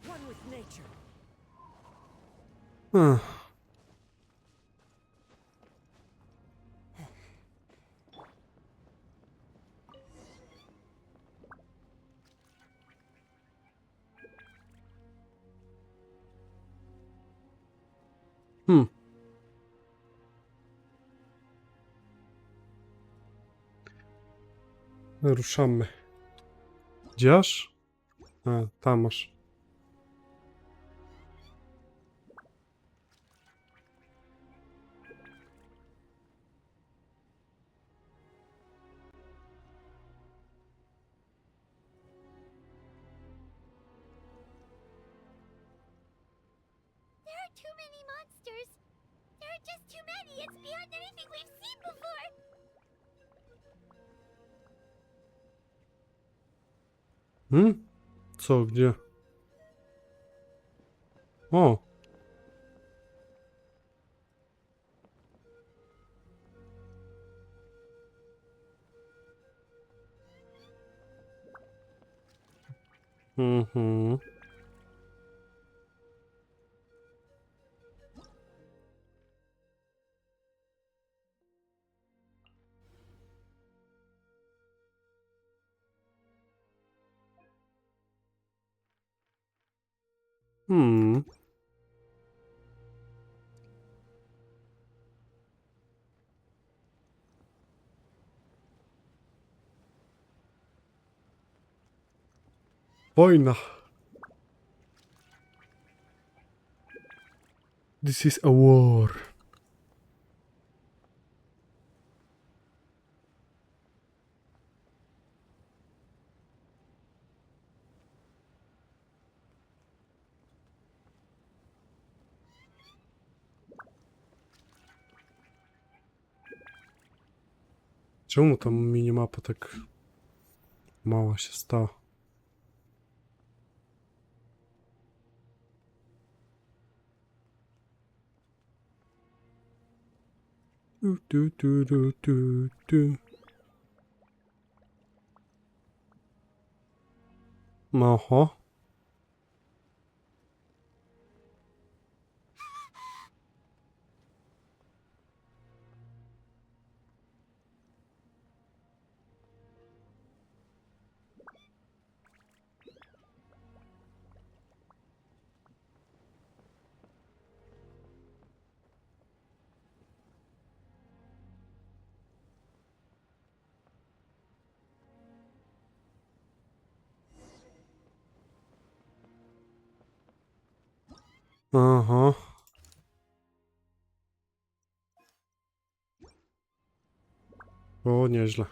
One with nature. Ruszamy. Gdzież? A, tam masz. there are too many monsters. There are just too many. It's beyond anything we've seen before. Co, gdzie? O! Mhm. Wojna. This is a war. Czemu tam minimapa tak mała się stała? Tu. Oho. Aha. O, nieźle.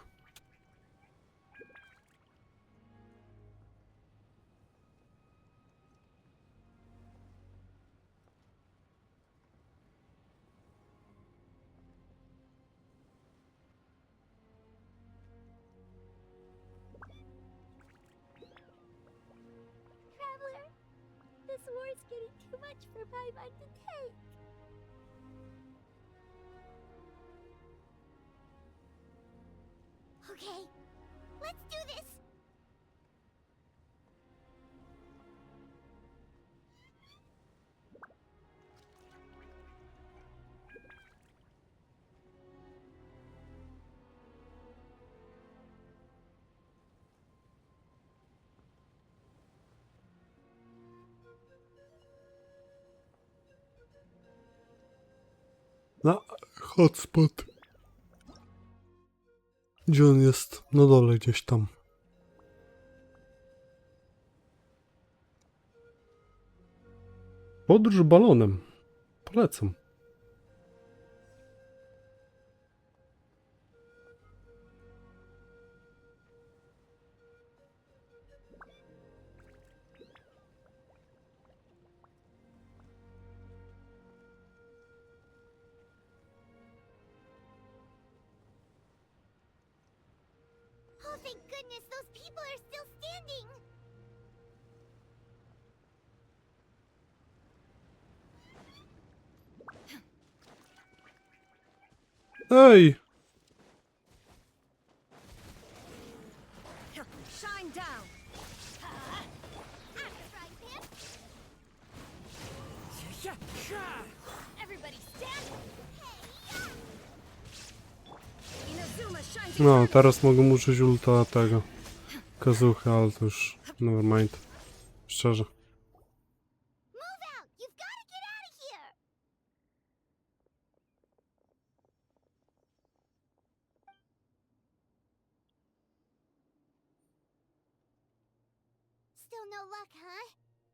Traveler, this war's getting too much for my mind to take. Okay, let's do this. Na hotspot. Gdzie on jest? Na dole gdzieś tam. Podróż balonem. Polecam. Oh, thank goodness, those people are still standing! Ej! Shine down. Everybody stand! Inazuma shines. No, teraz mogę użyć ulta tego. Kazuchy, ale to już nevermind. Szczerze. Move out! You've got to get out of here! Still no luck, huh?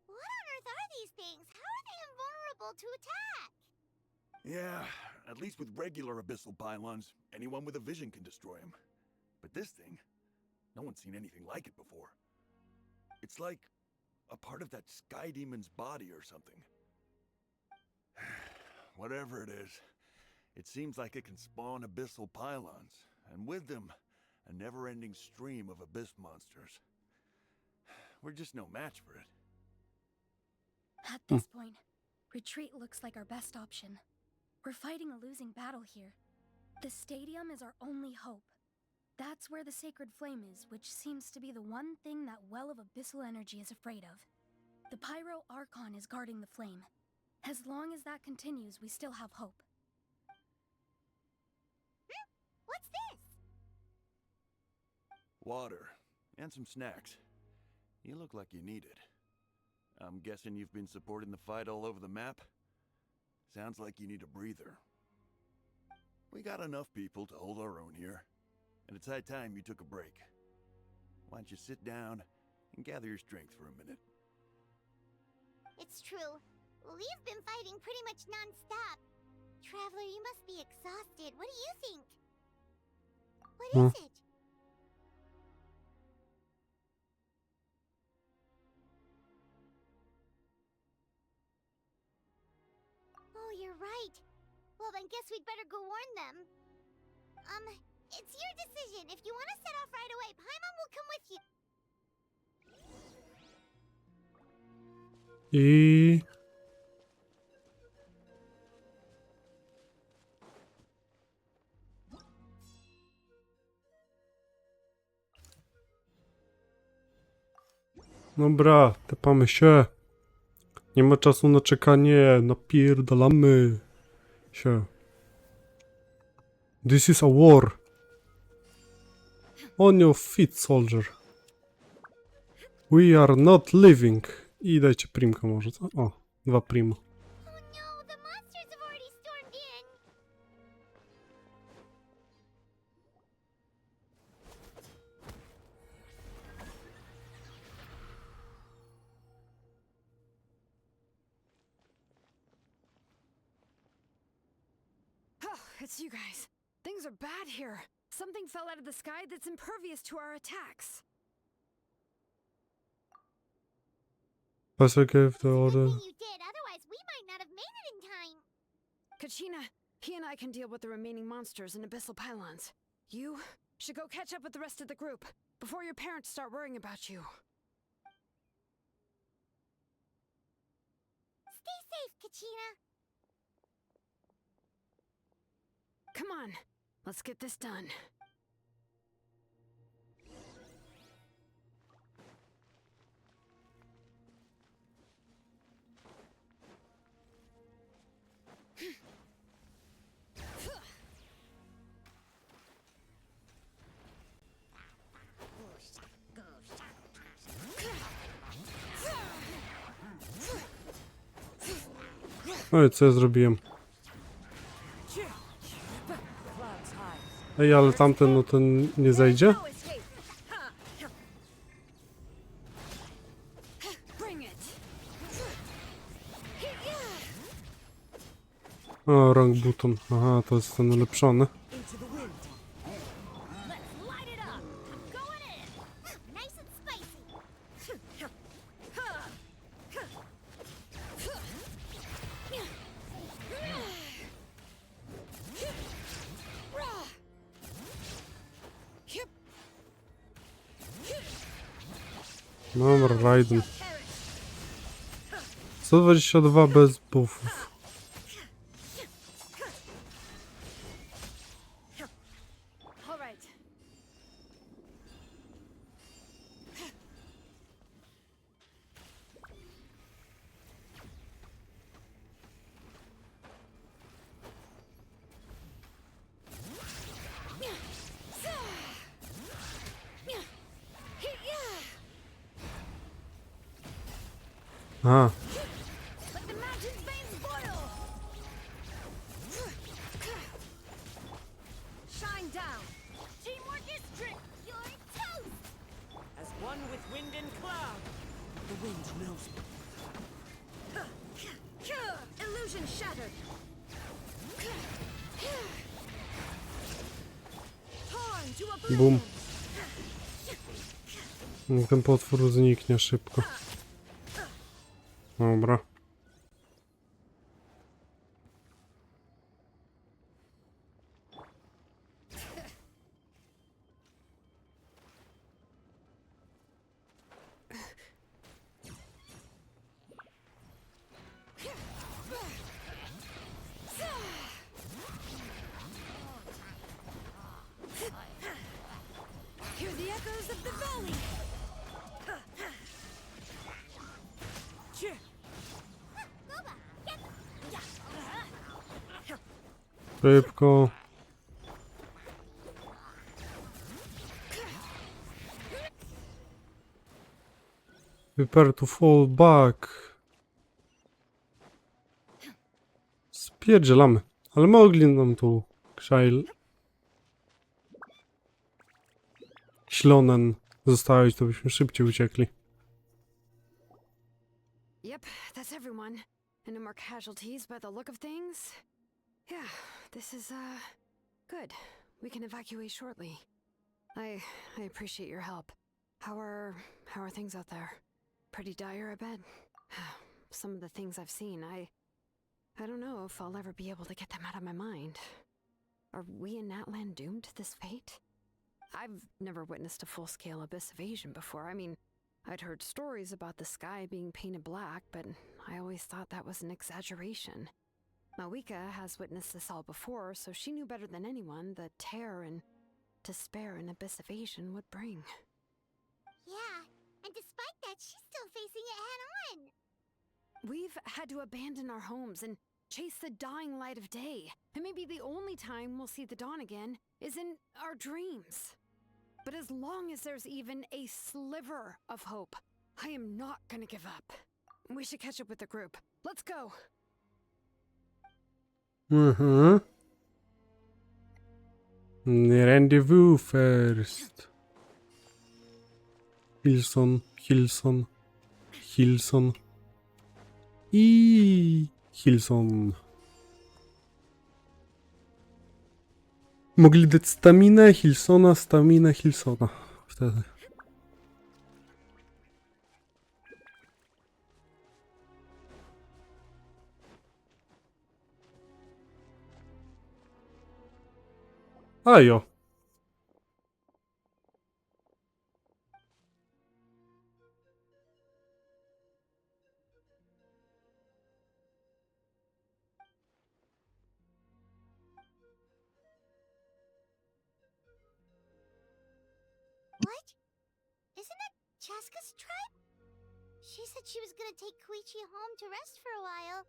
What on earth are these things? How are they invulnerable to attack? Yeah, at least with regular abyssal pylons, anyone with a vision can destroy them. But this thing, no one's seen anything like it before. It's like a part of that sky demon's body or something. Whatever it is, it seems like it can spawn abyssal pylons, and with them, a never-ending stream of abyss monsters. We're just no match for it. At this point, retreat looks like our best option. We're fighting a losing battle here. The stadium is our only hope. That's where the sacred flame is, which seems to be the one thing that well of abyssal energy is afraid of. The pyro archon is guarding the flame. As long as that continues, we still have hope. What's this? Water, and some snacks. You look like you need it. I'm guessing you've been supporting the fight all over the map? Sounds like you need a breather. We got enough people to hold our own here, and it's high time you took a break. Why don't you sit down and gather your strength for a minute? It's true. We've been fighting pretty much non-stop. Traveler, you must be exhausted. What do you think? What is it? Oh, you're right. Well, then guess we'd better go warn them. It's your decision. If you want to set off right away, Paimon will come with you. Dobra, tepamy się. Nie ma czasu na czekanie, napierdalamy się. This is a war. On your feet, soldier. We are not living. I dajcie primka może, co? O, 2 primo. It's you guys. Things are bad here. Something fell out of the sky that's impervious to our attacks. Passer gave the order. You did, otherwise we might not have made it in time. Kachina, he and I can deal with the remaining monsters and abyssal pylons. You should go catch up with the rest of the group before your parents start worrying about you. Stay safe, Kachina. Come on, let's get this done. No i co ja zrobiłem? Ej, ale tamten, no ten nie zejdzie? O, wrong button. Aha, to jest ten ulepszony. Into the wind. Let's light it up. I'm going in. Nice and spicy. Dobra, Raiden. 122 bez buffów. All right. Aha. Let the mountain's veins boil. Shine down. Teamwork is trick. You're toast. As one with wind and cloud. The wind knows me. Illusion shattered. Torn to oblivion. Bum. Niech ten potwór zniknie szybko. Dobra. Hear the echoes of the valley. Szybko. Prepare to fall back. Spierdzielamy. Ale mogli nam tu Ślonen zostawić, to byśmy szybciej uciekli. Yep, that's everyone. And no more casualties by the look of things. Yeah, this is, good. We can evacuate shortly. I appreciate your help. How are things out there? Pretty dire, I bet. Some of the things I've seen, I don't know if I'll ever be able to get them out of my mind. Are we in Natlan doomed to this fate? I've never witnessed a full-scale abyss invasion before. I mean, I'd heard stories about the sky being painted black, but I always thought that was an exaggeration. Mawika has witnessed this all before, so she knew better than anyone the terror and despair an abyss invasion would bring. Yeah, and despite that, she's still facing it head-on. We've had to abandon our homes and chase the dying light of day. And maybe the only time we'll see the dawn again is in our dreams. But as long as there's even a sliver of hope, I am not gonna give up. We should catch up with the group. Let's go! Rendezvous first. Hilson. I Hilson. Mogli dać staminę Hilsona, wtedy. Ajo. What? Isn't that Chaska's tribe? She said she was gonna take Koichi home to rest for a while.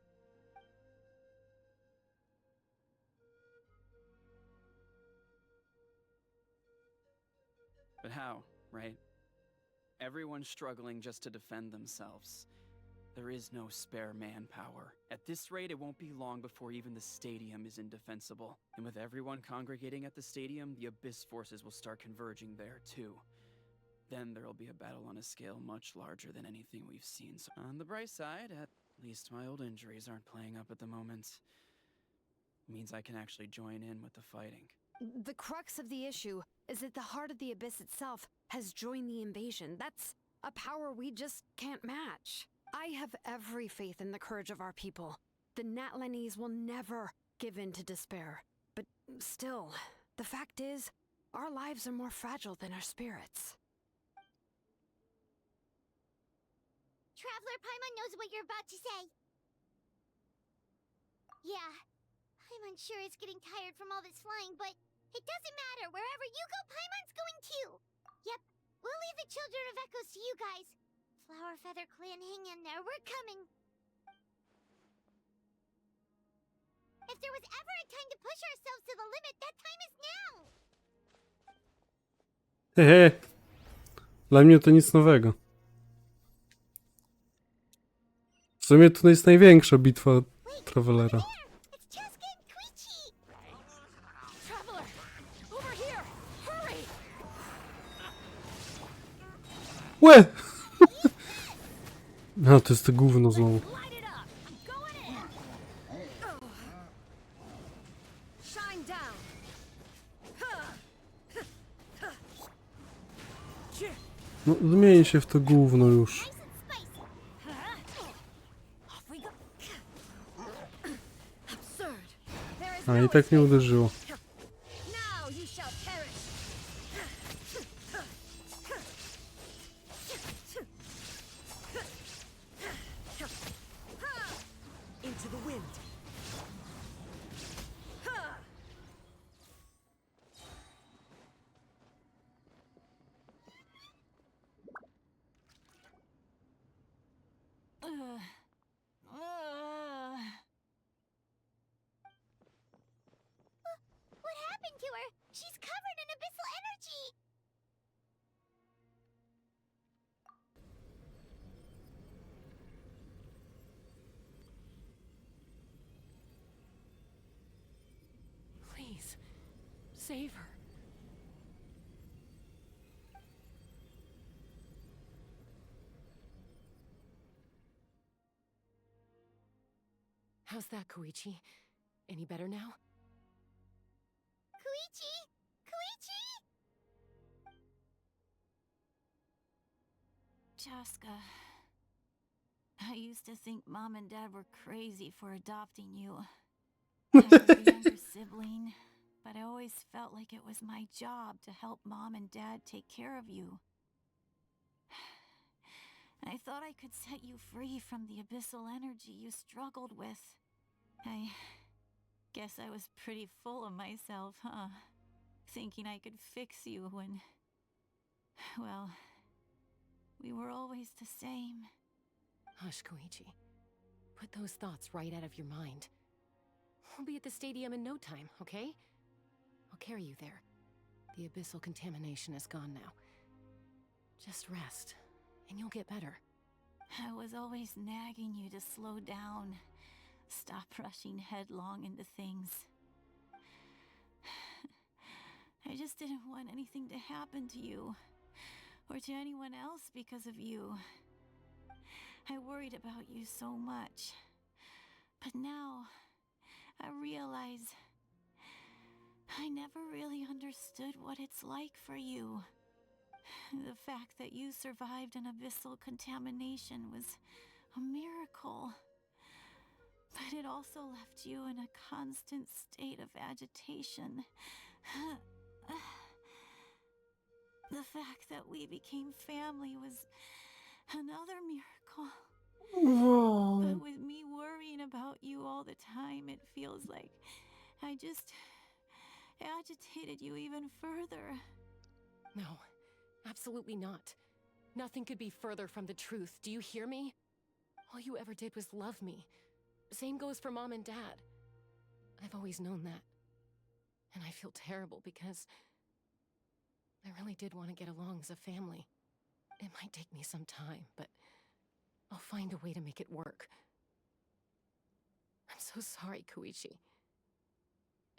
But how, right? Everyone's struggling just to defend themselves. There is no spare manpower. At this rate, it won't be long before even the stadium is indefensible. And with everyone congregating at the stadium, the Abyss forces will start converging there, too. Then there'll be a battle on a scale much larger than anything we've seen. So on the bright side, at least my old injuries aren't playing up at the moment. Means I can actually join in with the fighting. The crux of the issue is that the heart of the Abyss itself has joined the invasion. That's a power we just can't match. I have every faith in the courage of our people. The Natlanese will never give in to despair. But still, the fact is, our lives are more fragile than our spirits. Traveler Paimon knows what you're about to say. Yeah, I'm unsure it's getting tired from all this flying, but it doesn't matter. Wherever you go, Paimon's going too. Yep, we'll leave the Children of Echoes to you guys. Flower Feather Clan, hang in there. We're coming. If there was ever a time to push ourselves to the limit, that time is now. Hehe. Dla mnie to nic nowego. W sumie to jest największa bitwa Travelera. Traveler, over here! Hurry! Łe! No, to jest to gówno znowu. Shine down. No, zmień się w to gówno już. A i tak mnie uderzyło. Now you shall perish. Into the wind. What happened to her? She's covered in abyssal energy. Please, save her. How's that, Koichi? Any better now? Koichi? Koichi? Chaska, I used to think Mom and Dad were crazy for adopting you. I was the younger sibling, but I always felt like it was my job to help Mom and Dad take care of you. I thought I could set you free from the abyssal energy you struggled with. I guess I was pretty full of myself, huh? Thinking I could fix you when... well, we were always the same. Hush, Koichi. Put those thoughts right out of your mind. We'll be at the stadium in no time, okay? I'll carry you there. The abyssal contamination is gone now. Just rest, and you'll get better. I was always nagging you to slow down. Stop rushing headlong into things. I just didn't want anything to happen to you, or to anyone else because of you. I worried about you so much. But now, I realize I never really understood what it's like for you. The fact that you survived an abyssal contamination was a miracle. But it also left you in a constant state of agitation. The fact that we became family was another miracle. But with me worrying about you all the time, it feels like I just agitated you even further. No, absolutely not. Nothing could be further from the truth. Do you hear me? All you ever did was love me. Same goes for Mom and Dad. I've always known that. And I feel terrible because I really did want to get along as a family. It might take me some time, but I'll find a way to make it work. I'm so sorry, Koichi.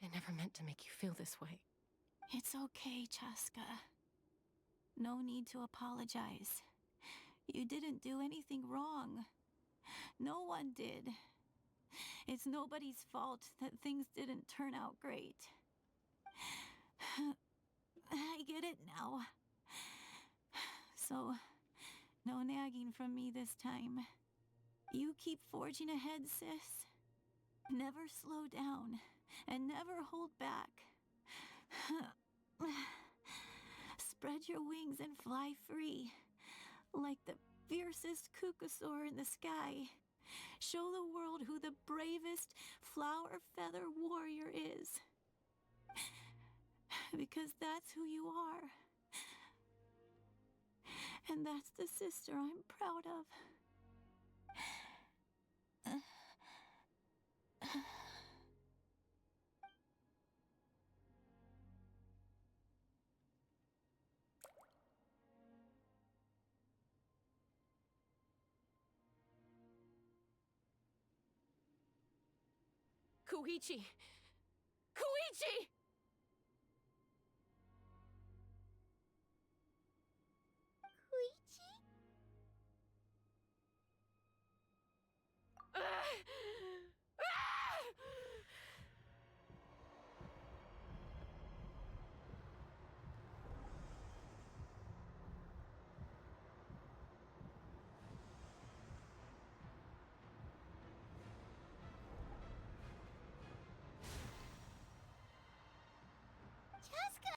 I never meant to make you feel this way. It's okay, Chaska. No need to apologize. You didn't do anything wrong. No one did. It's nobody's fault that things didn't turn out great. I get it now. So, no nagging from me this time. You keep forging ahead, sis. Never slow down, and never hold back. Spread your wings and fly free, like the fiercest kukusaur in the sky. Show the world who the bravest flower feather warrior is. Because that's who you are. And that's the sister I'm proud of. Koichi! Koichi! Koichi? Chaska?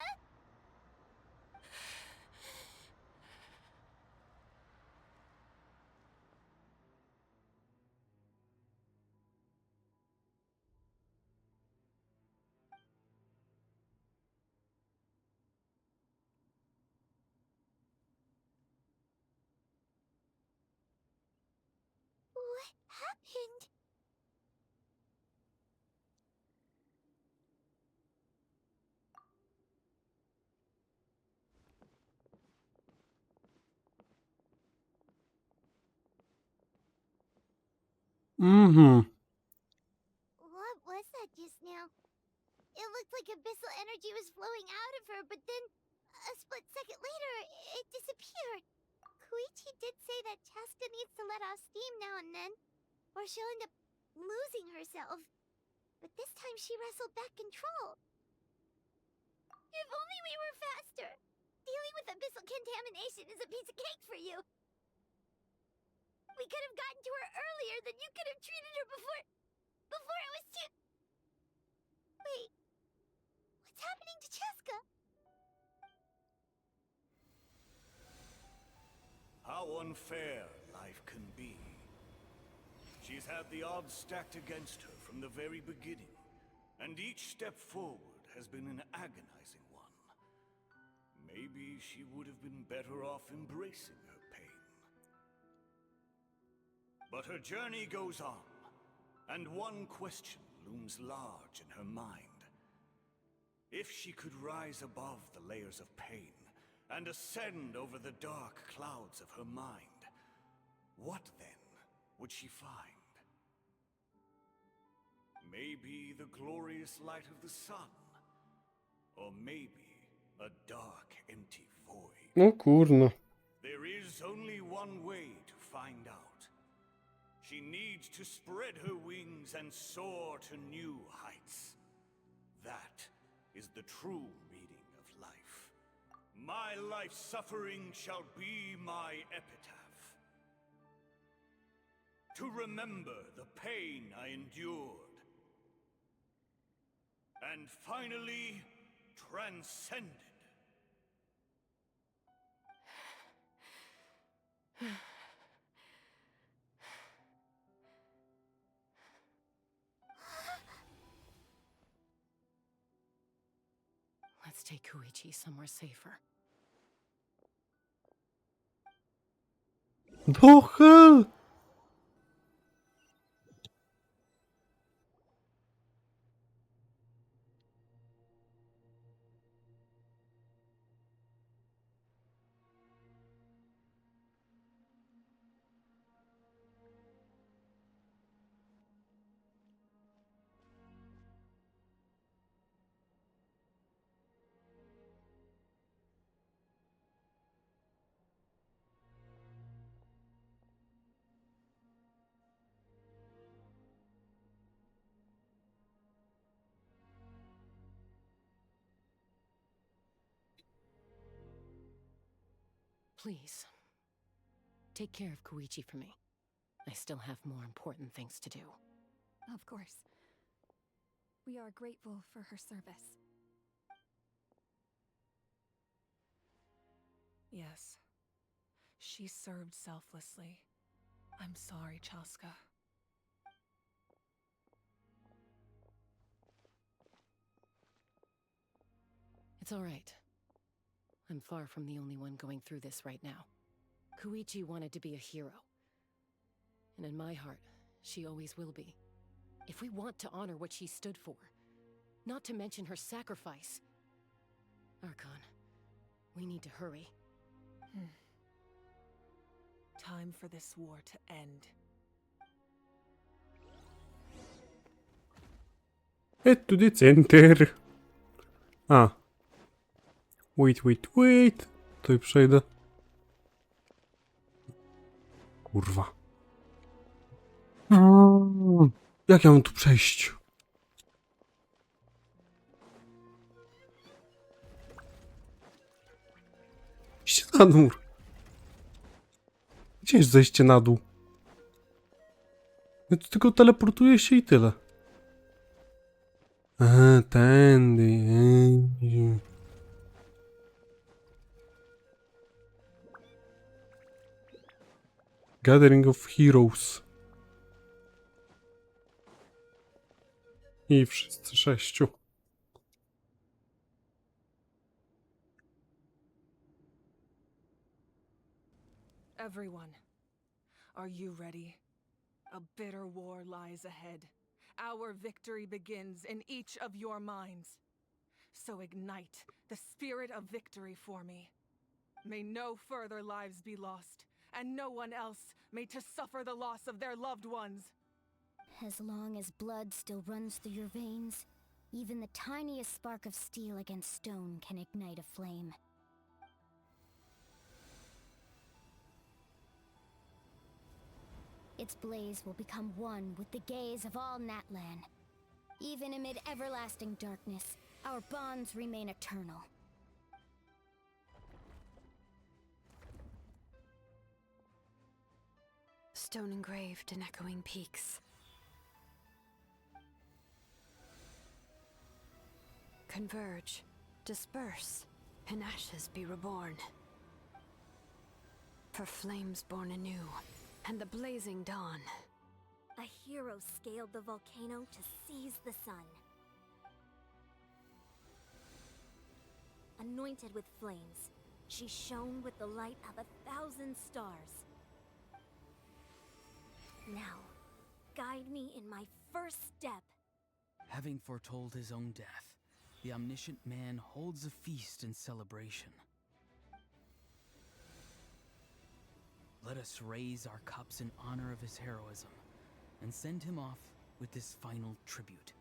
What happened? Mm-hmm. What was that just now? It looked like abyssal energy was flowing out of her, but then a split second later, it disappeared. Koichi did say that Chaska needs to let off steam now and then, or she'll end up losing herself. But this time she wrestled back control. If only we were faster! Dealing with abyssal contamination is a piece of cake for you! We could have gotten to her earlier, then you could have treated her before it was too... Wait, what's happening to Chaska? How unfair life can be. She's had the odds stacked against her from the very beginning, and each step forward has been an agonizing one. Maybe she would have been better off embracing her pain. But her journey goes on, and one question looms large in her mind. If she could rise above the layers of pain and ascend over the dark clouds of her mind, what then would she find? Maybe the glorious light of the sun, or maybe a dark, empty void. No kurna. There is only one way to find out. She needs to spread her wings and soar to new heights. That is the true meaning of life. My life suffering shall be my epitaph. To remember the pain I endured. And finally, transcended. Let's take Koichi somewhere safer. Doch! Please, take care of Koichi for me. I still have more important things to do. Of course. We are grateful for her service. Yes. She served selflessly. I'm sorry, Chaska. It's all right. I'm far from the only one going through this right now. Koichi wanted to be a hero. And in my heart, she always will be. If we want to honor what she stood for, not to mention her sacrifice. Archon, we need to hurry. Time for this war to end. Head to the center. A. Wait. Tutaj przejdę. Kurwa. Jak ja mam tu przejść? Idźcie na dół. Gdzie jest zejście na dół? Ja tu tylko teleportuję się i tyle. Tędy. Gathering of Heroes. I wszyscy 6. Everyone, are you ready? A bitter war lies ahead. Our victory begins in each of your minds. So ignite the spirit of victory for me. May no further lives be lost, and no one else may to suffer the loss of their loved ones. As long as blood still runs through your veins, even the tiniest spark of steel against stone can ignite a flame. Its blaze will become one with the gaze of all Natlan. Even amid everlasting darkness, our bonds remain eternal. Stone engraved in echoing peaks. Converge, disperse, in ashes be reborn. For flames born anew, and the blazing dawn. A hero scaled the volcano to seize the sun. Anointed with flames, she shone with the light of 1,000 stars. Now, guide me in my first step. Having foretold his own death, the omniscient man holds a feast in celebration. Let us raise our cups in honor of his heroism, and send him off with this final tribute.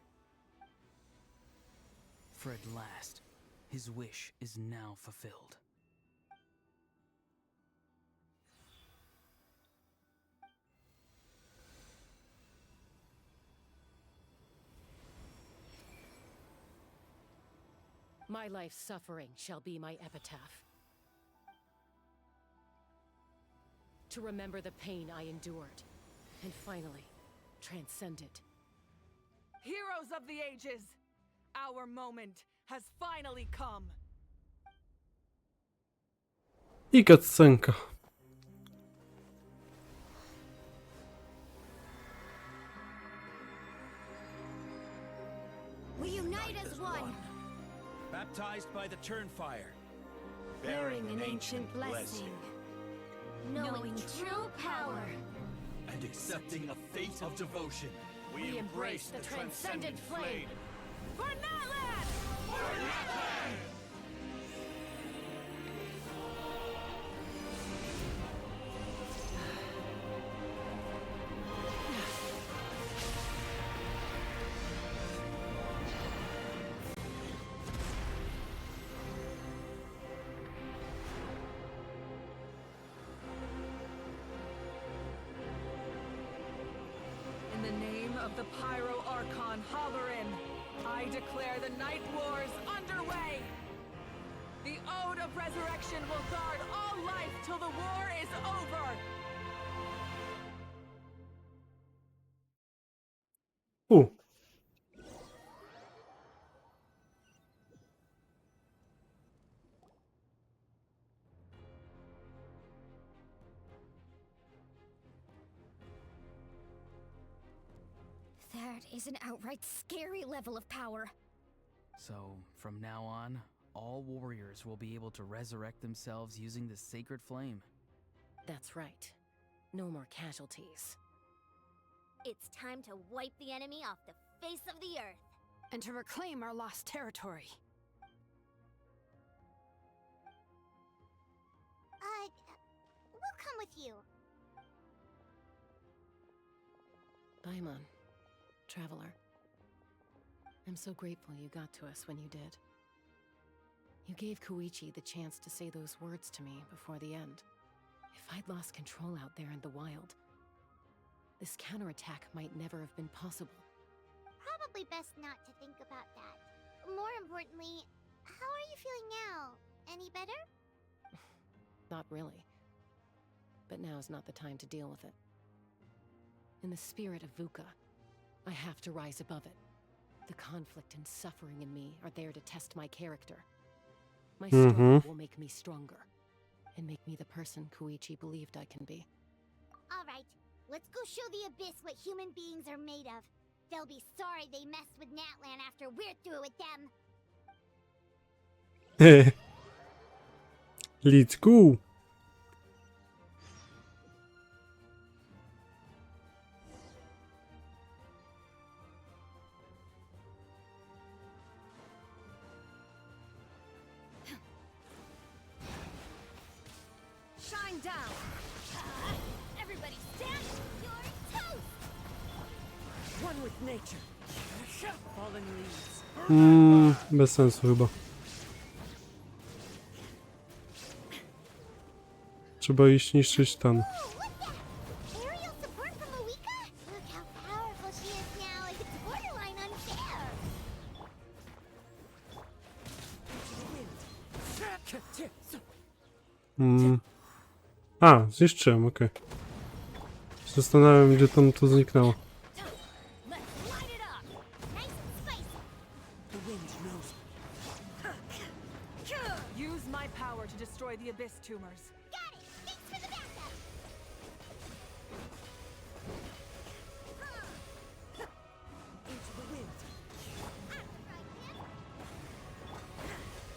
For at last, his wish is now fulfilled. My life's suffering shall be my epitaph. To remember the pain I endured, and finally, transcend it. Heroes of the ages, our moment has finally come. I cutscenka. We unite as one. Baptized by the Turnfire. Bearing an ancient blessing. Knowing true power. And accepting a fate of devotion. We embrace the transcendent flame. For Natlan! For Natlan! In the name of the Pyro Archon Halloran, I declare the Night Wars underway! The Ode of Resurrection will guard all life till the war is over. That is an outright scary level of power. So, from now on, all warriors will be able to resurrect themselves using the sacred flame. That's right. No more casualties. It's time to wipe the enemy off the face of the earth. And to reclaim our lost territory. We'll come with you. Paimon, traveler. I'm so grateful you got to us when you did. You gave Koichi the chance to say those words to me before the end. If I'd lost control out there in the wild, this counterattack might never have been possible. Probably best not to think about that. More importantly, how are you feeling now? Any better? Not really. But now's not the time to deal with it. In the spirit of VUCA, I have to rise above it. The conflict and suffering in me are there to test my character. My struggle will make me stronger, and make me the person Koichi believed I can be. Alright, let's go show the Abyss what human beings are made of. They'll be sorry they messed with Natlan after we're through with them. Let's go! Shine down! Everybody stand! You're toast! One with nature. Fallen leaves. Bez sensu chyba. Trzeba iść niszczyć ten. Aerial support from Awika? Look how powerful she is now. It's borderline unfair. A, zniszczyłem, okej. Zastanawiam, gdzie tam to zniknęło. Use my power to destroy the Abyss tumors. Got it. Thanks for the backup. Into the wind.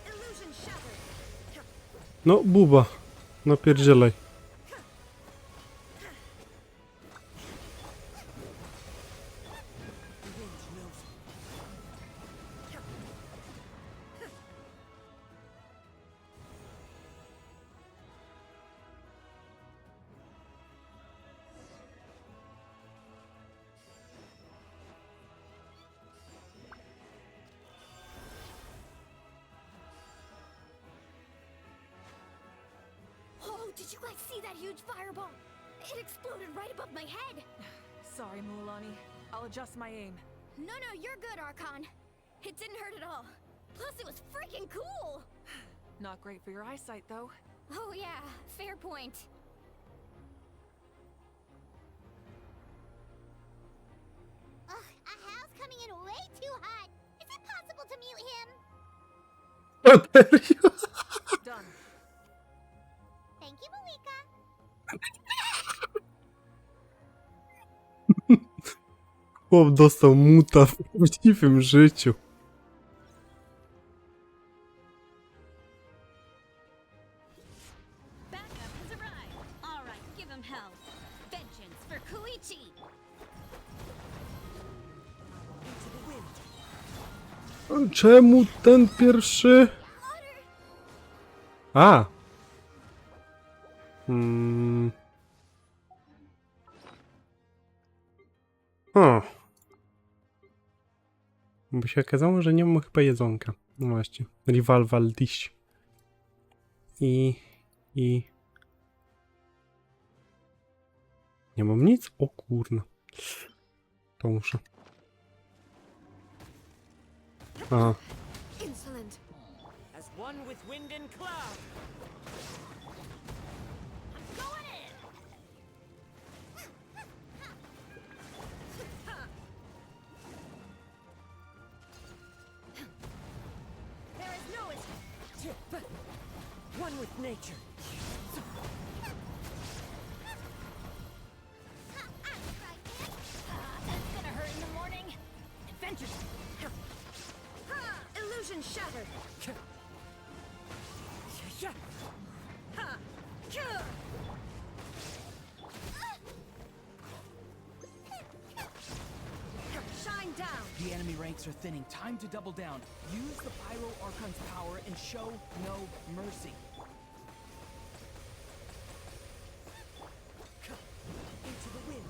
Illusion shattered. No, buba. Napierdzielaj. Oh, did you guys see that huge fireball? It exploded right above my head. Sorry, Mualani. I'll adjust my aim. No, you're good, Archon. It didn't hurt at all. Plus, it was freaking cool. Not great for your eyesight, though. Oh yeah, fair point. Ugh, Ahal's coming in way too hot. Is it possible to mute him? Done. Thank you, Malika. Chłop dostał muta w prawdziwym życiu. Backup has arrived. All right, give him hell. Vengeance for Koichi. Into the wind. Czemu ten pierwszy? A! Bo się okazało, że nie mam chyba jedzonka. No właśnie. Rival dish. I... Nie mam nic? O kurna. To muszę. Aha. Insolent. As one one with wind and cloud. I'm going in! There is no escape. One with nature. That's gonna hurt in the morning. Adventure. Illusion shattered. Shine down. The enemy ranks are thinning. Time to double down. Use the Pyro Archon's power and show no mercy. Into the wind.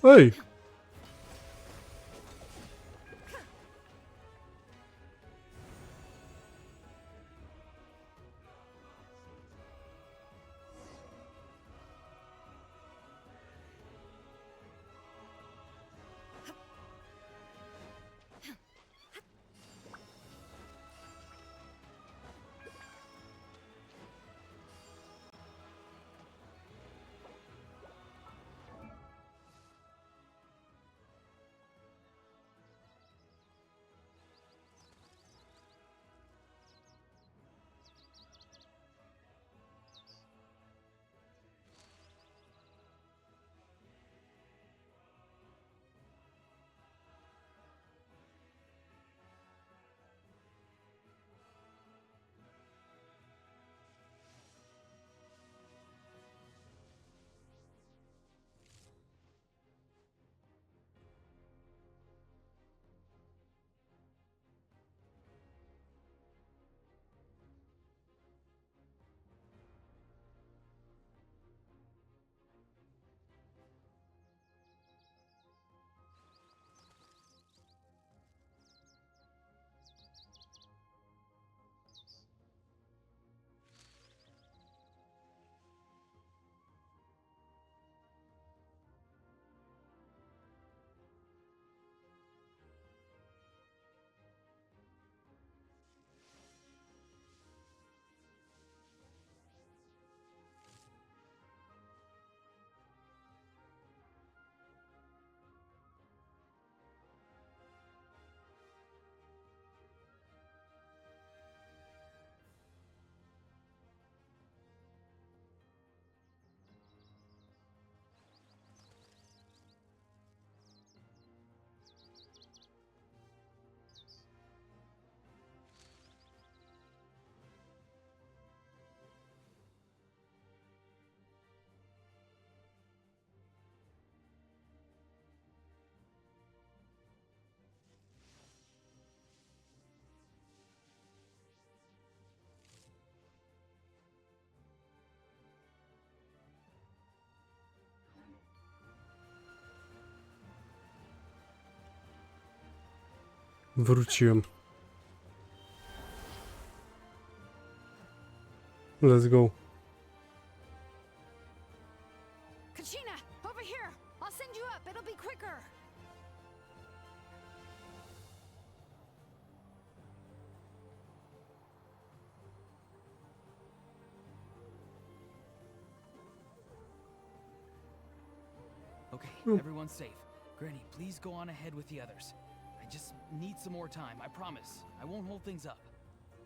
Ej! Wróciłem. Let's go. Kachina, over here. I'll send you up. It'll be quicker. Okay, everyone's safe. Granny, please go on ahead with the others. I just need some more time, I promise. I won't hold things up.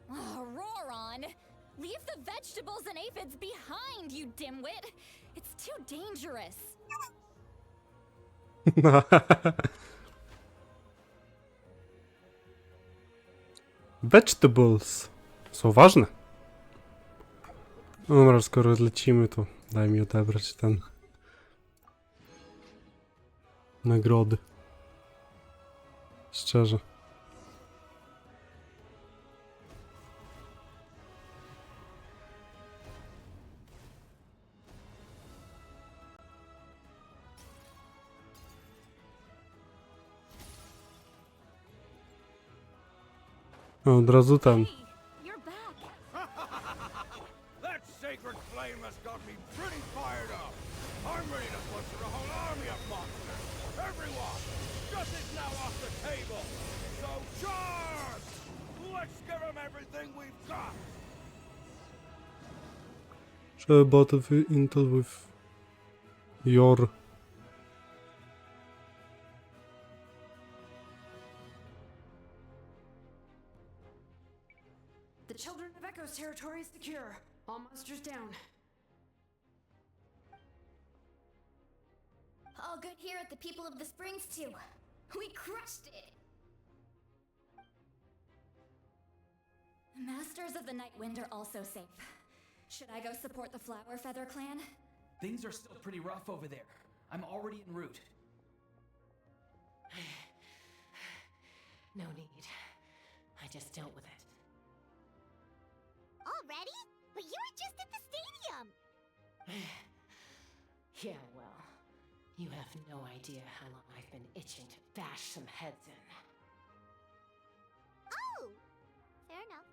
Oh, Roron! Leave the vegetables and aphids behind, you dimwit! It's too dangerous. Vegetables są ważne. No dobra, skoro lecimy, to daj mi odebrać ten nagrody. Szczerze. No, od razu ten. That sacred flame has got me everyone! Nothing's now off the table! So charge! Let's give them everything we've got! Share about of intel with your The Children of Echo's territory is secure. All monsters down. All good here at the People of the Springs, too. We crushed it! Masters of the Night Wind are also safe. Should I go support the Flower Feather clan? Things are still pretty rough over there. I'm already en route. No need. I just dealt with it. Already? But you were just at the stadium! Yeah, well, you have no idea how long I've been itching to bash some heads in. Oh! Fair enough.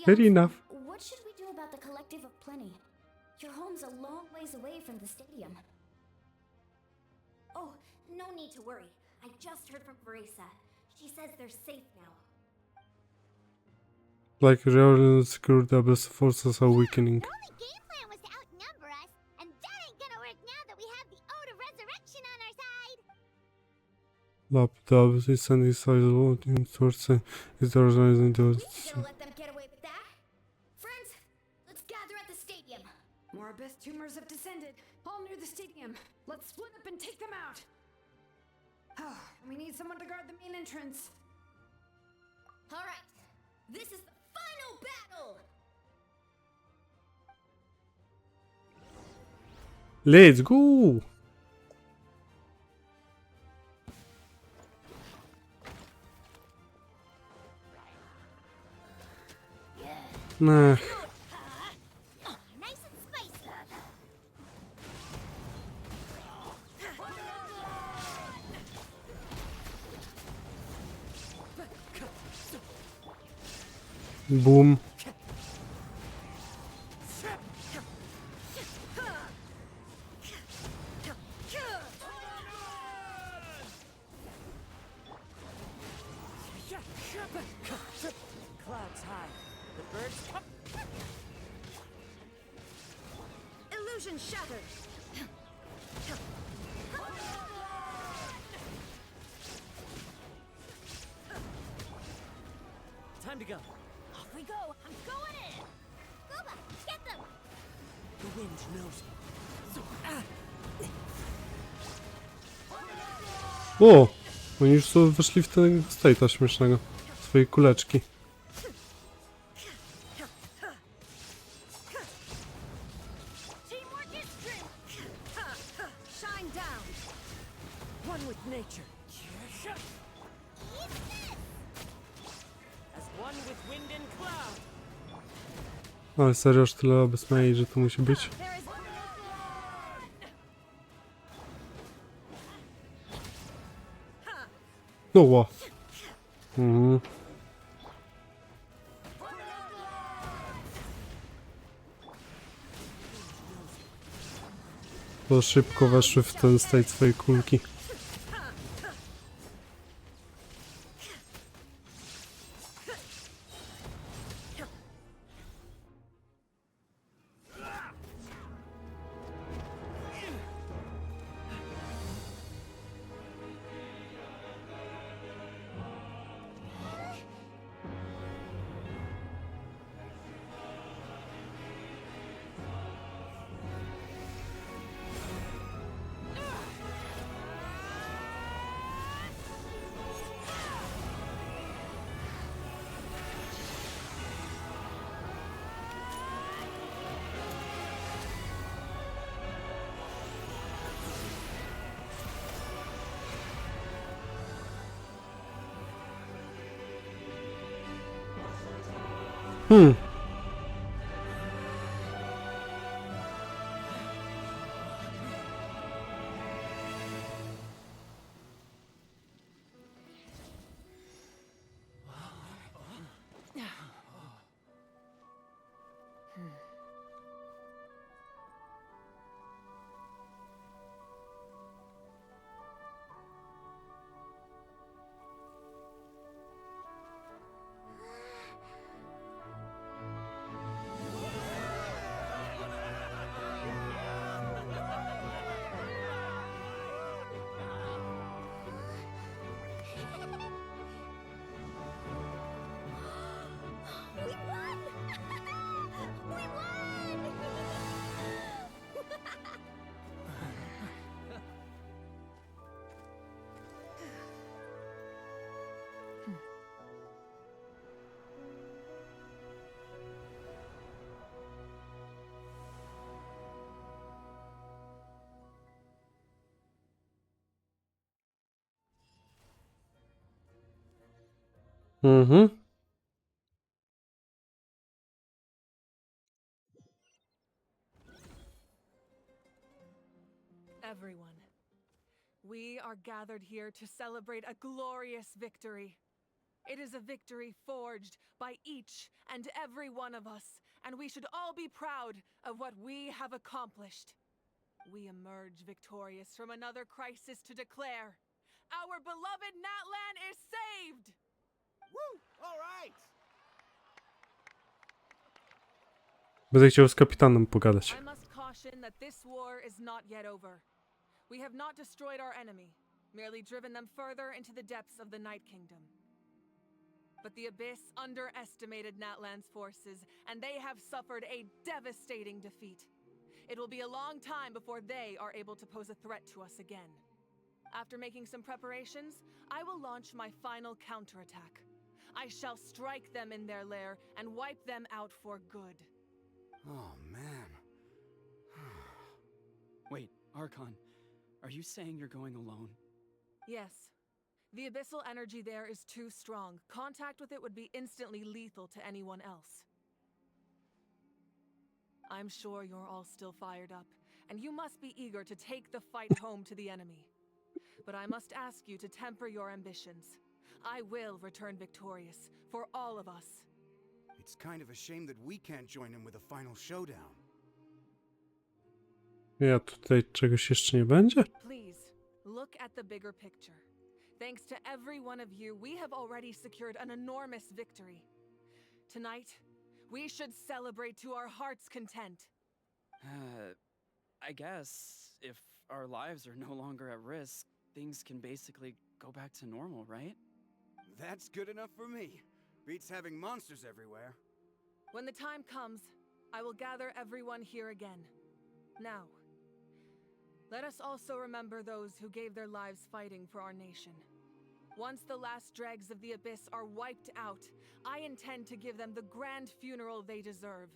Fair enough. What should we do about the Collective of Plenty? Your home's a long ways away from the stadium. Oh, no need to worry. I just heard from Verisa. She says they're safe now. Like really secure the Abyss forces are weakening. The only game plan was to outnumber us, and that ain't gonna work now that we have the Ode of Resurrection on our side! Lap the Abyss is sending sizable source is the organizing the Don't let them get away with that. Friends, let's gather at the stadium. More Abyss tumors have descended, all near the stadium. Let's split up and take them out. Oh, we need someone to guard the main entrance. All right, this is the final battle. Let's go! Nah. Nice and spicy! Boom. Clouds high. The birds come. Illusion shattered. Time to go. Off we go. I'm going in. Gooba, get them! The wind knows. O! Oni już sobie weszli w tego state'a śmiesznego. Swojej kuleczki. Teamwork is strength. Shine down. One with nature. As one with wind and cloud. Ale serio, aż tyle Abyss mieli, że to musi być. No ła. Mhm. Bo szybko weszły w ten state swojej kulki. Mhm. Everyone, we are gathered here to celebrate a glorious victory. It is a victory forged by each and every one of us, and we should all be proud of what we have accomplished. We emerge victorious from another crisis to declare, our beloved Natlan is saved! Woo! All right! Będę chciał z kapitanem pogadać. I must caution that this war is not yet over. We have not destroyed our enemy, merely driven them further into the depths of the Night Kingdom. But the Abyss underestimated Natlan's forces, and they have suffered a devastating defeat. It will be a long time before they are able to pose a threat to us again. After making some preparations, I will launch my final counterattack. I shall strike them in their lair and wipe them out for good. Oh, man. Wait, Archon, are you saying you're going alone? Yes. The abyssal energy there is too strong. Contact with it would be instantly lethal to anyone else. I'm sure you're all still fired up, and you must be eager to take the fight home to the enemy. But I must ask you to temper your ambitions. I will return victorious, for all of us. It's kind of a shame that we can't join him with a final showdown. Ja tutaj czegoś jeszcze nie będzie? Please, look at the bigger picture. Thanks to every one of you, we have already secured an enormous victory. Tonight, we should celebrate to our heart's content. I guess if our lives are no longer at risk, things can basically go back to normal, right? That's good enough for me. Beats having monsters everywhere. When the time comes, I will gather everyone here again. Now, let us also remember those who gave their lives fighting for our nation. Once the last dregs of the Abyss are wiped out, I intend to give them the grand funeral they deserve.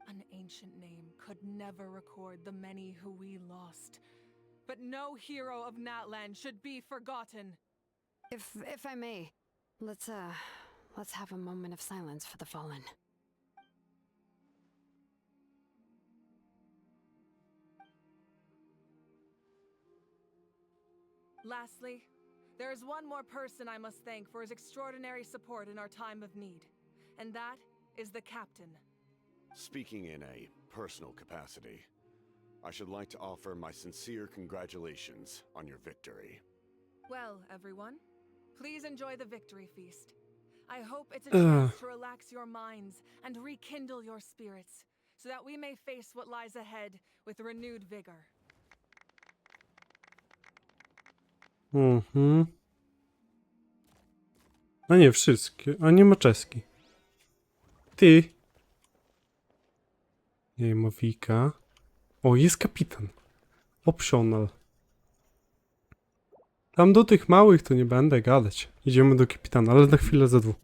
An ancient name could never record the many who we lost. But no hero of Natlan should be forgotten. If I may, let's have a moment of silence for the fallen. Lastly, there is one more person I must thank for his extraordinary support in our time of need, and that is the Captain. Speaking in a personal capacity, I should like to offer my sincere congratulations on your victory. Well, everyone, please enjoy the victory feast. I hope it's a chance to relax your minds and rekindle your spirits, so that we may face what lies ahead with renewed vigor. Mhm. A nie wszystkie, a nie ma czeski. Ty. Nie ma Wika. O, jest kapitan. Optional. Tam do tych małych to nie będę gadać. Idziemy do kapitana, ale na chwilę za dwóch.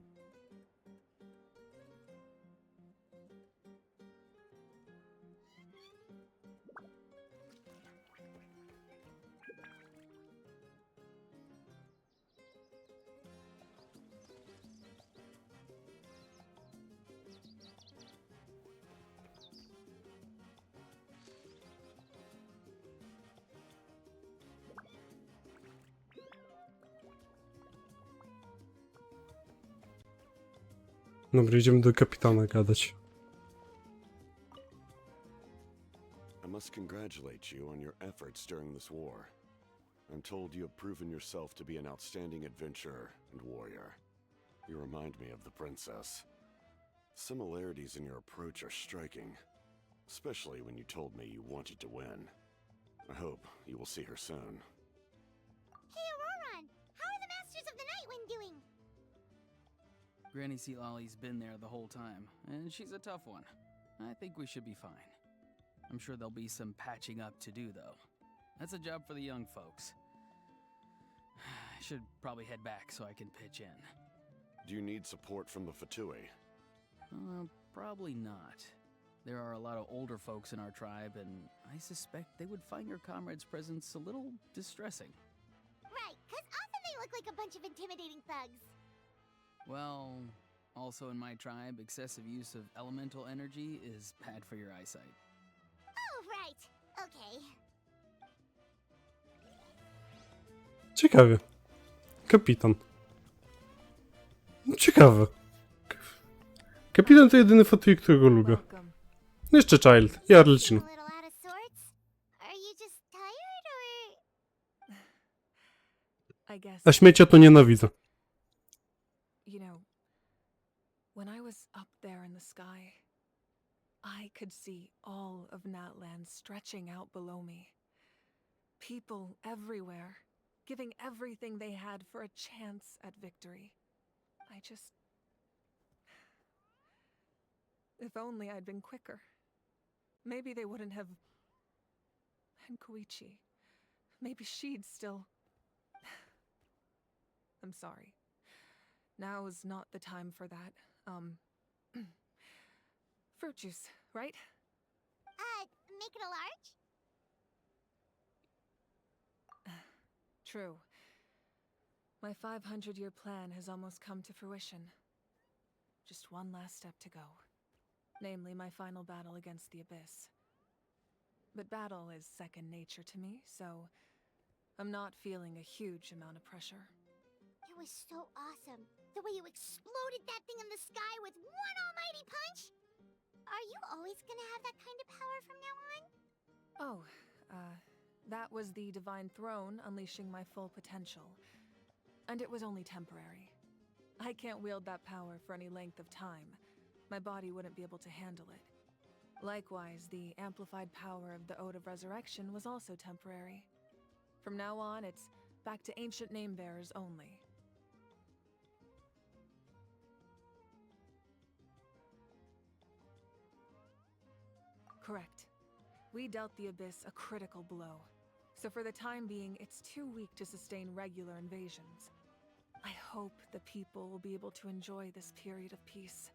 Dobra, idziemy do kapitana gadać. I must congratulate you on your efforts during this war. I'm told you have proven yourself to be an outstanding adventurer and warrior. You remind me of the princess. Similarities in your approach are striking, especially when you told me you wanted to win. I hope you will see her soon. Hey, Auroron! How are the Masters of the Nightwind doing? Granny Sealolly's been there the whole time, and she's a tough one. I think we should be fine. I'm sure there'll be some patching up to do, though. That's a job for the young folks. I should probably head back so I can pitch in. Do you need support from the Fatui? Probably not. There are a lot of older folks in our tribe, and I suspect they would find your comrade's presence a little distressing. Right, 'cause often they look like a bunch of intimidating thugs. Well, also in my tribe, excessive use of elemental energy is bad for your eyesight. Oh, right. Okay. Ciekawie. Kapitan. Ciekawe. Kapitan to jedyny fatui, którego lubię. No jeszcze Child i Arlecino. A little out of sorts? Are you just tired, or... I guess. A śmiecia to nienawidzę. You know, when I was up there in the sky, I could see all of Natland stretching out below me. People everywhere, giving everything they had for a chance at victory. If only I'd been quicker. Maybe they wouldn't have... And Koichi. Maybe she'd still... I'm sorry. Now is not the time for that. Fruit juice, right? Make it a large? True. My 500-year plan has almost come to fruition. Just one last step to go. Namely, my final battle against the Abyss. But battle is second nature to me, so I'm not feeling a huge amount of pressure. It was so awesome. The way you exploded that thing in the sky with one almighty punch. Are you always gonna have that kind of power from now on? Oh, that was the Divine Throne unleashing my full potential. And it was only temporary. I can't wield that power for any length of time. My body wouldn't be able to handle it. Likewise, the amplified power of the Ode of Resurrection was also temporary. From now on, it's back to ancient name-bearers only. Correct. We dealt the Abyss a critical blow. So for the time being, it's too weak to sustain regular invasions. I hope the people will be able to enjoy this period of peace.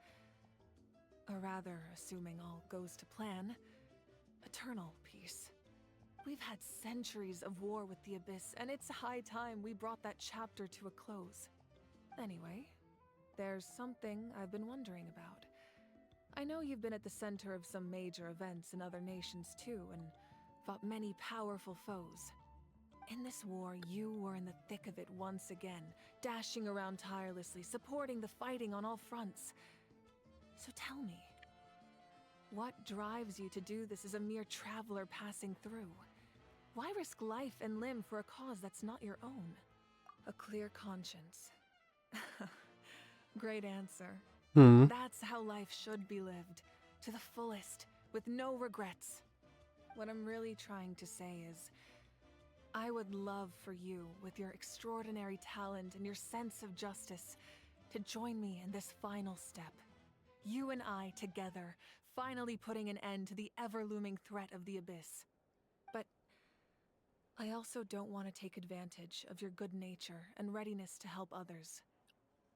Or rather, assuming all goes to plan, eternal peace. We've had centuries of war with the Abyss, and it's high time we brought that chapter to a close. Anyway, there's something I've been wondering about. I know you've been at the center of some major events in other nations too, and fought many powerful foes. In this war, you were in the thick of it once again, dashing around tirelessly, supporting the fighting on all fronts. So tell me, what drives you to do this as a mere traveler passing through? Why risk life and limb for a cause that's not your own? A clear conscience. Great answer. That's how life should be lived, to the fullest, with no regrets. What I'm really trying to say is, I would love for you, with your extraordinary talent and your sense of justice, to join me in this final step. You and I together, finally putting an end to the ever-looming threat of the Abyss. But I also don't want to take advantage of your good nature and readiness to help others.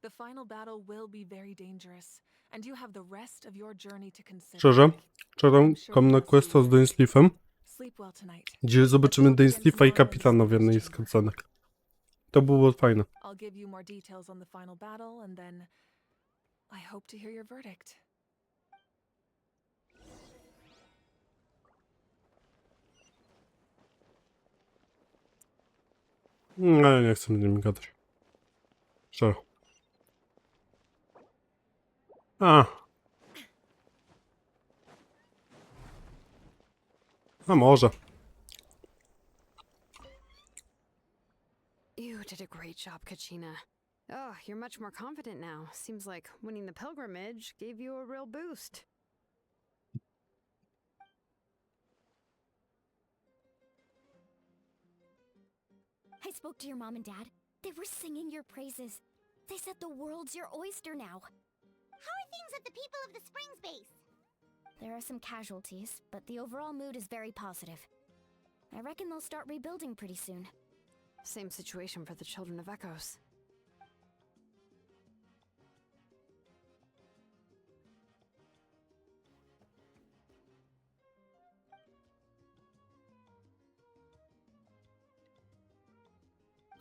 The final battle will be very dangerous, and you have the rest of your journey to consider. Szczerze, czekam na questa z Dainsleifem, gdzie zobaczymy Dainsleifa i kapitana w jednej z cutscenek. To było fajne. I'll give you more details on the final battle, and then I hope to hear your verdict. No, nie chcę z nimi gadać. Szczerze. A może. You did a great job, Kachina. Oh, you're much more confident now. Seems like winning the pilgrimage gave you a real boost. I spoke to your mom and dad. They were singing your praises. They said the world's your oyster now. How are things at the People of the Springs base? There are some casualties, but the overall mood is very positive. I reckon they'll start rebuilding pretty soon. Same situation for the Children of Echoes.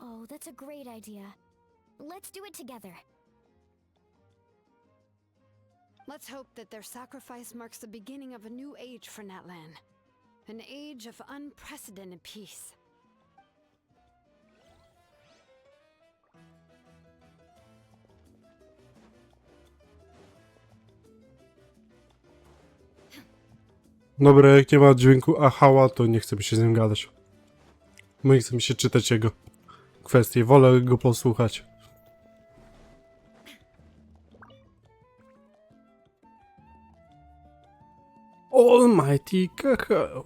Oh, that's a great idea. Let's do it together. Let's hope that their sacrifice marks the beginning of a new age for Natlan. An age of unprecedented peace. Dobra, jak nie ma dźwięku ahała, to nie chcę mi się z nim gadać. Nie chcę mi się czytać jego kwestie, wolę go posłuchać. Almighty kakao.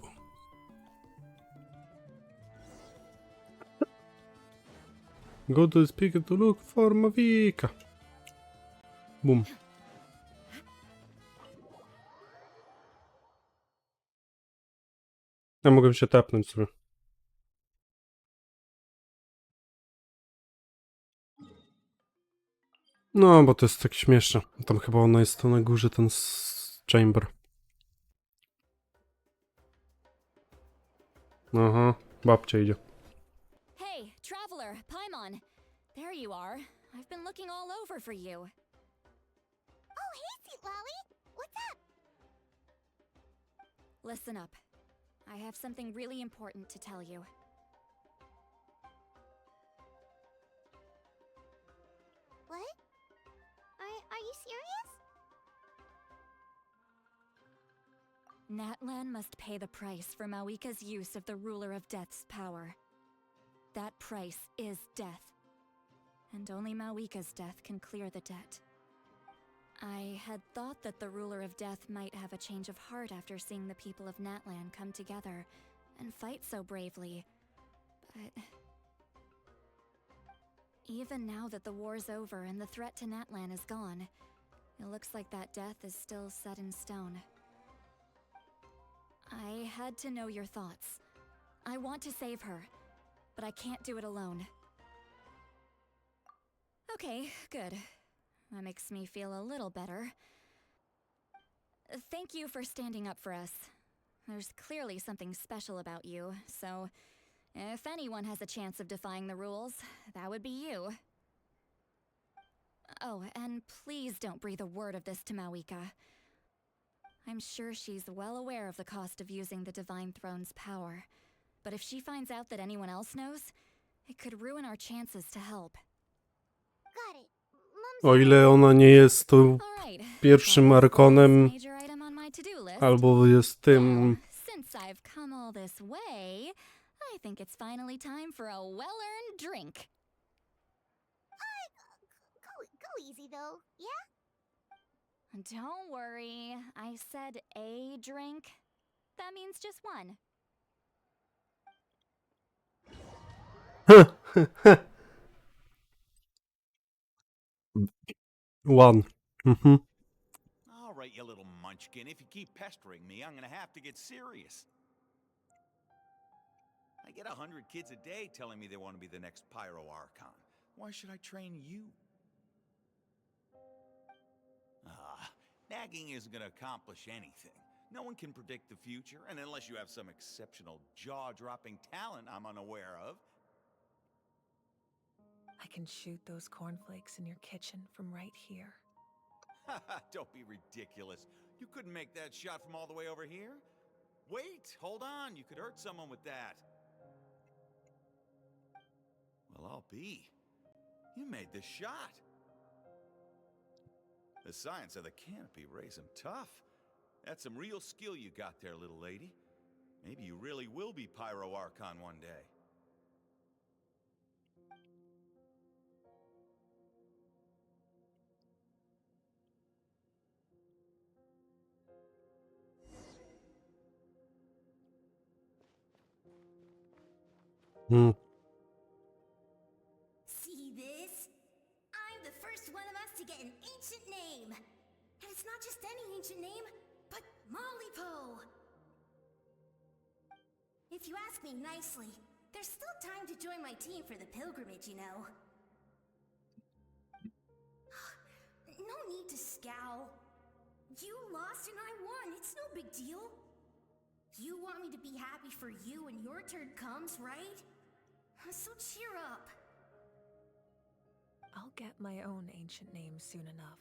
Go to speak to look for Mavika. Boom. Ja mogę się tapnąć sobie. No, bo to jest tak śmieszne. Tam chyba ona jest to na górze, ten chamber. Aha, babcia idzie. Hey, traveler, Paimon. There you are. I've been looking all over for you. Oh, hey, Sweet Lolly. What's up? Listen up. I have something really important to tell you. What? Are you serious? Natlan must pay the price for Mawika's use of the Ruler of Death's power. That price is death. And only Mawika's death can clear the debt. I had thought that the Ruler of Death might have a change of heart after seeing the people of Natlan come together and fight so bravely, but... even now that the war's over and the threat to Natlan is gone, it looks like that death is still set in stone. I had to know your thoughts. I want to save her, but I can't do it alone. Okay, good. That makes me feel a little better. Thank you for standing up for us. There's clearly something special about you, so if anyone has a chance of defying the rules, that would be you. Oh, and please don't breathe a word of this to Mawika. I'm sure she's well aware of the cost of using the Divine Throne's power, but if she finds out that anyone else knows, it could ruin our chances to help. Got it. O ile ona nie jest to pierwszym arkonem, albo jest tym... Since I've come all this way, I think it's finally time for a well-earned drink. Go easy though, yeah? Don't worry, I said a drink. That means just one. One. All right, you little munchkin. If you keep pestering me, I'm gonna have to get serious. I get 100 kids a day telling me they want to be the next Pyro Archon. Why should I train you? Nagging isn't gonna accomplish anything. No one can predict the future, and unless you have some exceptional jaw-dropping talent I'm unaware of. I can shoot those cornflakes in your kitchen from right here. Don't be ridiculous. You couldn't make that shot from all the way over here? Wait, hold on. You could hurt someone with that. Well, I'll be. You made the shot. The science of the canopy raised him tough. That's some real skill you got there, little lady. Maybe you really will be Pyro Archon one day. See this? I'm the first one of us to get an ancient name. And it's not just any ancient name, but Mollypo. If you ask me nicely, there's still time to join my team for the pilgrimage, you know. No need to scowl. You lost and I won, it's no big deal. You want me to be happy for you when your turn comes, right? So cheer up. I'll get my own ancient name soon enough.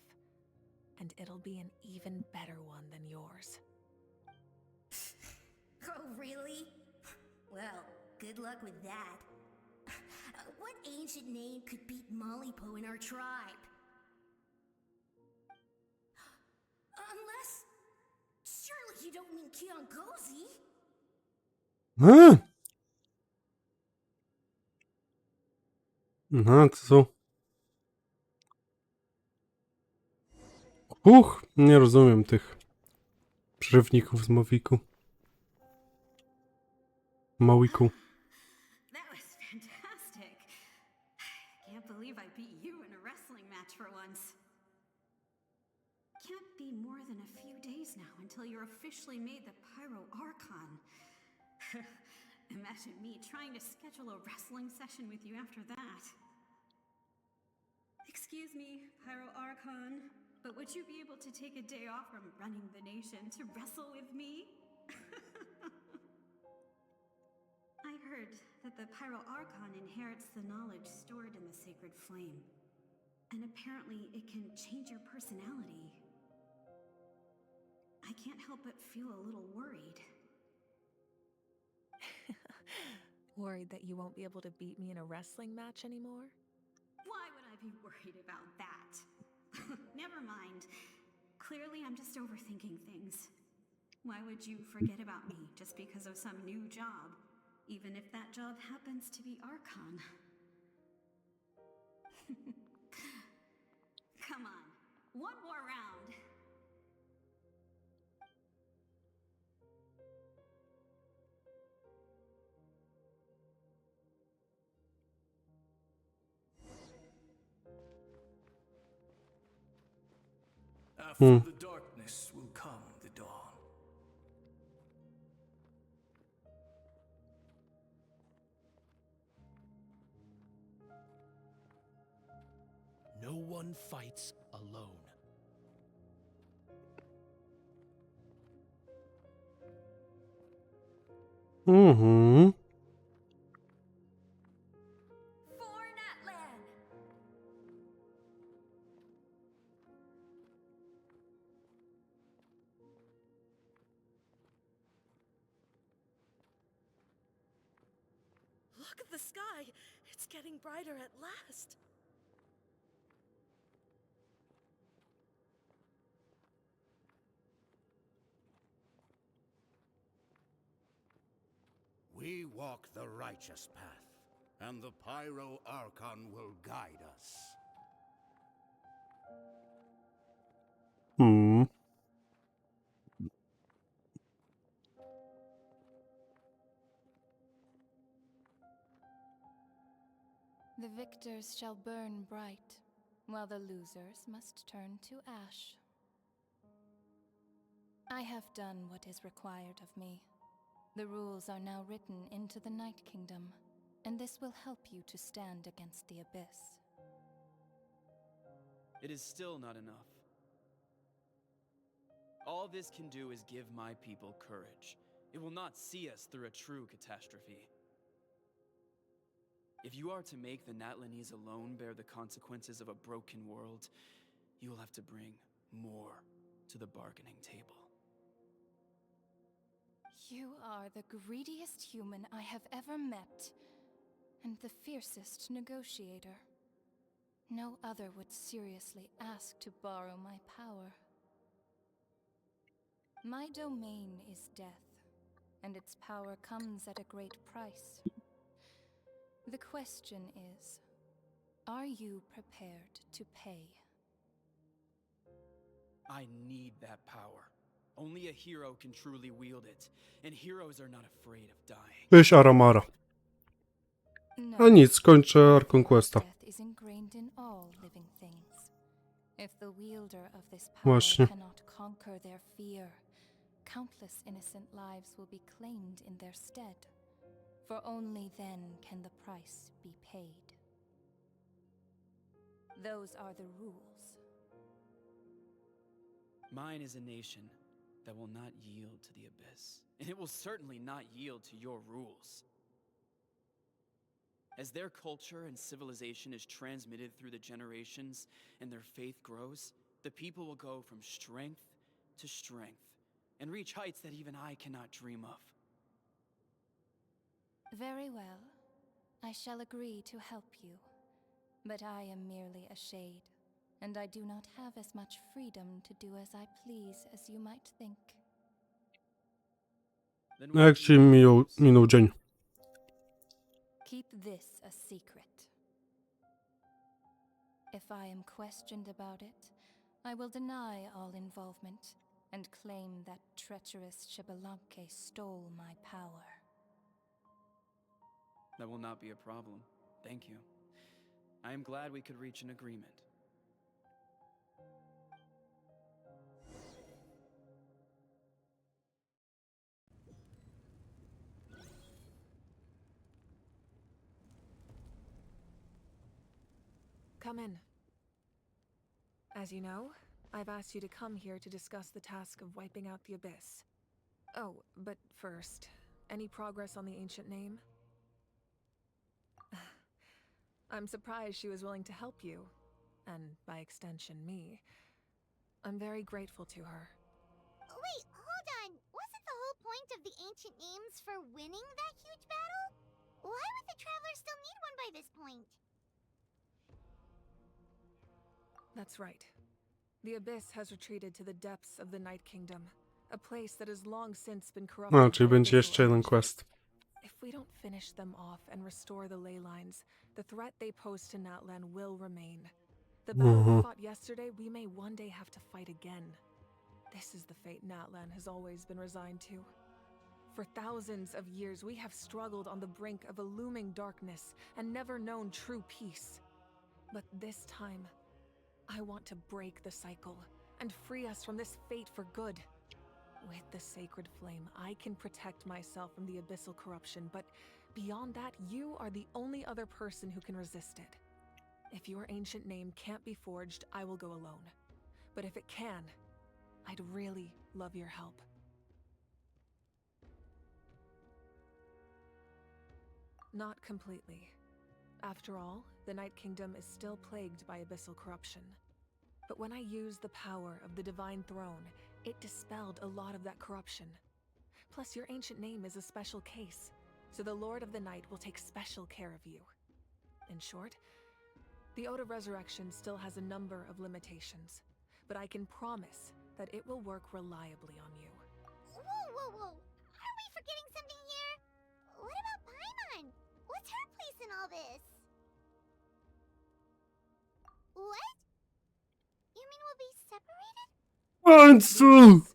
and it'll be an even better one than yours. Oh, really? Well, good luck with that. What ancient name could beat Malipo in our tribe? Unless... Surely you don't mean Kiongozi? A? Aha, to są... Nie rozumiem tych przerywników z Maviku. Maviku. That was fantastic. Can't believe I beat you in a wrestling match for once. Can't be more than a few days now until you're officially made the Pyro Archon. Imagine me trying to schedule a wrestling session with you after that. Excuse me, Pyro Archon, but would you be able to take a day off from running the nation to wrestle with me? I heard that the Pyro Archon inherits the knowledge stored in the sacred flame. And apparently it can change your personality. I can't help but feel a little worried. Worried that you won't be able to beat me in a wrestling match anymore? Why would I be worried about that? Never mind. Clearly I'm just overthinking things. Why would you forget about me just because of some new job? Even if that job happens to be Archon. Come on, one more round. After the darkness will come the dawn. No one fights alone. Mhm. For Natlan! Look at the sky! It's getting brighter at last! We walk the righteous path, and the Pyro Archon will guide us. The victors shall burn bright, while the losers must turn to ash. I have done what is required of me. The rules are now written into the Night Kingdom, and this will help you to stand against the Abyss. It is still not enough. All this can do is give my people courage. It will not see us through a true catastrophe. If you are to make the Natlanese alone bear the consequences of a broken world, you will have to bring more to the bargaining table. You are the greediest human I have ever met, and the fiercest negotiator. No other would seriously ask to borrow my power. My domain is death, and its power comes at a great price. The question is, are you prepared to pay? I need that power. Only a hero can truly wield it, and heroes are not afraid of dying. Weź Aramara. A nic, kończę Archon Questa. Death is ingrained in all living things. If the wielder of this power Właśnie. cannot conquer their fear, countless innocent lives will be claimed in their stead. For only then can the price be paid. Those are the rules. Mine is a nation that will not yield to the Abyss, and it will certainly not yield to your rules. As their culture and civilization is transmitted through the generations and their faith grows, the people will go from strength to strength and reach heights that even I cannot dream of. Very well. I shall agree to help you. But I am merely a shade, and I do not have as much freedom to do as I please as you might think. No jak ci minął dzień? Keep this a secret. If I am questioned about it, I will deny all involvement and claim that treacherous Xbalanque stole my power. That will not be a problem. Thank you. I am glad we could reach an agreement. Come in. As you know, I've asked you to come here to discuss the task of wiping out the Abyss. Oh, but first, any progress on the ancient name? I'm surprised she was willing to help you, and by extension me. I'm very grateful to her. Wait, hold on. Wasn't the whole point of the ancient names for winning that huge battle? Why would the Traveler still need one by this point? That's right. The Abyss has retreated to the depths of the Night Kingdom, a place that has long since been corrupted. A, czyli by będzie abyssal jeszcze jeden energy. quest. If we don't finish them off and restore the ley lines, the threat they pose to Natlan will remain. The battle we fought yesterday, we may one day have to fight again. This is the fate Natlan has always been resigned to. For thousands of years, we have struggled on the brink of a looming darkness and never known true peace. But this time, I want to break the cycle and free us from this fate for good. With the sacred flame, I can protect myself from the abyssal corruption, but beyond that, you are the only other person who can resist it. If your ancient name can't be forged, I will go alone. But if it can, I'd really love your help. Not completely. After all, the Night Kingdom is still plagued by abyssal corruption. But when I used the power of the Divine Throne, it dispelled a lot of that corruption. Plus, your ancient name is a special case, so the Lord of the Night will take special care of you. In short, the Ode of Resurrection still has a number of limitations, but I can promise that it will work reliably on you. Whoa. Are we forgetting something here? What about Paimon? What's her place in all this? What? You mean we'll be separated? This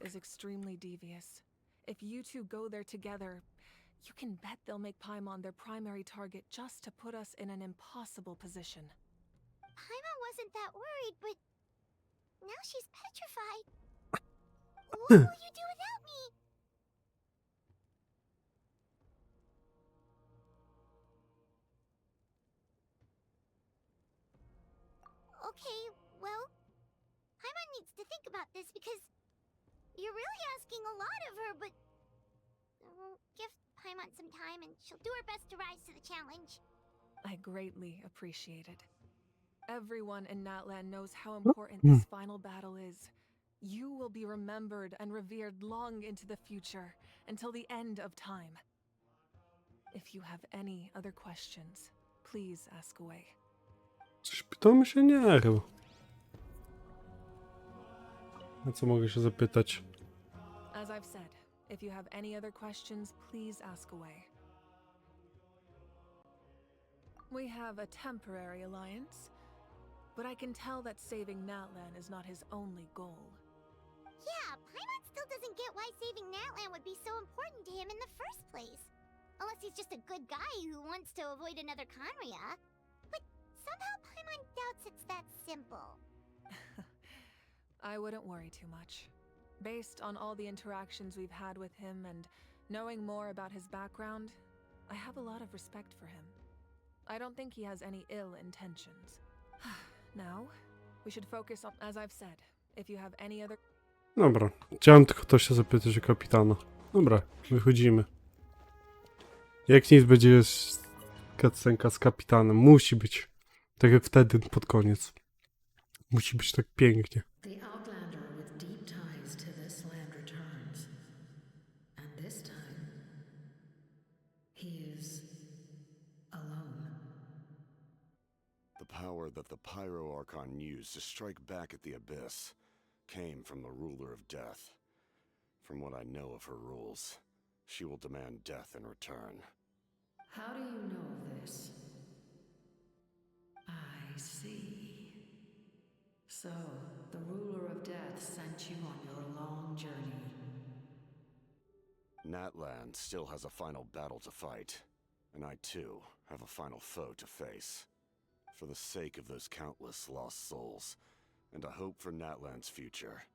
is extremely devious. If you two go there together, you can bet they'll make Paimon their primary target just to put us in an impossible position. Paimon wasn't that worried, but now she's petrified. What will you do without me? Okay, well, Paimon needs to think about this because you're really asking a lot of her, but give Paimon some time and she'll do her best to rise to the challenge. I greatly appreciate it. Everyone in Natlan knows how important this final battle is. You will be remembered and revered long into the future, until the end of time. If you have any other questions, please ask away. Coś pytamy się? Nie chyba. Na co mogę się zapytać? As I've said, if you have any other questions, please ask away. We have a temporary alliance, but I can tell that saving Natlan is not his only goal. Yeah, Paimon still doesn't get why saving Natlan would be so important to him in the first place. Unless he's just a good guy who wants to avoid another Conria. But somehow Paimon doubts it's that simple. I wouldn't worry too much. Based on all the interactions we've had with him and knowing more about his background, I have a lot of respect for him. I don't think he has any ill intentions. Now, we should focus on, as I've said, if you have any other... Dobra, chciałem tylko to się zapytać o kapitana. Dobra, wychodzimy. Jak nic będzie cutscenka z kapitanem. Musi być. Tak jak wtedy pod koniec. Musi być tak pięknie. The outlander with deep ties to this land returns. And this time, he is alone. The power that the Pyro Archon used to strike back at the Abyss came from the Ruler of Death. From what I know of her rules, she will demand death in return. How do you know this? I see. So, the Ruler of Death sent you on your long journey. Natland still has a final battle to fight, and I too have a final foe to face. For the sake of those countless lost souls, and a hope for Natland's future,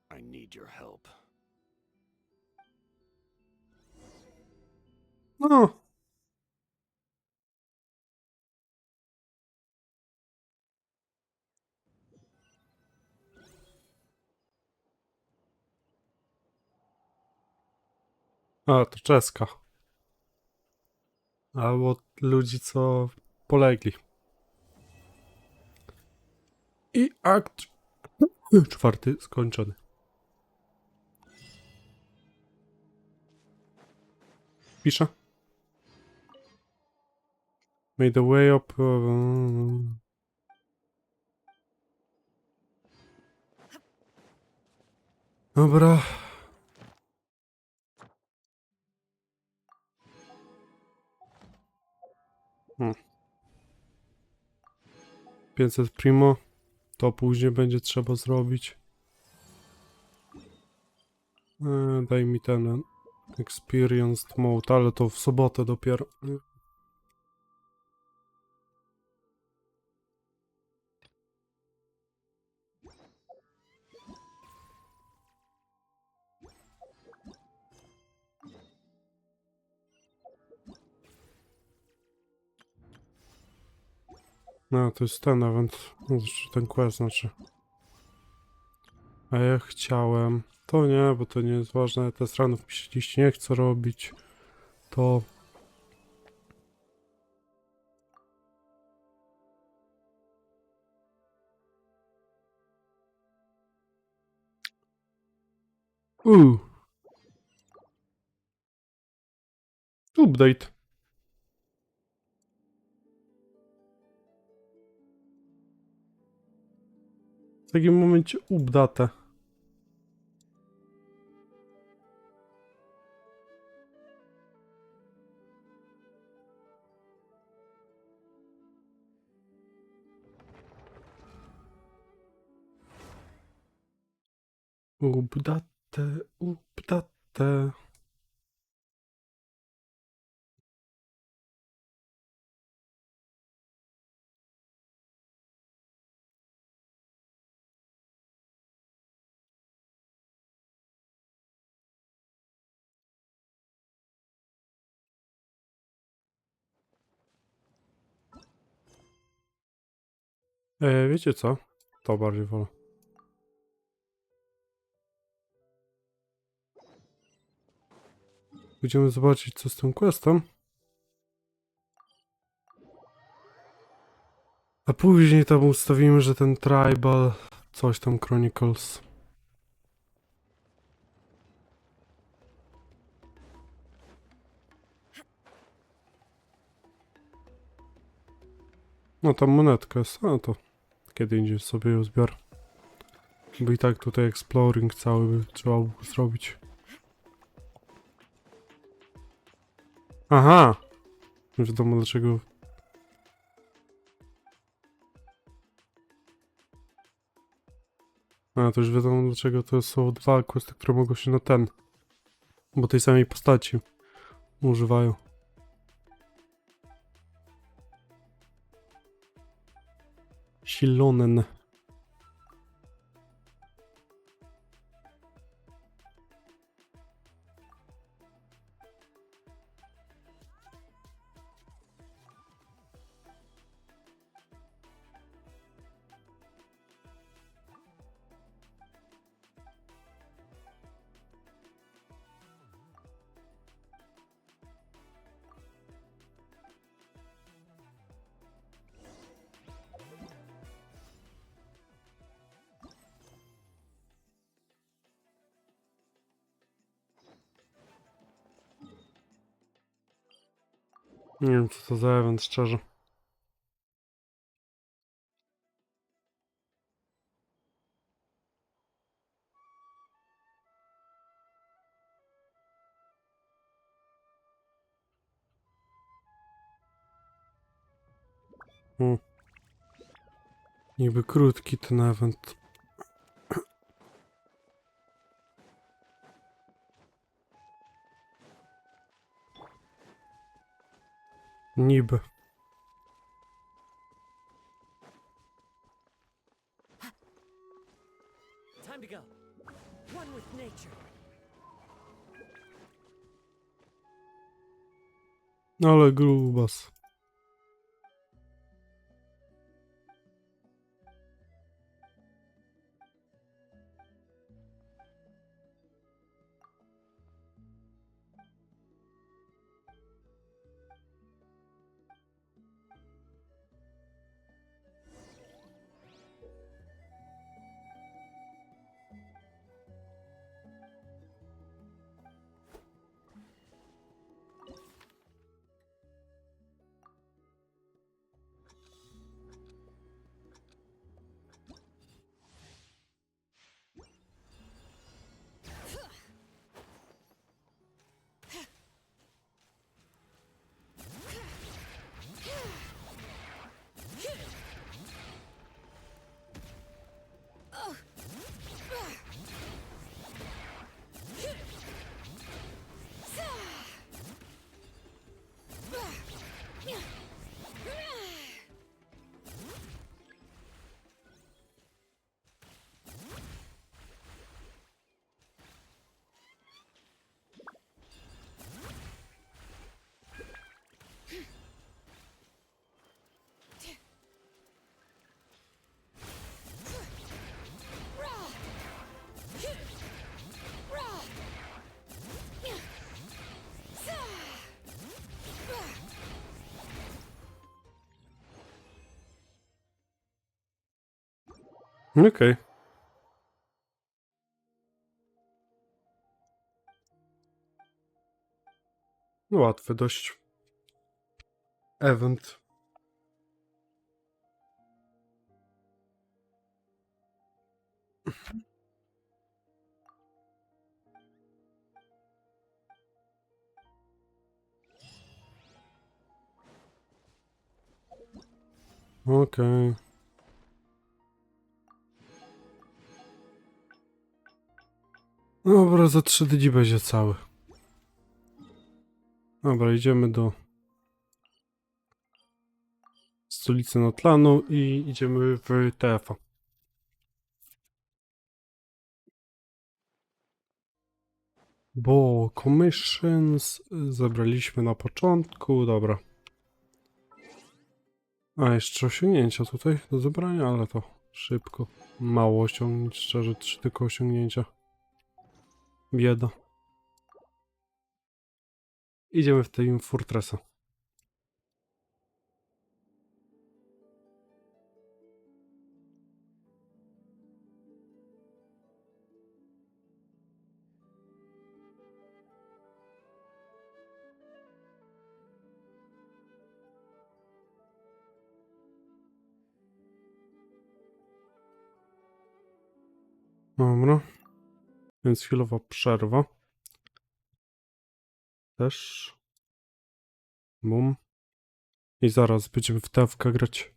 I need your help. No. A, to czeska. Albo ludzi, co polegli. I akt 4 skończony. Piszę. Made the way up. Dobra. Hmm. 500 primo. To później będzie trzeba zrobić. Daj mi ten experienced mode, ale to w sobotę dopiero. No, to jest ten event, ten quest znaczy. A ja chciałem... To nie, bo to nie jest ważne, te ranów mi się dziś nie chcę robić. To... Update. W takim momencie update. Update. Wiecie co? To bardziej wolę. Będziemy zobaczyć, co z tym questem. A później tam ustawimy, że ten tribal... Coś tam Chronicles. No tam monetka jest, a to kiedy indziej sobie ją zbiorę. Bo i tak tutaj exploring cały by trzeba było zrobić. Aha! Nie wiadomo dlaczego. A to już wiadomo dlaczego to są dwa questy, które mogą się na ten. Bo tej samej postaci używają. Silonen. Nie wiem co to za event, szczerze. Niby krótki ten event. Niby. Time to go. One with nature. Ale grubas. Okej. No łatwy dość. Event. Okej. Dobra, za 3 dni będzie cały. Dobra, idziemy do stolicy Notlanu i idziemy w tf2. Bo commissions zebraliśmy na początku, dobra. A, jeszcze osiągnięcia tutaj do zebrania, ale to szybko. Mało osiągnięć, szczerze, 3 tylko osiągnięcia. Bieda. Idziemy w tej Fortressa. Dobra. Więc chwilowa przerwa. Też. Bum. I zaraz będziemy w tf2 grać.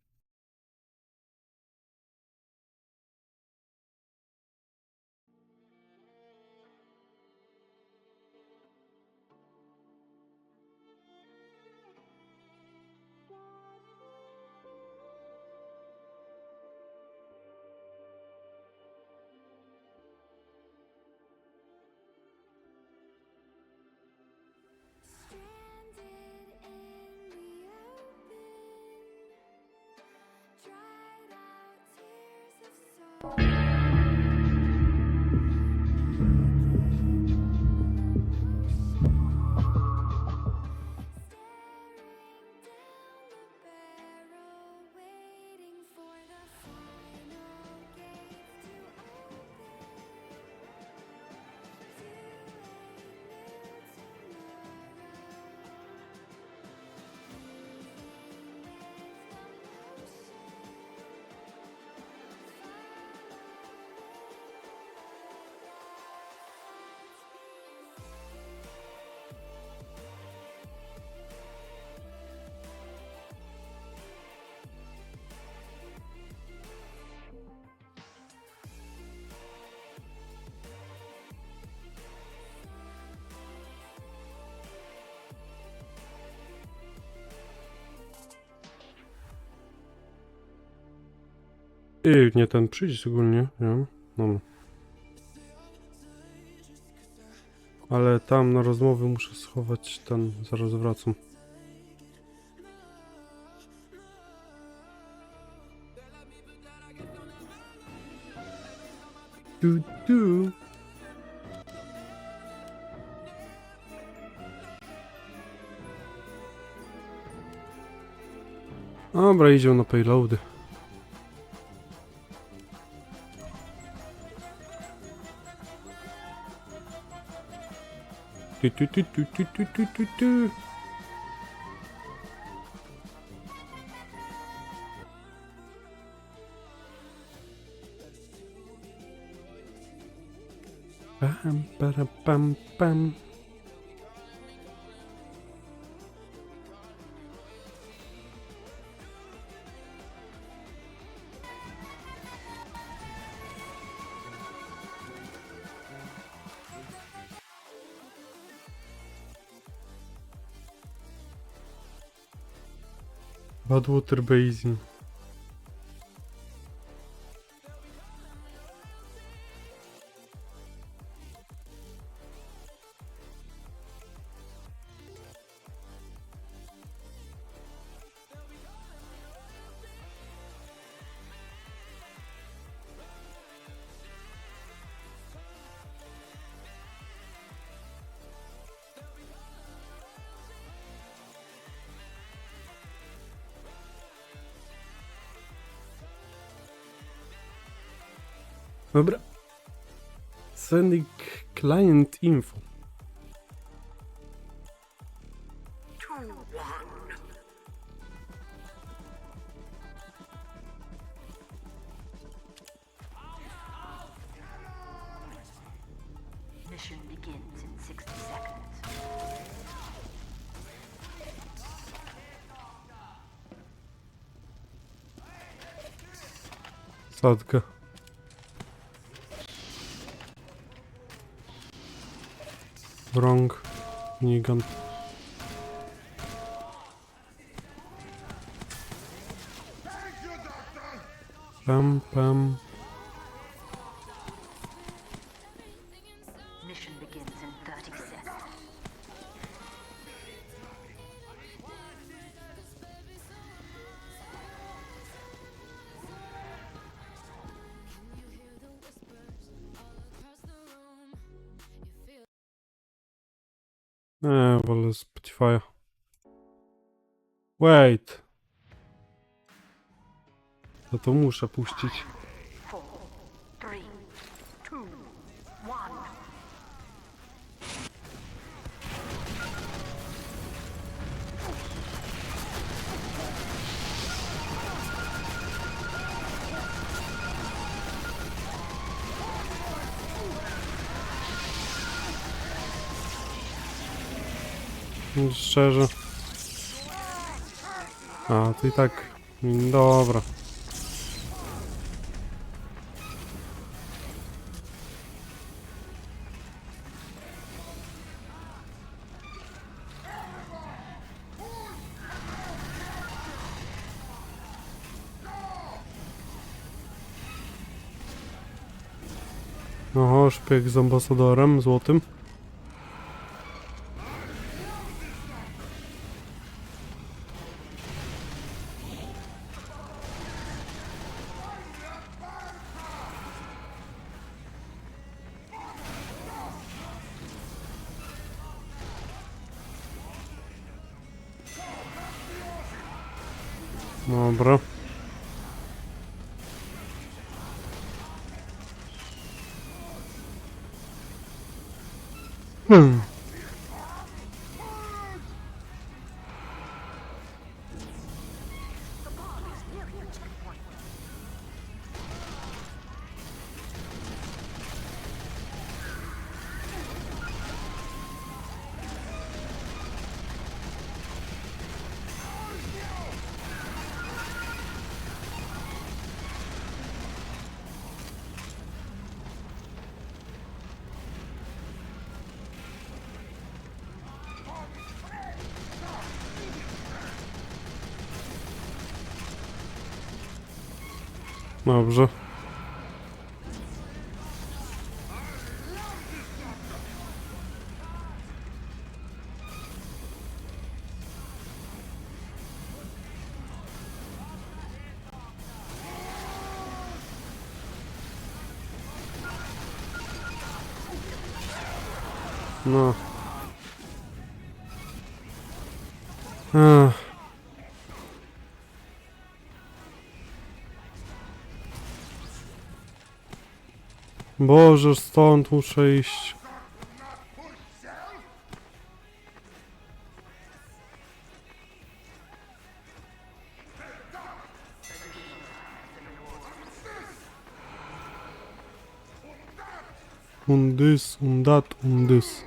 Nie ten przycisk ogólnie, nie? No. Ale tam na rozmowy muszę schować ten, zaraz wracam. Du. Dobra, idziemy na payloady. Tu. Pam. Badwater Basin. Dobra. Sending client info. Mission begins in 60 seconds. Sadka. Wrong. Nigan. Pam. Mission begins in 30 seconds. Wolę Spotify'a. Wait. No to muszę puścić. 4, 3, 2, 1. Szczerze. A, to i tak. Dobra. Oho, szpieg z ambasadorem złotym. Dobra. Dobrze. No. Ech. Boże, stąd muszę iść. Undys, undat, undys.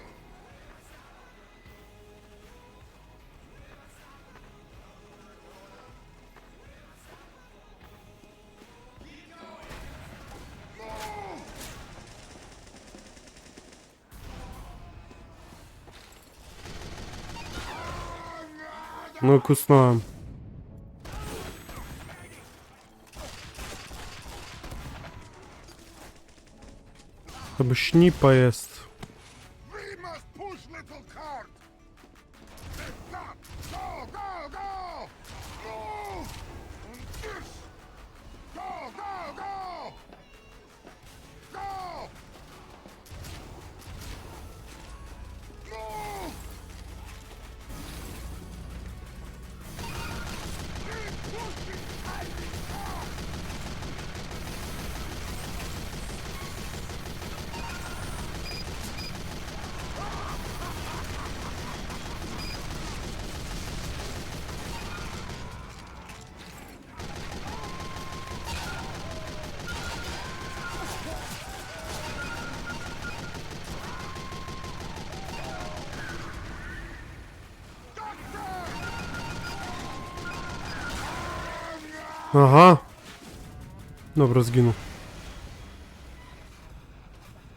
No, kusnąłem. Chyba śnipa jest. Aha. Dobra, zginął.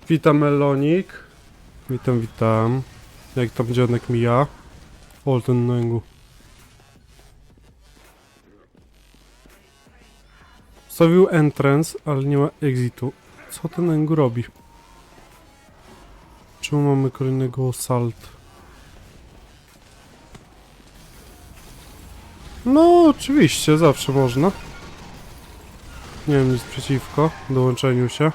Witam, Melonik. Witam, witam. Jak tam dzionek mija? O, ten nęgu. Wstawił entrance, ale nie ma exitu. Co ten nęgu robi? Czemu mamy kolejnego assault? No, oczywiście, zawsze można. Nie wiem, nic przeciwko dołączeniu się.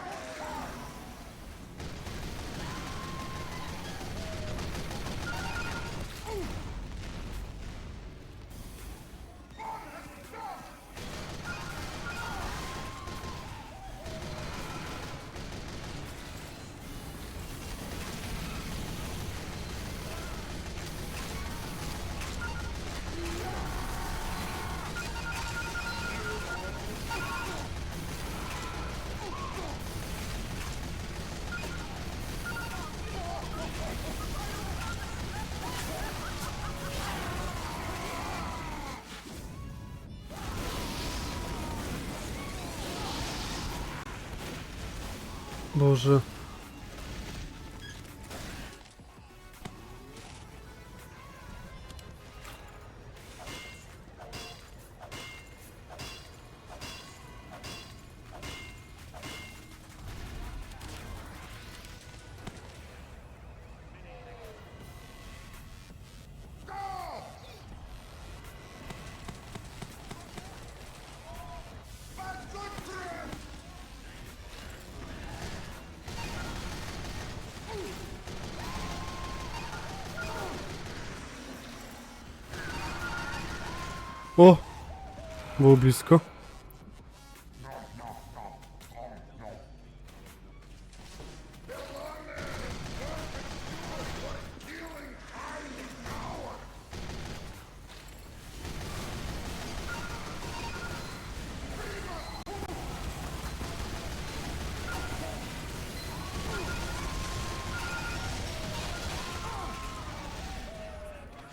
Boże. O! Było blisko.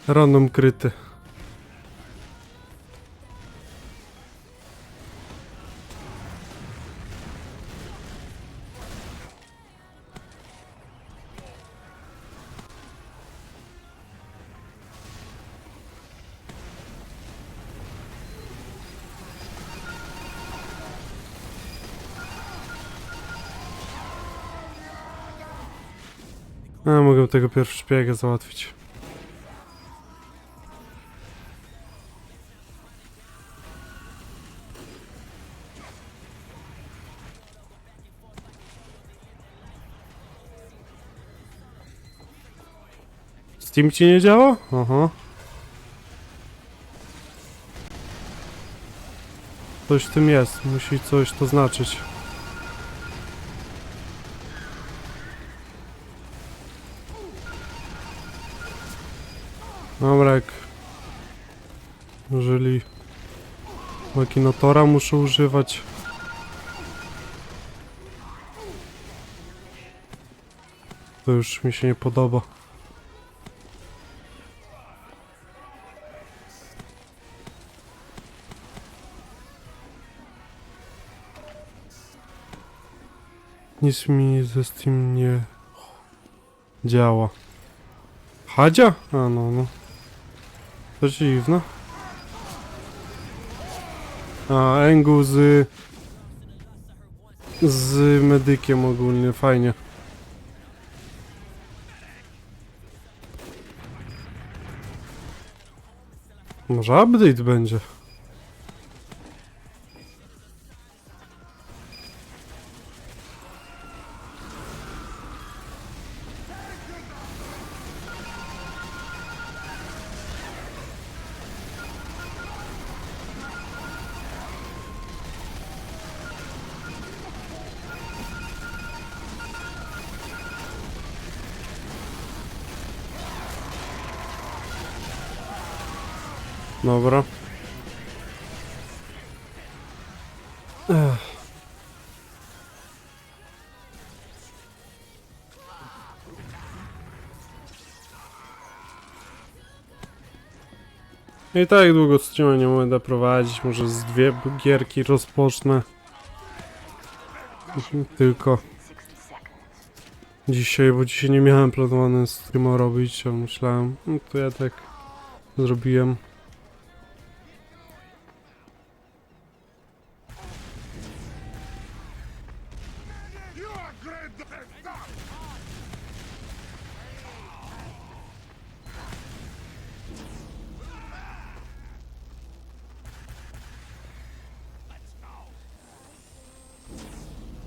Random kryty. A, mogę tego pierwszy szpiega załatwić. Steam ci nie działa? Aha. Coś w tym jest, musi coś to znaczyć. Dobra, jak... Jeżeli... Makinatora muszę używać... To już mi się nie podoba. Nic mi ze Steam nie działa. Hadzia? A no. To dziwne. A, Engu z medykiem ogólnie, fajnie. Może update będzie. Dobra. I tak długo streama nie będę prowadzić, może z 2 gierki rozpocznę. Tylko dzisiaj, bo dzisiaj nie miałem planowane streama robić, a myślałem, no to ja tak zrobiłem.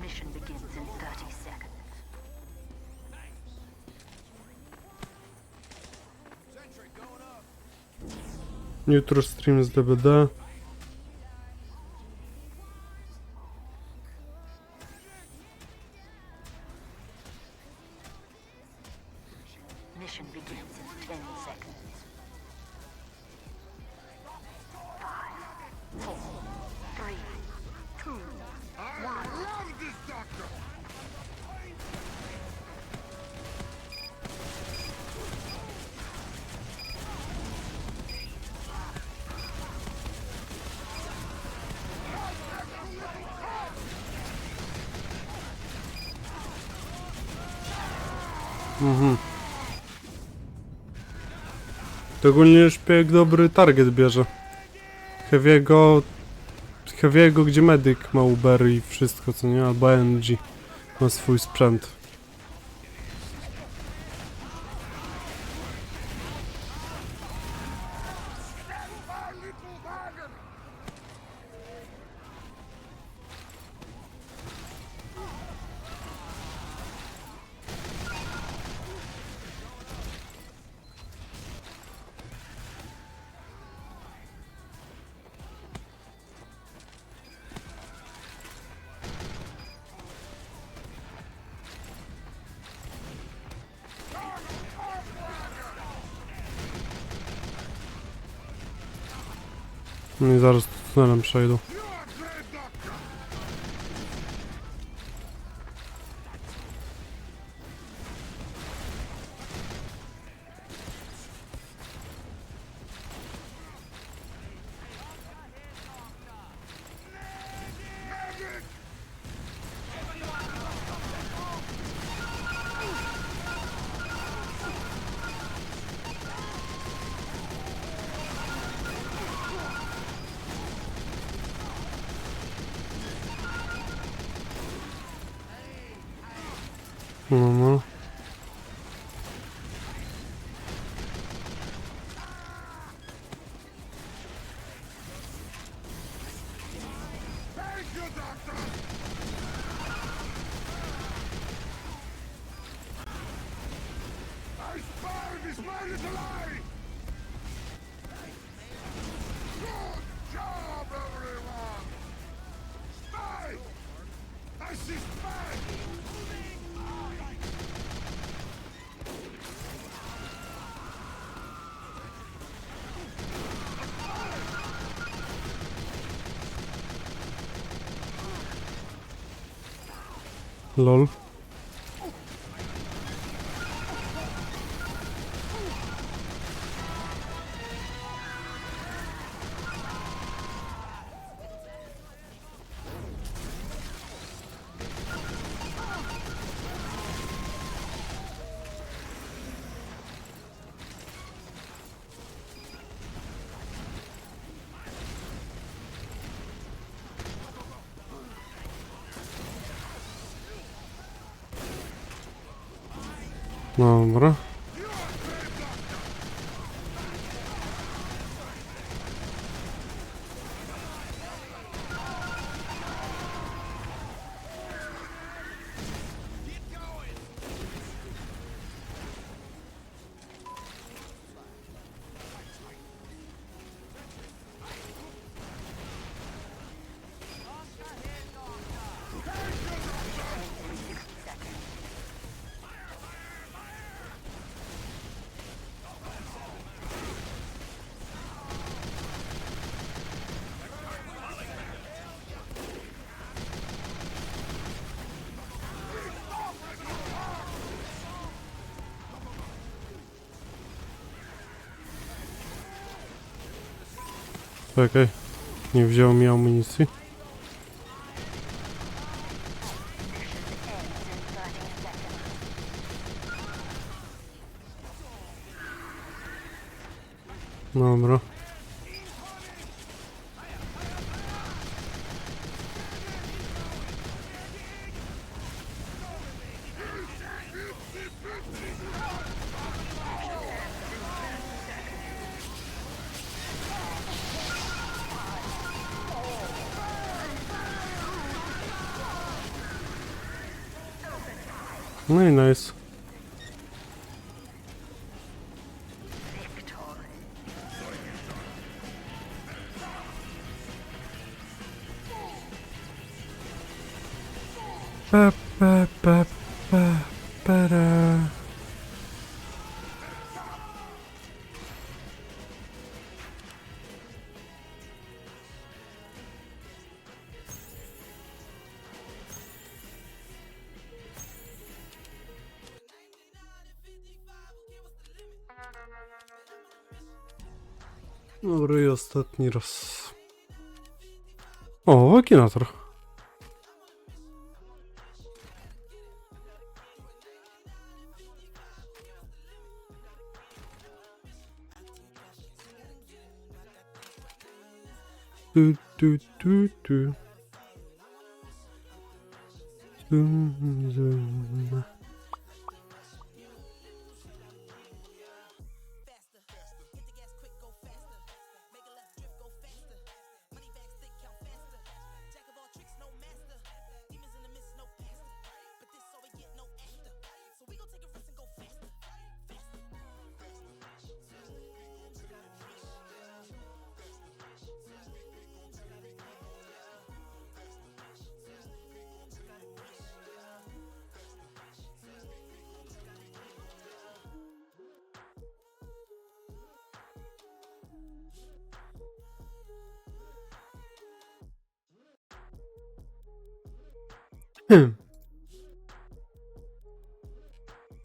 Mission begins in 30 seconds. Jutro stream z DBD. Mission begins in 10 seconds. 5, 4, 3, 2, 1. I love this doctor! To ogólnie szpieg dobry target bierze. Heavy'ego, gdzie medyk ma Uber i wszystko, co nie? Albo NG ma swój sprzęt. No i zaraz tunelem przejdą. No. you, Doctor! I spy this man is alive! Good job, everyone! Spy! I see spy! Lol. Dobra. Czekaj, nie wziął mi amunicji. Dobra. No i nice. Pa, pa, pa, pa, para. Dobra, i ostatni raz. O, wakinator. Tu, tu, tu, tu. Zum, zum.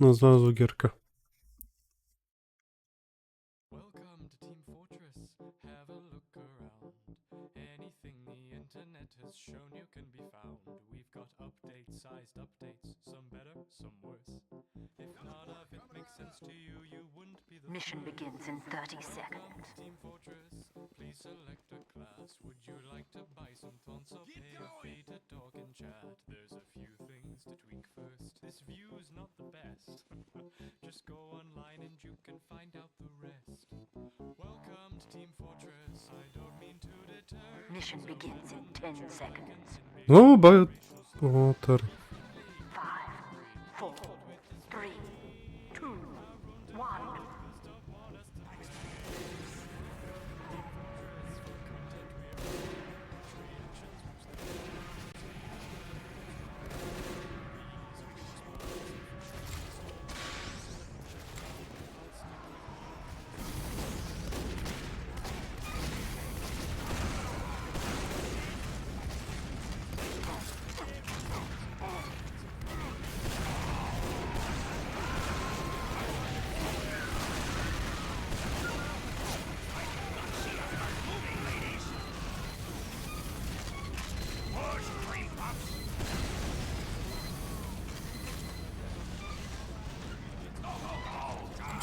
No, znalazł gierkę. Welcome to Team Fortress. Have a look around. Anything the internet has shown you can be found. We've got updates, sized updates, some better, some worse. If none of it makes sense to you, you wouldn't be the Mission first. begins in 30 seconds. Team Fortress, please select a class. Would you like to buy some taunts or pay a fee to talk and chat? There's a few things to tweak first. This view's not the best. Just go online and you can find out the rest. Welcome to Team Fortress. I don't mean to deter Mission begins in 10 seconds. No, water. 5, 4, 3, 2, 1.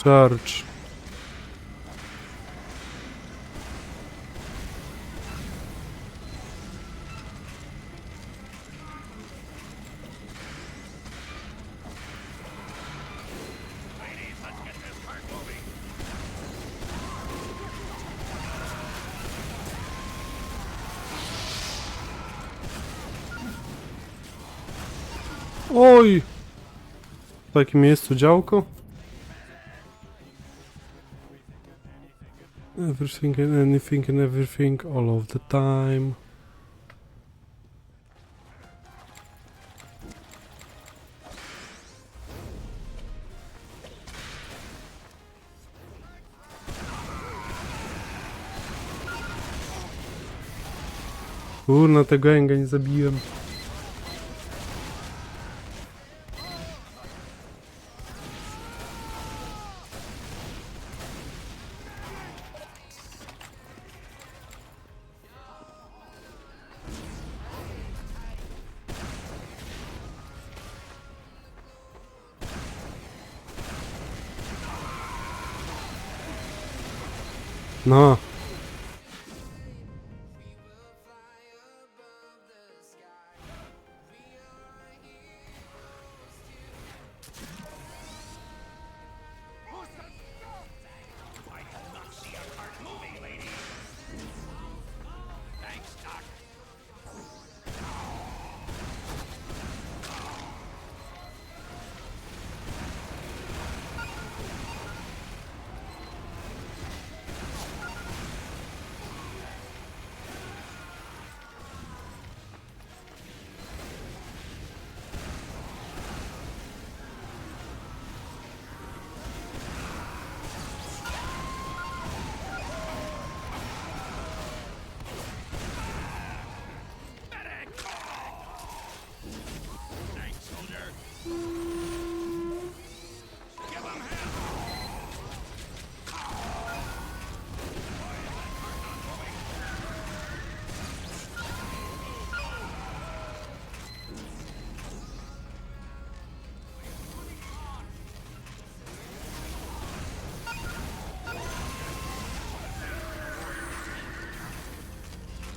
Charge. Oj! W takim miejscu działko? Everything and anything and everything all of the time. Kurna, tego Enga nie zabiłem. No.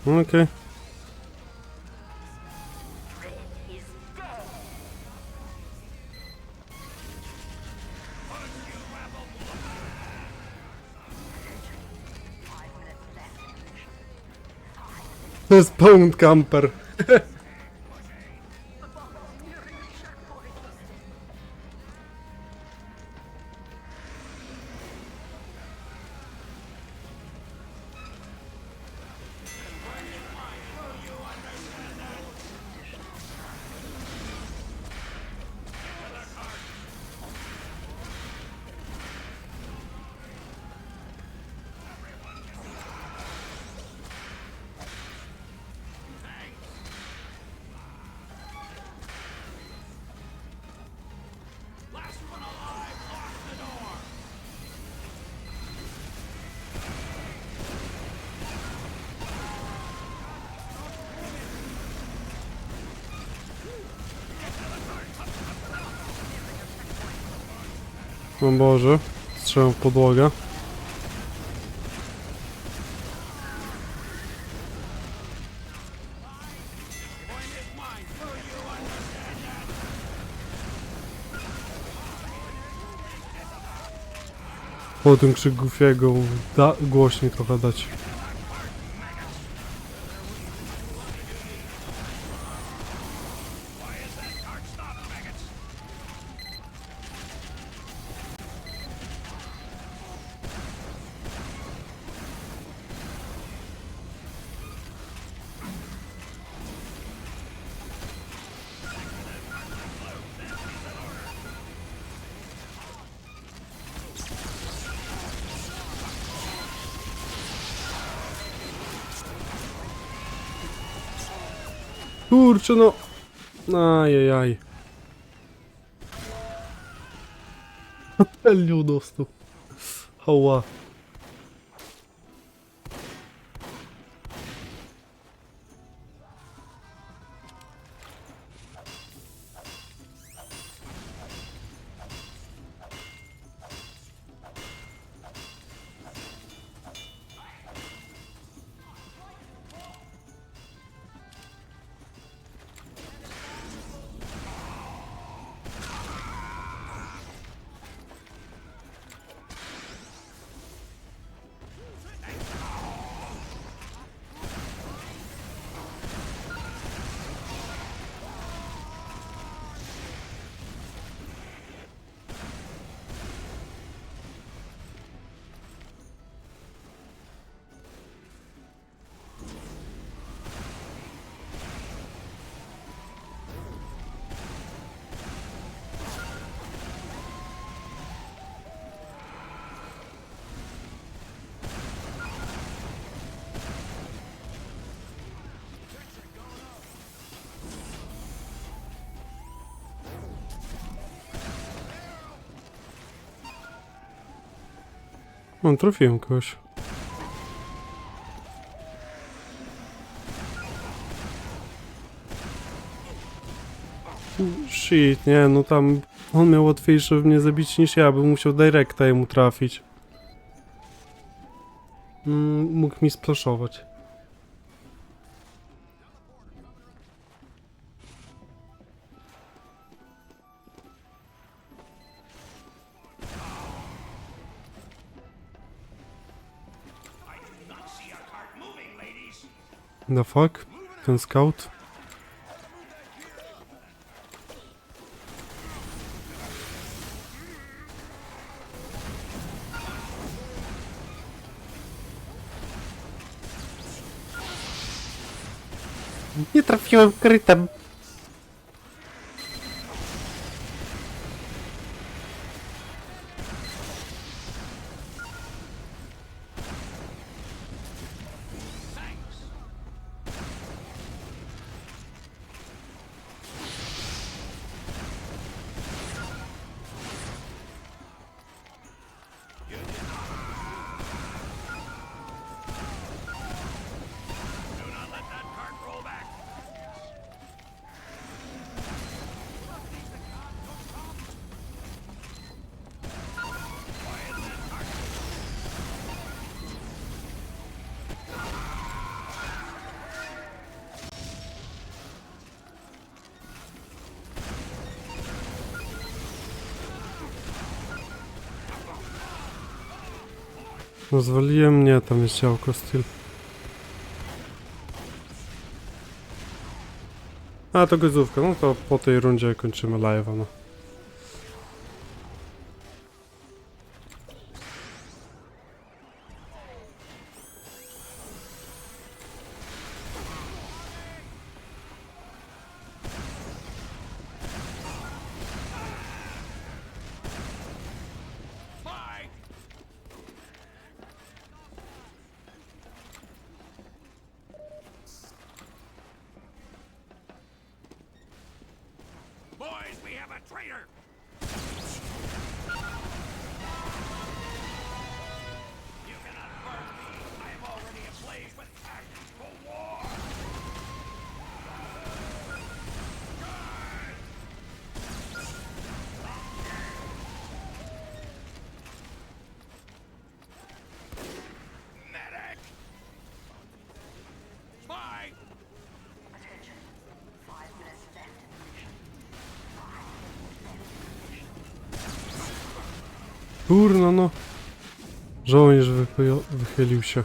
Okay. To jest pound camper. O Boże, strzelam w podłogę. Po tym krzyk Goofiego głośniej trochę dać. Kurczę, no. Ajajaj. Hoteliu dostał. Ała. No, trafiłem kogoś. Shit, nie, no tam on miał łatwiejsze mnie zabić niż ja, bym musiał directa jemu trafić. Mógł mi splashować. The fuck? Ten scout? Nie trafiłem krytem. No zwaliłem mnie, tam jest działko styl. A to gazówka, no to po tej rundzie kończymy live'a, no. Boys, we have a traitor! You cannot burn me! I am already ablaze with passion for war! Medic! Spy! Kurno, no. Żołnierz wychylił się.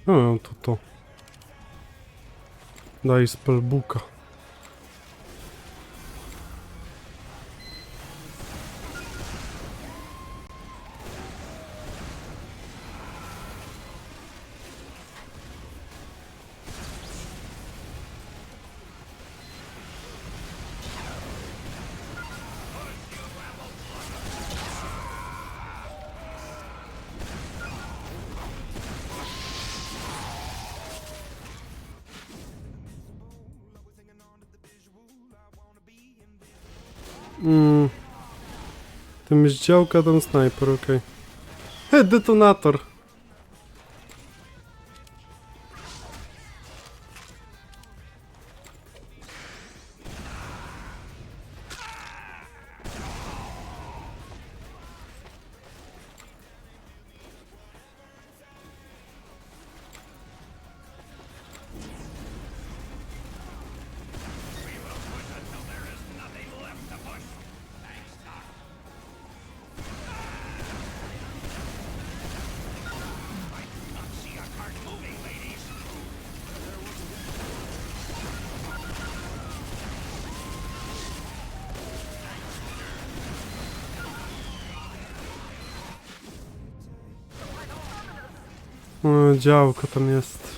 No, to. Daj spellbooka. Tam jest działka, tam snajper, okej. Detonator! O, działko tam jest.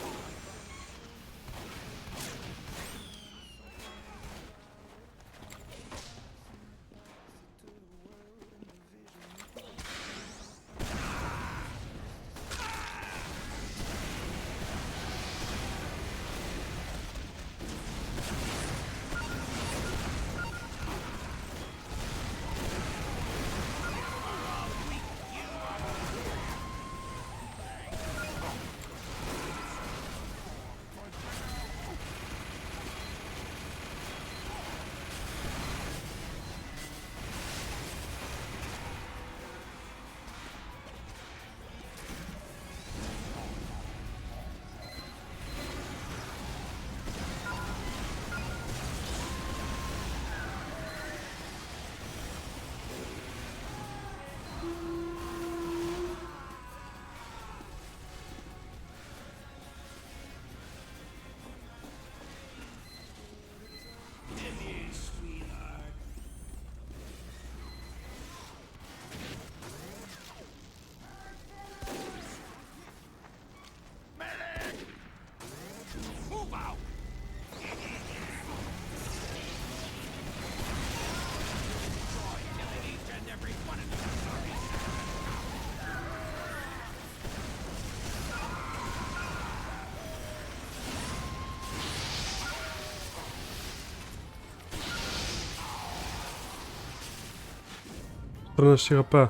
HP.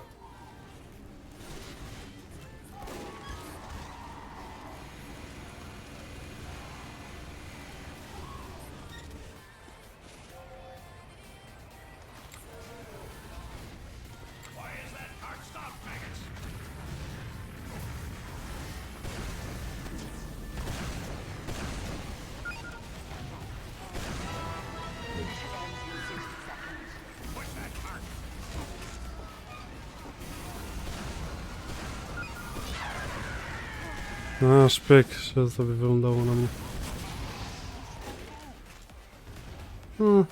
A, szpieg się sobie wylądował na mnie. No,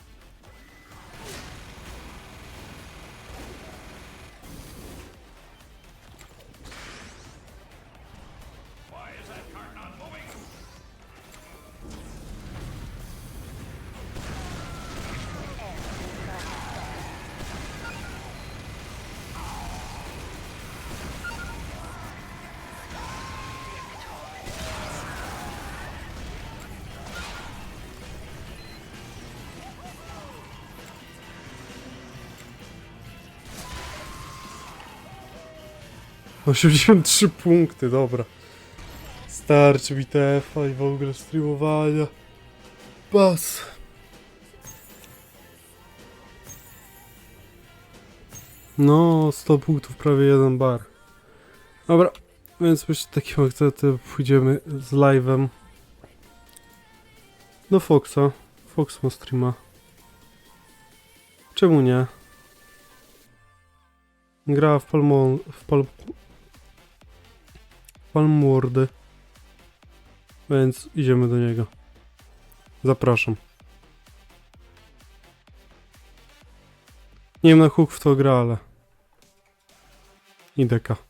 83 punkty, dobra. Starczy mi tf2 i w ogóle streamowania. Pas. No, 100 punktów, prawie 1 bar. Dobra, więc myślę, takim akcentem pójdziemy z live'em do Foxa. Fox ma streama. Czemu nie? Gra w Palmwordy. Więc idziemy do niego. Zapraszam. Nie wiem na hook w to gra, ale... I deka.